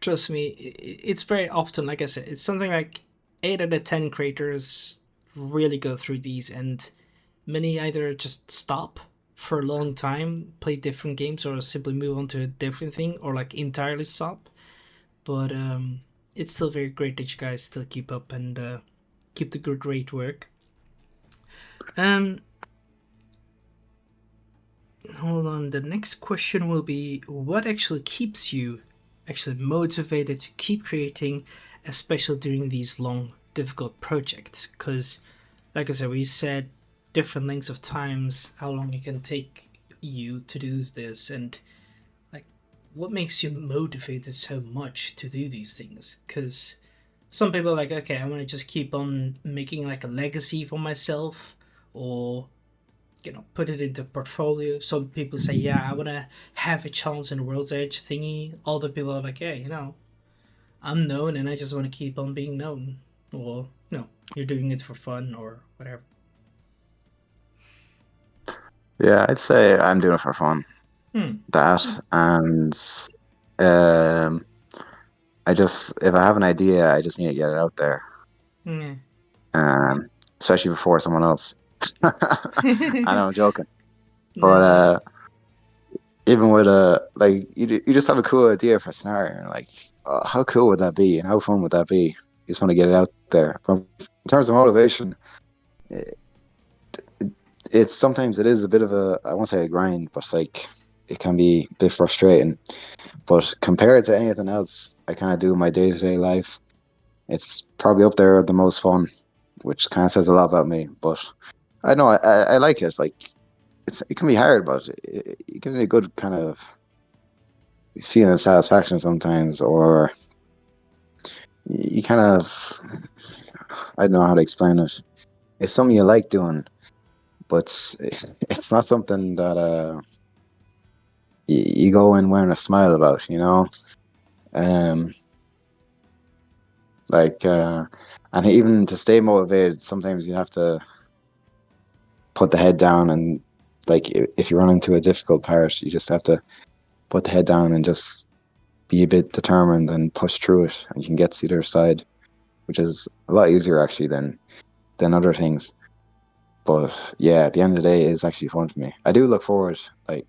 Trust me, it's very often, like I said, it's something like 8 out of 10 creators really go through these, and many either just stop for a long time, play different games, or simply move on to a different thing, or like entirely stop. But it's still very great that you guys still keep up and keep the good great work. Um, hold on. The next question will be: what actually keeps you actually motivated to keep creating, especially during these long, difficult projects? Because, like I said, we said different lengths of times, how long it can take you to do this, and like what makes you motivated so much to do these things. Because some people are like, okay, I want to just keep on making like a legacy for myself, or put it into portfolio. Some people say, yeah, I want to have a chance in the world's edge thingy. Other people are like, yeah, I'm known and I just want to keep on being known, or you're doing it for fun or whatever. Yeah, I'd say I'm doing it for fun. Hmm. that, and um, I just if I have an idea, I just need to get it out there, Yeah. um, especially before someone else. I know I'm joking, but Nah. even with you just have a cool idea for a scenario, and like, how cool would that be, and how fun would that be? You just want to get it out there. But in terms of motivation, it, it's sometimes it is a bit of a I won't say a grind, but like it can be a bit frustrating. But compared to anything else I kind of do in my day to day life, it's probably up there the most fun, which kind of says a lot about me. But I know I like it. Like it can be hard, but it gives me a good kind of feeling of satisfaction sometimes, or you kind of I don't know how to explain it. It's something you like doing, but it's not something that you go in wearing a smile about, you know. Um, like and even to stay motivated, sometimes you have to put the head down and like if you run into a difficult part, you just have to put the head down and just be a bit determined and push through it, and you can get to the other side, which is a lot easier actually than other things. But yeah, at the end of the day, it's actually fun for me. I do look forward, like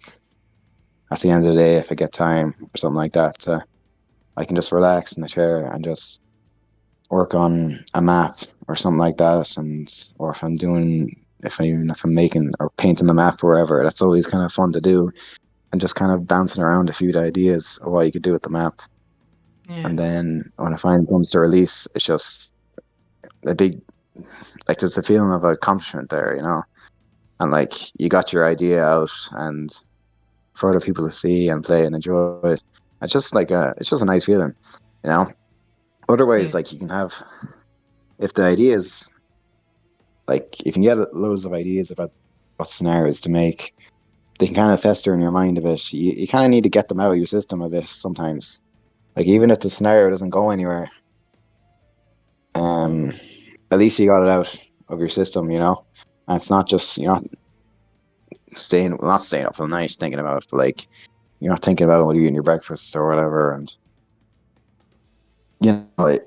at the end of the day, if I get time or something like that, I can just relax in the chair and just work on a map or something like that, and or if I'm making or painting the map wherever, that's always kind of fun to do, and just kind of bouncing around a few ideas of what you could do with the map. Yeah. And then when it finally comes to release, it's just a big like there's a feeling of accomplishment there, you know, and like you got your idea out and for other people to see and play and enjoy it. It's just a nice feeling, you know. Otherwise, Yeah. like you can have if the ideas like you can get loads of ideas about what scenarios to make, they can kind of fester in your mind a bit. You kind of need to get them out of your system a bit sometimes. Like even if the scenario doesn't go anywhere, um, at least you got it out of your system, you know. And it's not just you're not staying up all night thinking about it, but like you're not thinking about what you're eating your breakfast or whatever, and you know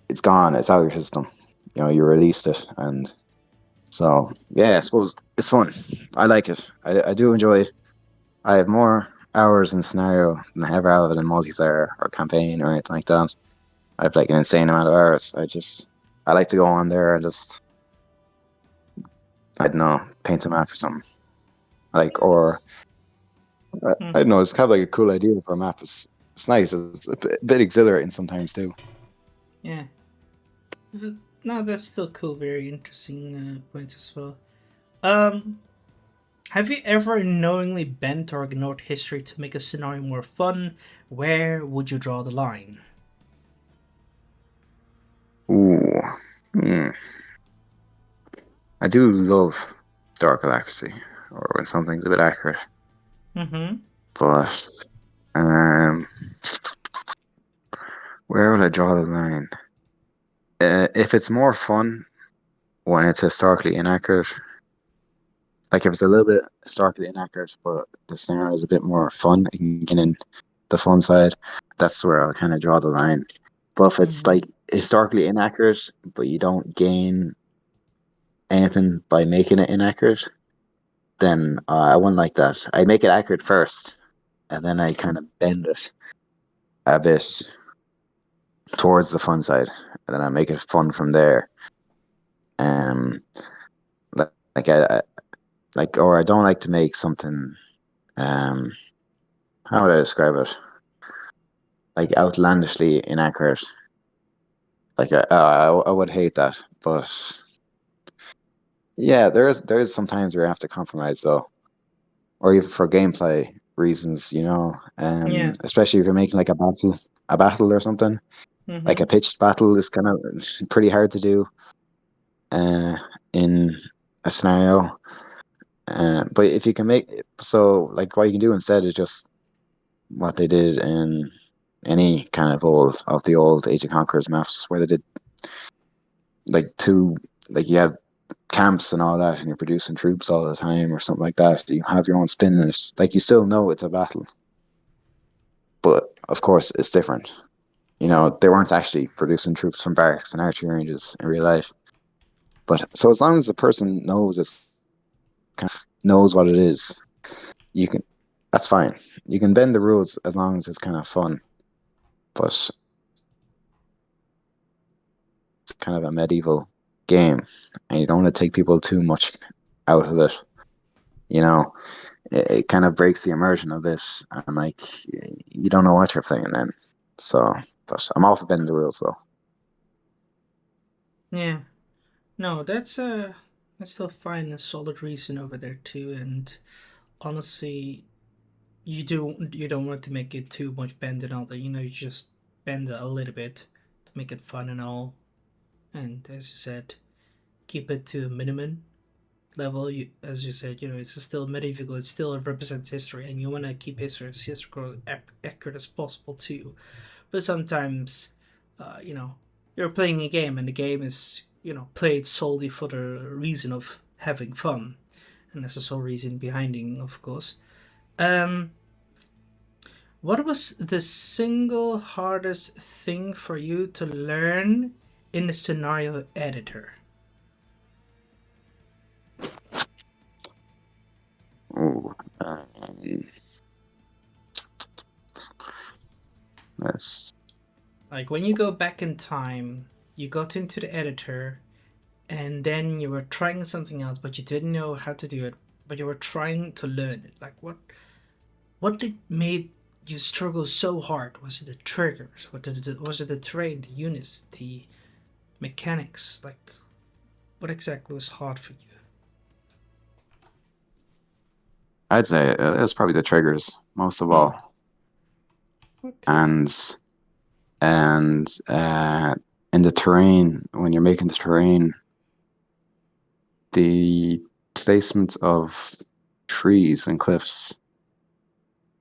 it's gone, it's out of your system. You know, you released it, and so yeah, I suppose it's fun. I like it. I do enjoy it. I have more hours in scenario than I ever have in multiplayer or campaign or anything like that. I have like an insane amount of hours. I like to go on there and just I don't know paint a map or something like or I don't Hmm. know. It's kind of like a cool idea for a map. It's nice. It's a bit exhilarating sometimes too. Yeah. No, that's still cool. Very interesting points as well. Um, have you ever knowingly bent or ignored history to make a scenario more fun? Where would you draw the line? Ooh, hmm. I do love historical accuracy or when something's a bit accurate, Mm-hmm. but um, where would I draw the line? If it's more fun when it's historically inaccurate, like if it's a little bit historically inaccurate, but the scenario is a bit more fun, I can get in the fun side. That's where I'll kind of draw the line. But if it's Mm-hmm. like historically inaccurate, but you don't gain anything by making it inaccurate, then I wouldn't like that. I make it accurate first, and then I kind of bend it a bit towards the fun side, and then I make it fun from there. Um, like I like, or I don't like to make something. Um, how would I describe it? Like outlandishly inaccurate. Like I would hate that, but yeah, there is some times where you have to compromise though, or even for gameplay reasons, you know. Yeah. Especially if you're making like a battle or something. Like Mm-hmm. a pitched battle is kind of pretty hard to do uh, in a scenario. But if you can make so, like what you can do instead is just what they did in any kind of the old Age of Conquerors maps, where they did like two, like you have camps and all that, and you're producing troops all the time or something like that, you have your own spin in it. Like you still know it's a battle, but of course it's different. You know, they weren't actually producing troops from barracks and archery ranges in real life. But so as long as the person knows it's kind of knows what it is, you can. That's fine. You can bend the rules as long as it's kind of fun. But it's kind of a medieval game, and you don't want to take people too much out of it. You know, it kind of breaks the immersion of it, and like you don't know what you're playing then. So, but I'm all for bending the rules though. Yeah. No, that's still fine. A solid reason over there too. And honestly, you don't want to make it too much bend and all that. You just bend it a little bit to make it fun and all. And as you said, keep it to a minimum level. As you said, it's still medieval. It still represents history, and you want to keep history as historical accurate as possible too. But sometimes, you're playing a game, and the game is played solely for the reason of having fun, and that's the sole reason behind it, of course. Um, what was the single hardest thing for you to learn in the scenario editor? Ooh, that's Like when you go back in time, you got into the editor, and then you were trying something out, but you didn't know how to do it, but you were trying to learn it. Like what did made you struggle so hard? Was it the triggers? Was it the terrain, the units, the mechanics? Like what exactly was hard for you? I'd say it was probably the triggers most of Hmm. all, Okay. and and in the terrain when you're making the terrain, the placement of trees and cliffs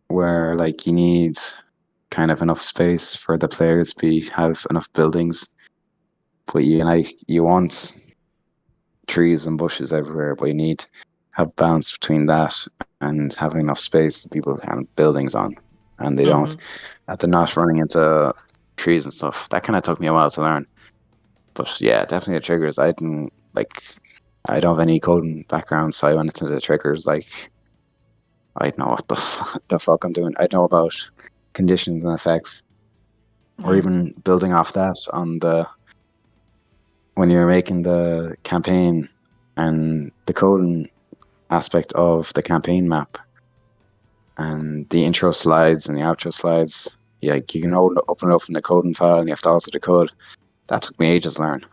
where like you need kind of enough space for the players to be have enough buildings, but you want trees and bushes everywhere, but you need to have balance between that and having enough space that people can have buildings on, and they Mm-hmm. don't that they're not running into trees and stuff. That kind of took me a while to learn, but yeah, definitely the triggers. I don't have any coding background, so I went into the triggers like I know what the fuck I'm doing. I know about conditions and effects, or Yeah. even building off that on the when you're making the campaign and the coding aspect of the campaign map and the intro slides and the outro slides. Yeah, like you can open it up in the coding file and you have to alter the code. That took me ages to learn.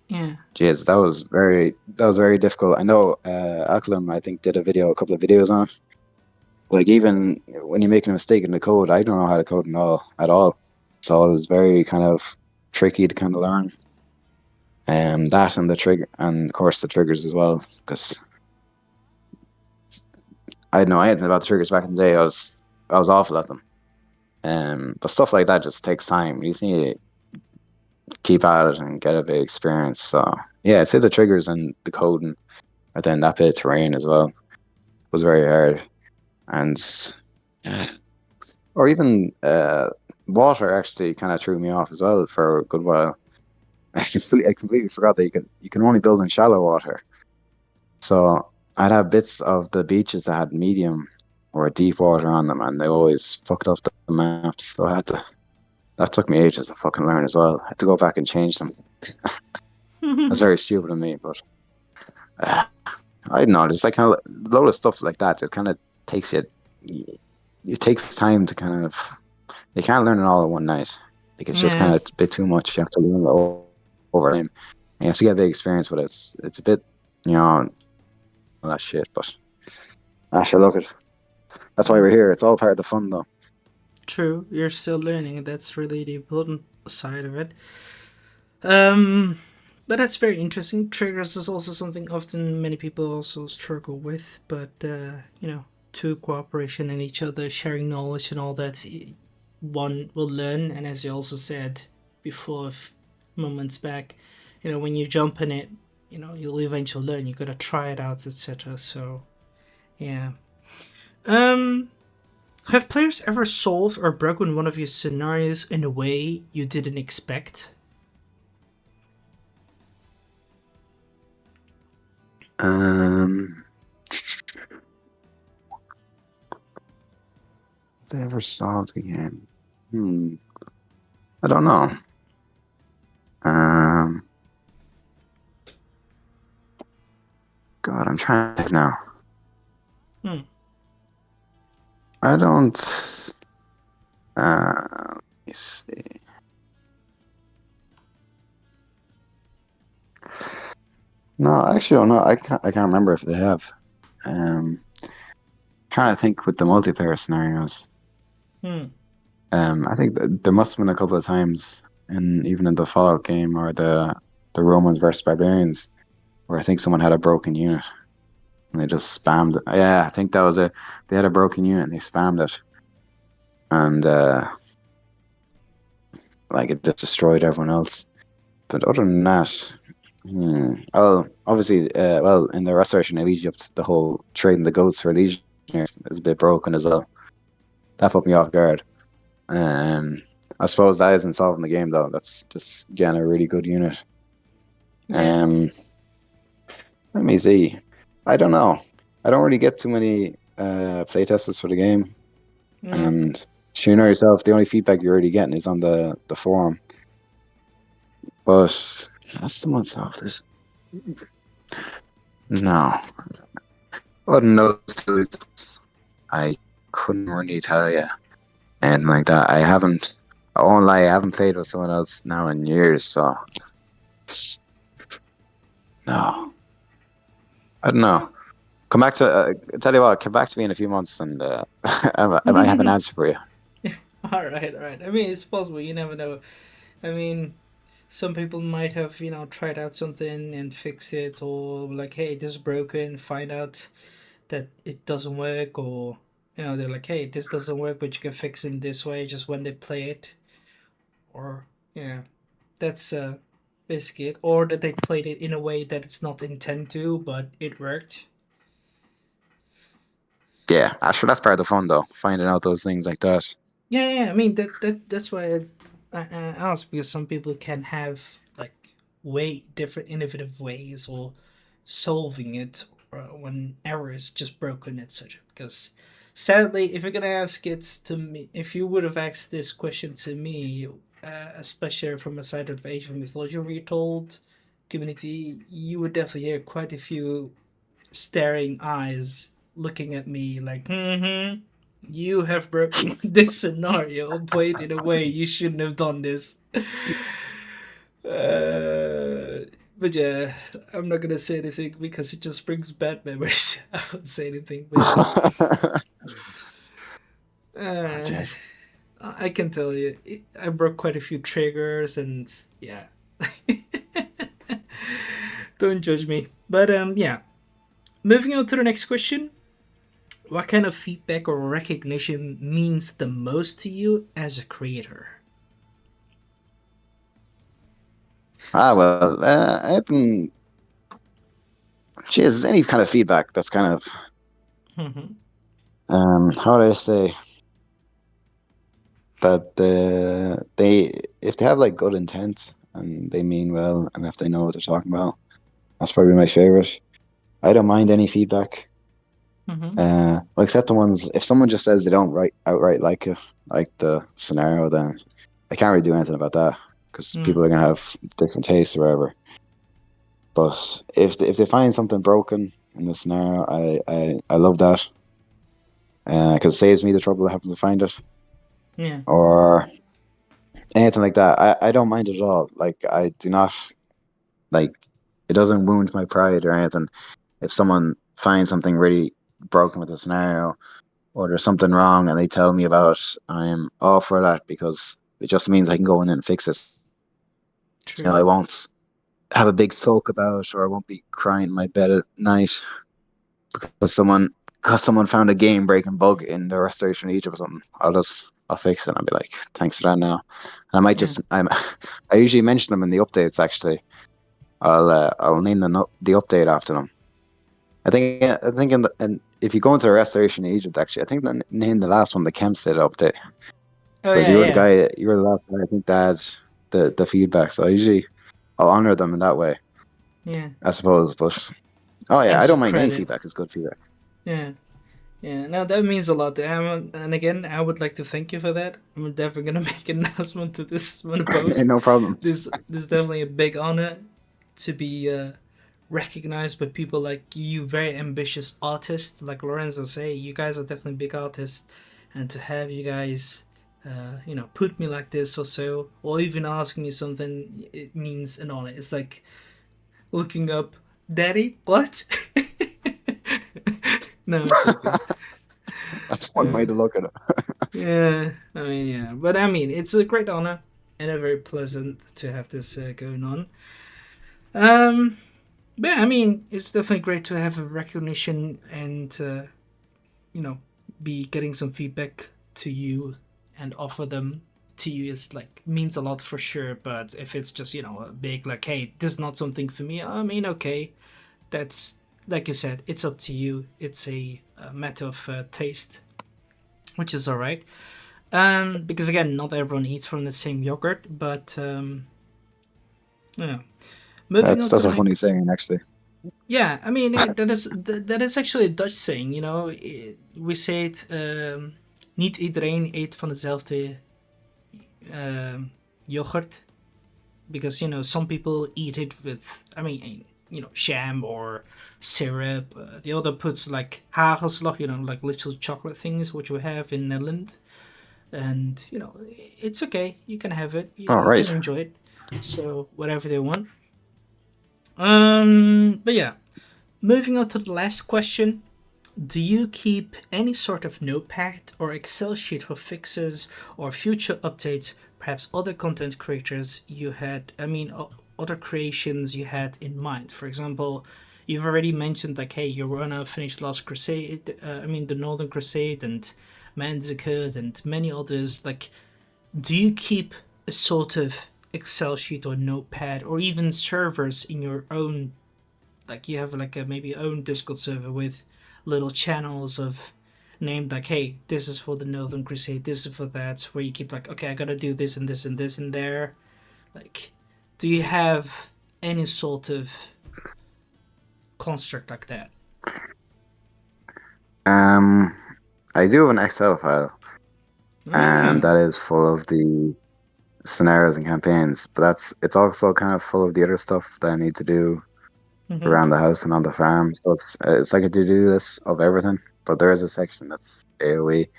Yeah. Jeez, that was very difficult. I know Aklam, I think, did a couple of videos on it. Like even when you're making a mistake in the code, I don't know how to code at all. So it was very kind of tricky to kind of learn. That and the trigger, and of course the triggers as well, because I didn't know anything about the triggers back in the day. I was awful at them. But stuff like that just takes time. You just need to keep at it and get a bit of experience. So yeah, I'd say the triggers and the coding, and then that bit of terrain as well was very hard. And yeah, or even water actually kind of threw me off as well for a good while. I completely forgot that you can only build in shallow water. So I'd have bits of the beaches that had medium or deep water on them, and they always fucked up the maps. So I had to. That took me ages to fucking learn as well. I had to go back and change them. That's very stupid of me, but uh, I don't know. There's like kind of a load of stuff like that. It kind of takes you. It takes time to kind of. You can't learn it all in one night. Like it's just Yeah. kind of a bit too much. You have to learn it over time. And you have to get big experience with it. It's a bit, you know, all that shit. But I should look it. That's why Yeah. we're here. It's all part of the fun, though. True. You're still learning, and that's really the important side of it. Um, but that's very interesting. Triggers is also something often many people also struggle with, but to cooperation and each other, sharing knowledge and all that, one will learn. And as you also said before, moments back, when you jump in it, you'll eventually learn. You gotta try it out, etc. So yeah. Um, have players ever solved or broken one of your scenarios in a way you didn't expect? Um, they ever solved the game? I don't know. Um, God, I'm trying to think now. Hmm. I don't. Let me see. No, I actually don't know. I can't remember if they have. Trying to think with the multiplayer scenarios. Hmm. I think there must have been a couple of times even in the Fallout game or the Romans versus Barbarians where I think someone had a broken unit and they just spammed it. Yeah, I think that was it. They had a broken unit and they spammed it and like it just destroyed everyone else. But other than that, oh, obviously, well, in the Restoration of Egypt, the whole trading the goats for legionaries is a bit broken as well. That put me off guard. Um, I suppose that isn't solving the game though. That's just getting a really good unit. Yeah. Um, Let me see. I don't know. I don't really get too many playtesters for the game, Yeah. and sure, you know yourself, the only feedback you're really getting is on the forum. But has someone solved this? No. Other than those two, I couldn't really tell you. And like that, I haven't. I won't lie, I haven't played with someone else now in years. So no, I don't know. Come back to. Tell you what, come back to me in a few months, and I might have an answer for you. All right, all right. I mean, it's possible. You never know. I mean, some people might have tried out something and fixed it, or like, hey, this is broken. Find out that it doesn't work, or they're like, hey, this doesn't work, but you can fix it this way. Just when they play it, or yeah, that's basically it. Or that they played it in a way that it's not intended to, but it worked. Yeah, sure. That's part of the fun, though. Finding out those things like that. Yeah, yeah. I mean that's why I asked, because some people can have like way different innovative ways or solving it when error is just broken, etc. Because sadly, if you're gonna ask it to me, if you would have asked this question to me, especially from a side of Asian mythology retold community, you would definitely hear quite a few staring eyes looking at me like, mm-hmm. You have broken this scenario, played in a way you shouldn't have done this. But yeah, I'm not gonna say anything because it just brings bad memories. I won't say anything, but yeah. Oh, Uh, jeez. I can tell you, I broke quite a few triggers, and yeah. Don't judge me. But yeah. Moving on to the next question. What kind of feedback or recognition means the most to you as a creator? Well, I think, geez, any kind of feedback that's kind of, Mm-hmm. how do I say that if they have like good intent and they mean well, and if they know what they're talking about, that's probably my favorite. I don't mind any feedback. Mm-hmm. Well, except the ones if someone just says they don't outright like it, like the scenario, then I can't really do anything about that because Mm. people are gonna have different tastes or whatever. But if they find something broken in the scenario, I love that because it saves me the trouble of having to find it Yeah. or anything like that. I don't mind it at all. Like I do not like it doesn't wound my pride or anything. If someone finds something really broken with the scenario or there's something wrong and they tell me about it, I'm all for that because it just means I can go in and fix it. True. I won't have a big sulk about it or I won't be crying in my bed at night because someone found a game breaking bug in the Restoration of Egypt or something. I'll fix it and I'll be like, thanks for that now. And I might Yeah. just I usually mention them in the updates actually. I'll name the update after them. I think and if you go into the restoration in Egypt, actually, I think name the last one the Kempstead update Oh because yeah, yeah, you were the last guy I think that had the feedback. So I'll honor them in that way, yeah. I suppose. But oh yeah, I Extra don't mind any credit. feedback. It's good feedback. Yeah. Yeah, no, that means a lot. And again, I would like to thank you for that. I'm definitely gonna make an announcement to this one post. No problem. This is definitely a big honor to be recognized by people like you, very ambitious artists. Like Lorenzo say, you guys are definitely big artists, and to have you guys, put me like this or so, or even ask me something, it means an honor. It's like looking up, Daddy, what? No, I'm joking. That's one way Uh, to look at it. Yeah, I mean, yeah, but I mean, it's a great honor and a very pleasant to have this going on. Um, but yeah, I mean, it's definitely great to have a recognition and be getting some feedback to you and offer them to you is like means a lot for sure. But if it's just a big like, hey, this is not something for me. I mean, okay, that's like you said, it's up to you. It's a matter of taste, which is all right. Because again, not everyone eats from the same yogurt, but yeah. Moving on to That's the a funny next. saying, actually. Yeah, I mean that is actually a Dutch saying. We say it. Niet iedereen eet van dezelfde yoghurt because some people eat it with. I mean, jam or syrup. The other puts like hagelslag, like little chocolate things, which we have in Netherlands. And it's okay, you can have it, All you can right. enjoy it, so whatever they want. But yeah, moving on to the last question. Do you keep any sort of notepad or Excel sheet for fixes or future updates, perhaps other content creators you had, other creations you had in mind? For example, you've already mentioned like, hey, you wanna finish Last Crusade, the Northern Crusade and Manzikert and many others. Like, do you keep a sort of Excel sheet or notepad or even servers in your own, like you have like a maybe own Discord server with little channels of named like, hey, this is for the Northern Crusade, this is for that, where you keep like, okay, I gotta do this and this and this and there. Like, do you have any sort of construct like that? Um, I do have an Excel file, and Ah. that is full of the scenarios and campaigns. But it's also kind of full of the other stuff that I need to do Mm-hmm. around the house and on the farm. So it's like a to-do list of everything. But there is a section that's AOE.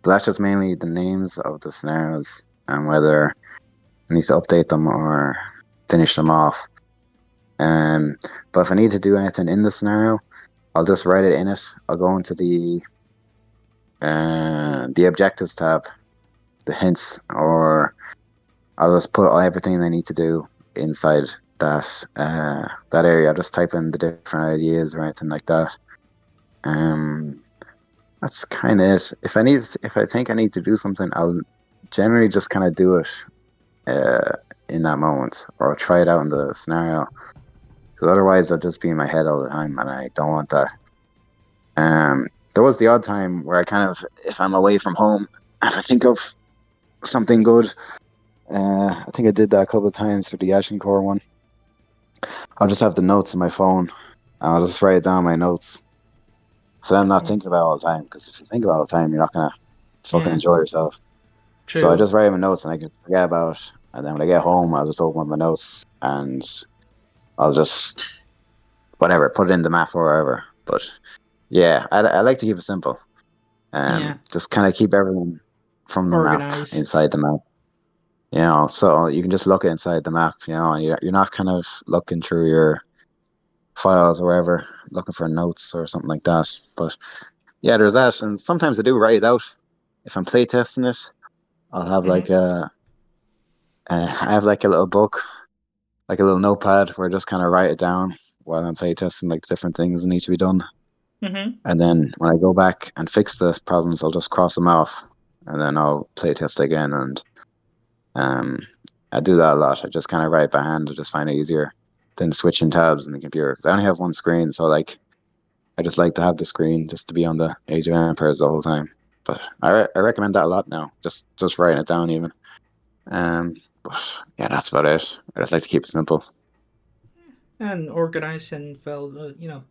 But that's just mainly the names of the scenarios and whether I need to update them or finish them off. Um, but if I need to do anything in the scenario, I'll just write it in it. I'll go into the objectives tab, the hints, or I'll just put everything I need to do inside that area. I'll just type in the different ideas or anything like that. Um, that's kind of it. If I think I need to do something, I'll generally just kind of do it in that moment, or I'll try it out in the scenario. Because otherwise, I'll just be in my head all the time, and I don't want that. There was the odd time where I kind of, if I'm away from home, if I think of something good, I think I did that a couple of times for the Ashencore one. I'll just have the notes in my phone, and I'll just write it down in my notes. So I'm not thinking about it all the time. Because if you think about it all the time, you're not gonna fucking Yeah, enjoy yourself. So I true. just write my notes, and I can forget about it. And then when I get home, I'll just open up my notes, and I'll just whatever put it in the map or wherever. But yeah, I like to keep it simple. Yeah, Just kind of keep everything from the map organized. inside the map. So you can just look inside the map. And you're not kind of looking through your files or wherever, looking for notes or something like that. But yeah, there's that, and sometimes I do write it out. If I'm play testing it, I'll have Mm-hmm. I have like a little book, like a little notepad where I just kind of write it down while I'm play testing, like the different things that need to be done. Mm-hmm. And then when I go back and fix the problems, I'll just cross them off, and then I'll play test again. And um, I do that a lot. I just kind of write by hand. I just find it easier. than switching tabs in the computer. 'Cause I only have one screen, so like I just like to have the screen just to be on the Age of Empires the whole time. But I recommend that a lot now. Just writing it down even. But yeah, that's about it. I just like to keep it simple. And organized and well,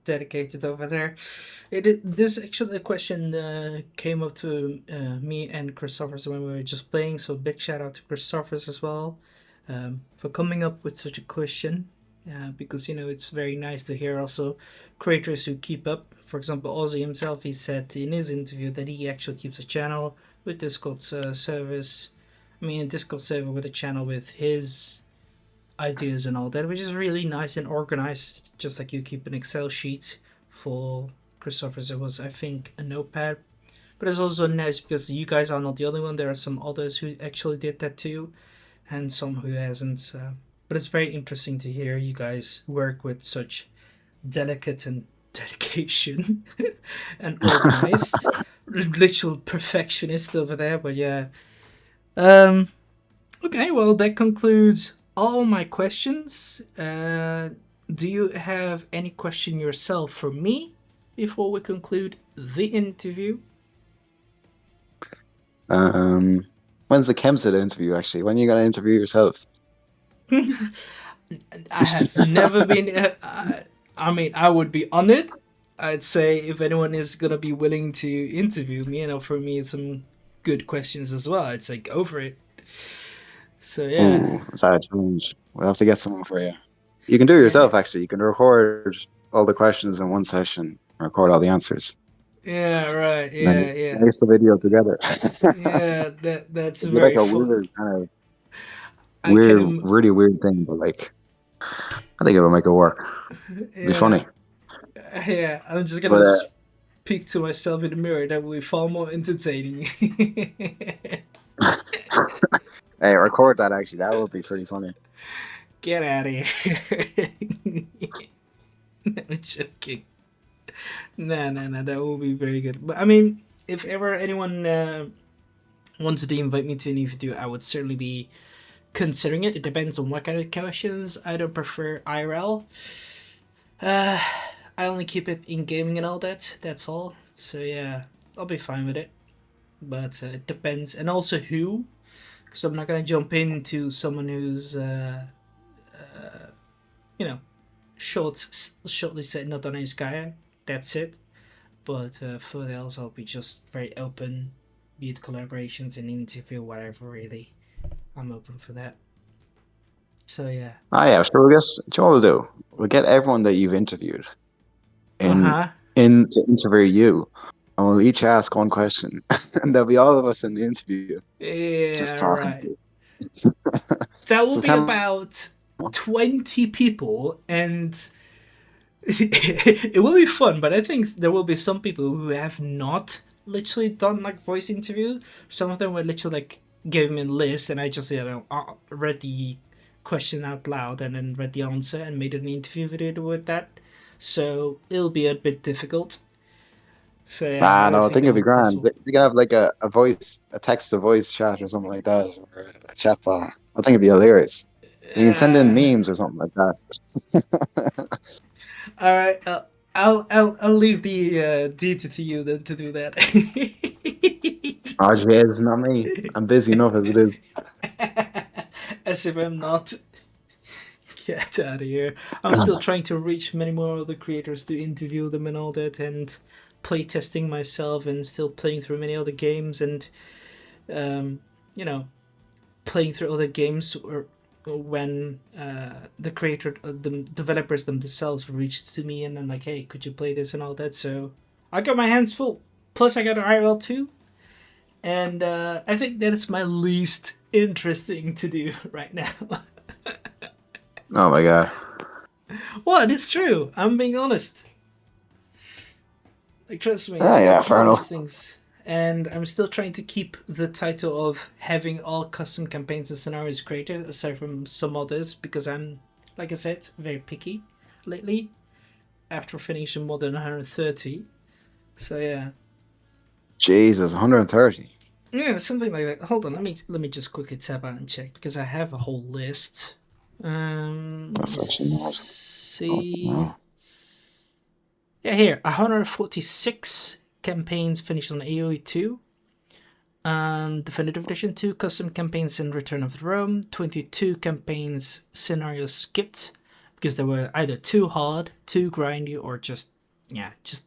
dedicated over there. This actually a question came up to me and Christophers when we were just playing. So big shout out to Christophers as well for coming up with such a question. Because it's very nice to hear also creators who keep up. For example, Ozzy himself, he said in his interview that he actually keeps a channel with Discord service. I mean, a Discord server with a channel with his ideas and all that, which is really nice and organized, just like you keep an Excel sheet. For Christopher's, it was, I think, a notepad. But it's also nice because you guys are not the only one. There are some others who actually did that too, and some who hasn't. But it's very interesting to hear you guys work with such delicate and dedication and organized. Literal perfectionist over there, but yeah. Okay, well, that concludes all my questions. Do you have any question yourself for me before we conclude the interview? When's the Chemsit interview actually? When are you gonna interview yourself? I have never been. I mean, I would be honored. I'd say if anyone is gonna be willing to interview me and offer me some good questions as well, I'd say go for it. So yeah, Ooh, is that a challenge? We'll have to get someone for you. You can do it yeah, yourself actually. You can record all the questions in one session, record all the answers, yeah, right, and then you yeah, yeah, slice the video together. yeah. That's It'd be like very a fun. weird kind of I can, weird, really weird thing, but like I think it'll make it work. It'll be yeah, funny. yeah. I'm just But gonna speak to myself in the mirror. That will be far more entertaining. hey, record that actually. That would be pretty funny. Get out of here. I'm joking. Nah. That will be very good. But I mean, if ever anyone wanted to invite me to any video, I would certainly be considering it. It depends on what kind of questions. I don't prefer IRL. Uh, I only keep it in gaming and all that. That's all. So yeah, I'll be fine with it. But it depends, and also who. Because I'm not gonna jump into someone who's you know shortly said not on his guy. That's it. But for the else, I'll be just very open, be it collaborations and interview, whatever. Really, I'm open for that. So yeah. Ah, yeah. Sure. We'll guess. Do you know what we'll do? We'll get everyone that you've interviewed Uh in huh. to interview you, and we'll each ask one question, and there'll be all of us in the interview just Yeah. talking Right. to you. That will So be tell about 20 people, and it will be fun. But I think there will be some people who have not literally done like voice interview. Some of them were literally like gave me a list, and I just read the question out loud and then read the answer and made an interview video with that. So it'll be a bit difficult. So yeah, I Ah, don't no, I think think that it'd be will be grand. possible. You can have like a voice, a text to voice chat or something like that, or a chat bar. I think it'd be hilarious. You can send in Uh, memes or something like that. all right, I'll leave the duty to you then to do that. Oh, jeez, not me. I'm busy enough as it is. As if I'm not. Get out of here. I'm still trying to reach many more other creators to interview them and all that, and playtesting myself, and still playing through many other games, and um, you know, playing through other games or when the creator, the developers themselves reached to me and I'm like, hey, could you play this and all that? So I got my hands full. Plus, I got an IRL too, and I think that is my least interesting to do right now. Oh my god. What? It's true. I'm being honest. Like, trust me, Ah, I got yeah, fair some enough. things. And I'm still trying to keep the title of having all custom campaigns and scenarios created, aside from some others, because I'm, like I said, very picky lately after finishing more than 130. So yeah. Jesus, 130. Yeah, something like that. Hold on, let me just quickly tab out and check because I have a whole list. Let me That's actually mad. Oh, see. wow. Yeah, here 146 campaigns finished on AoE 2. Definitive Edition 2 custom campaigns in Return of Rome. 22 campaigns scenarios skipped because they were either too hard, too grindy, or just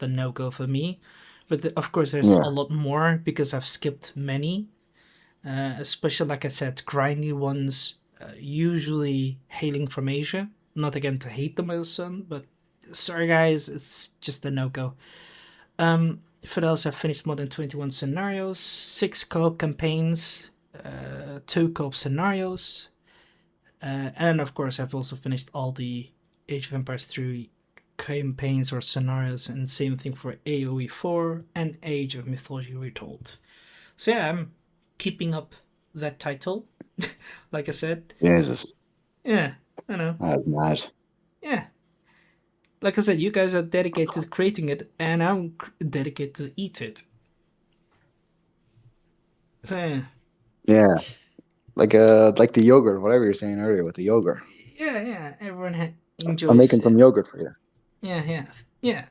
a no go for me. But of course, there's a Yeah, lot more because I've skipped many, especially like I said, grindy ones, usually hailing from Asia. Not again to hate them as some, but sorry guys, it's just a no go. Fidelis have finished more than 21 scenarios, 6 co-op campaigns, 2 co-op scenarios, and of course I've also finished all the Age of Empires 3 campaigns or scenarios, and same thing for AoE 4 and Age of Mythology Retold. So yeah, I'm keeping up that title. Like I said, Jesus, yeah, I know, that's mad. yeah. Like I said, you guys are dedicated to creating it, and I'm dedicated to eat it. So yeah. Yeah, like the yogurt, whatever you were saying earlier with the yogurt. Yeah. Everyone I'm enjoys making it. some yogurt for you. Yeah.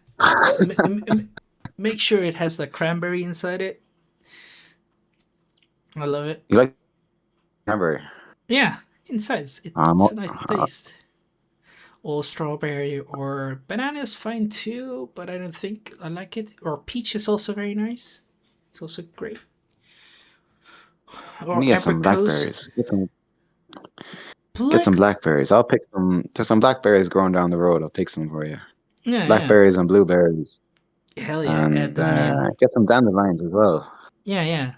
Make sure it has the cranberry inside it. I love it. You like cranberry? Yeah, inside Um, it's a nice taste. Or strawberry or banana is fine too, but I don't think I like it. Or peach is also very nice. It's also great. let me Or get some apricot. blackberries. Get some Black. blackberries. I'll pick some. There's some blackberries growing down the road. I'll pick some for you. Yeah. Blackberries and blueberries, Hell yeah, add and them in. get some dandelions as well. Yeah.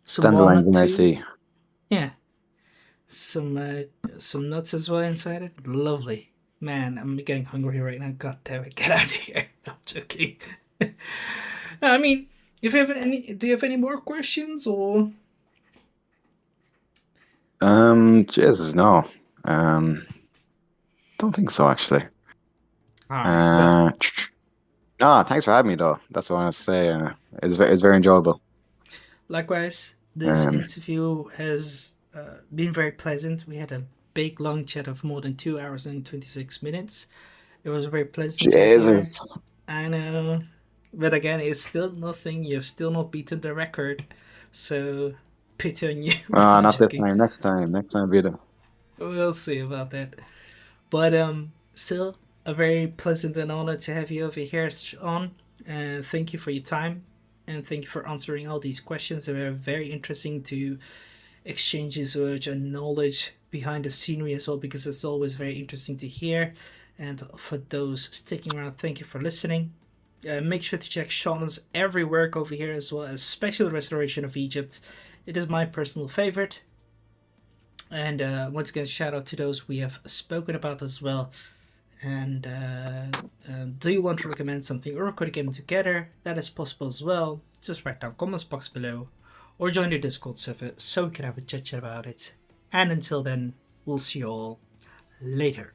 Some Dandelions walnut in too. RC. Yeah. Some some nuts as well inside it. Lovely. Man, I'm getting hungry right now. God damn it, get out of here. No, I'm joking. I mean, if you have any, do you have any more questions or? Jesus, no. Don't think so actually. All right. Well, Uh, no, thanks for having me though. That's what I want to say. It's very enjoyable. likewise, this Um, interview has been very pleasant. We had a big long chat of more than 2 hours and 26 minutes. It was very pleasant to have you here. Jesus. I know, but again, it's still nothing. You've still not beaten the record, so pity on you. Not Not this joking. time. Next time. Next time, be the. We'll see about that. But still a very pleasant and honor to have you over here, on. Thank you for your time, and thank you for answering all these questions. They were very interesting to exchange research and knowledge behind the scenery as well, because it's always very interesting to hear. And for those sticking around, thank you for listening. Make sure to check Sean's every work over here as well, as Special Restoration of Egypt. It is my personal favorite. And once again, shout out to those we have spoken about as well. And do you want to recommend something or record a game together? That is possible as well. Just write down comments box below or join the Discord server so we can have a chat about it. And until then, we'll see you all later.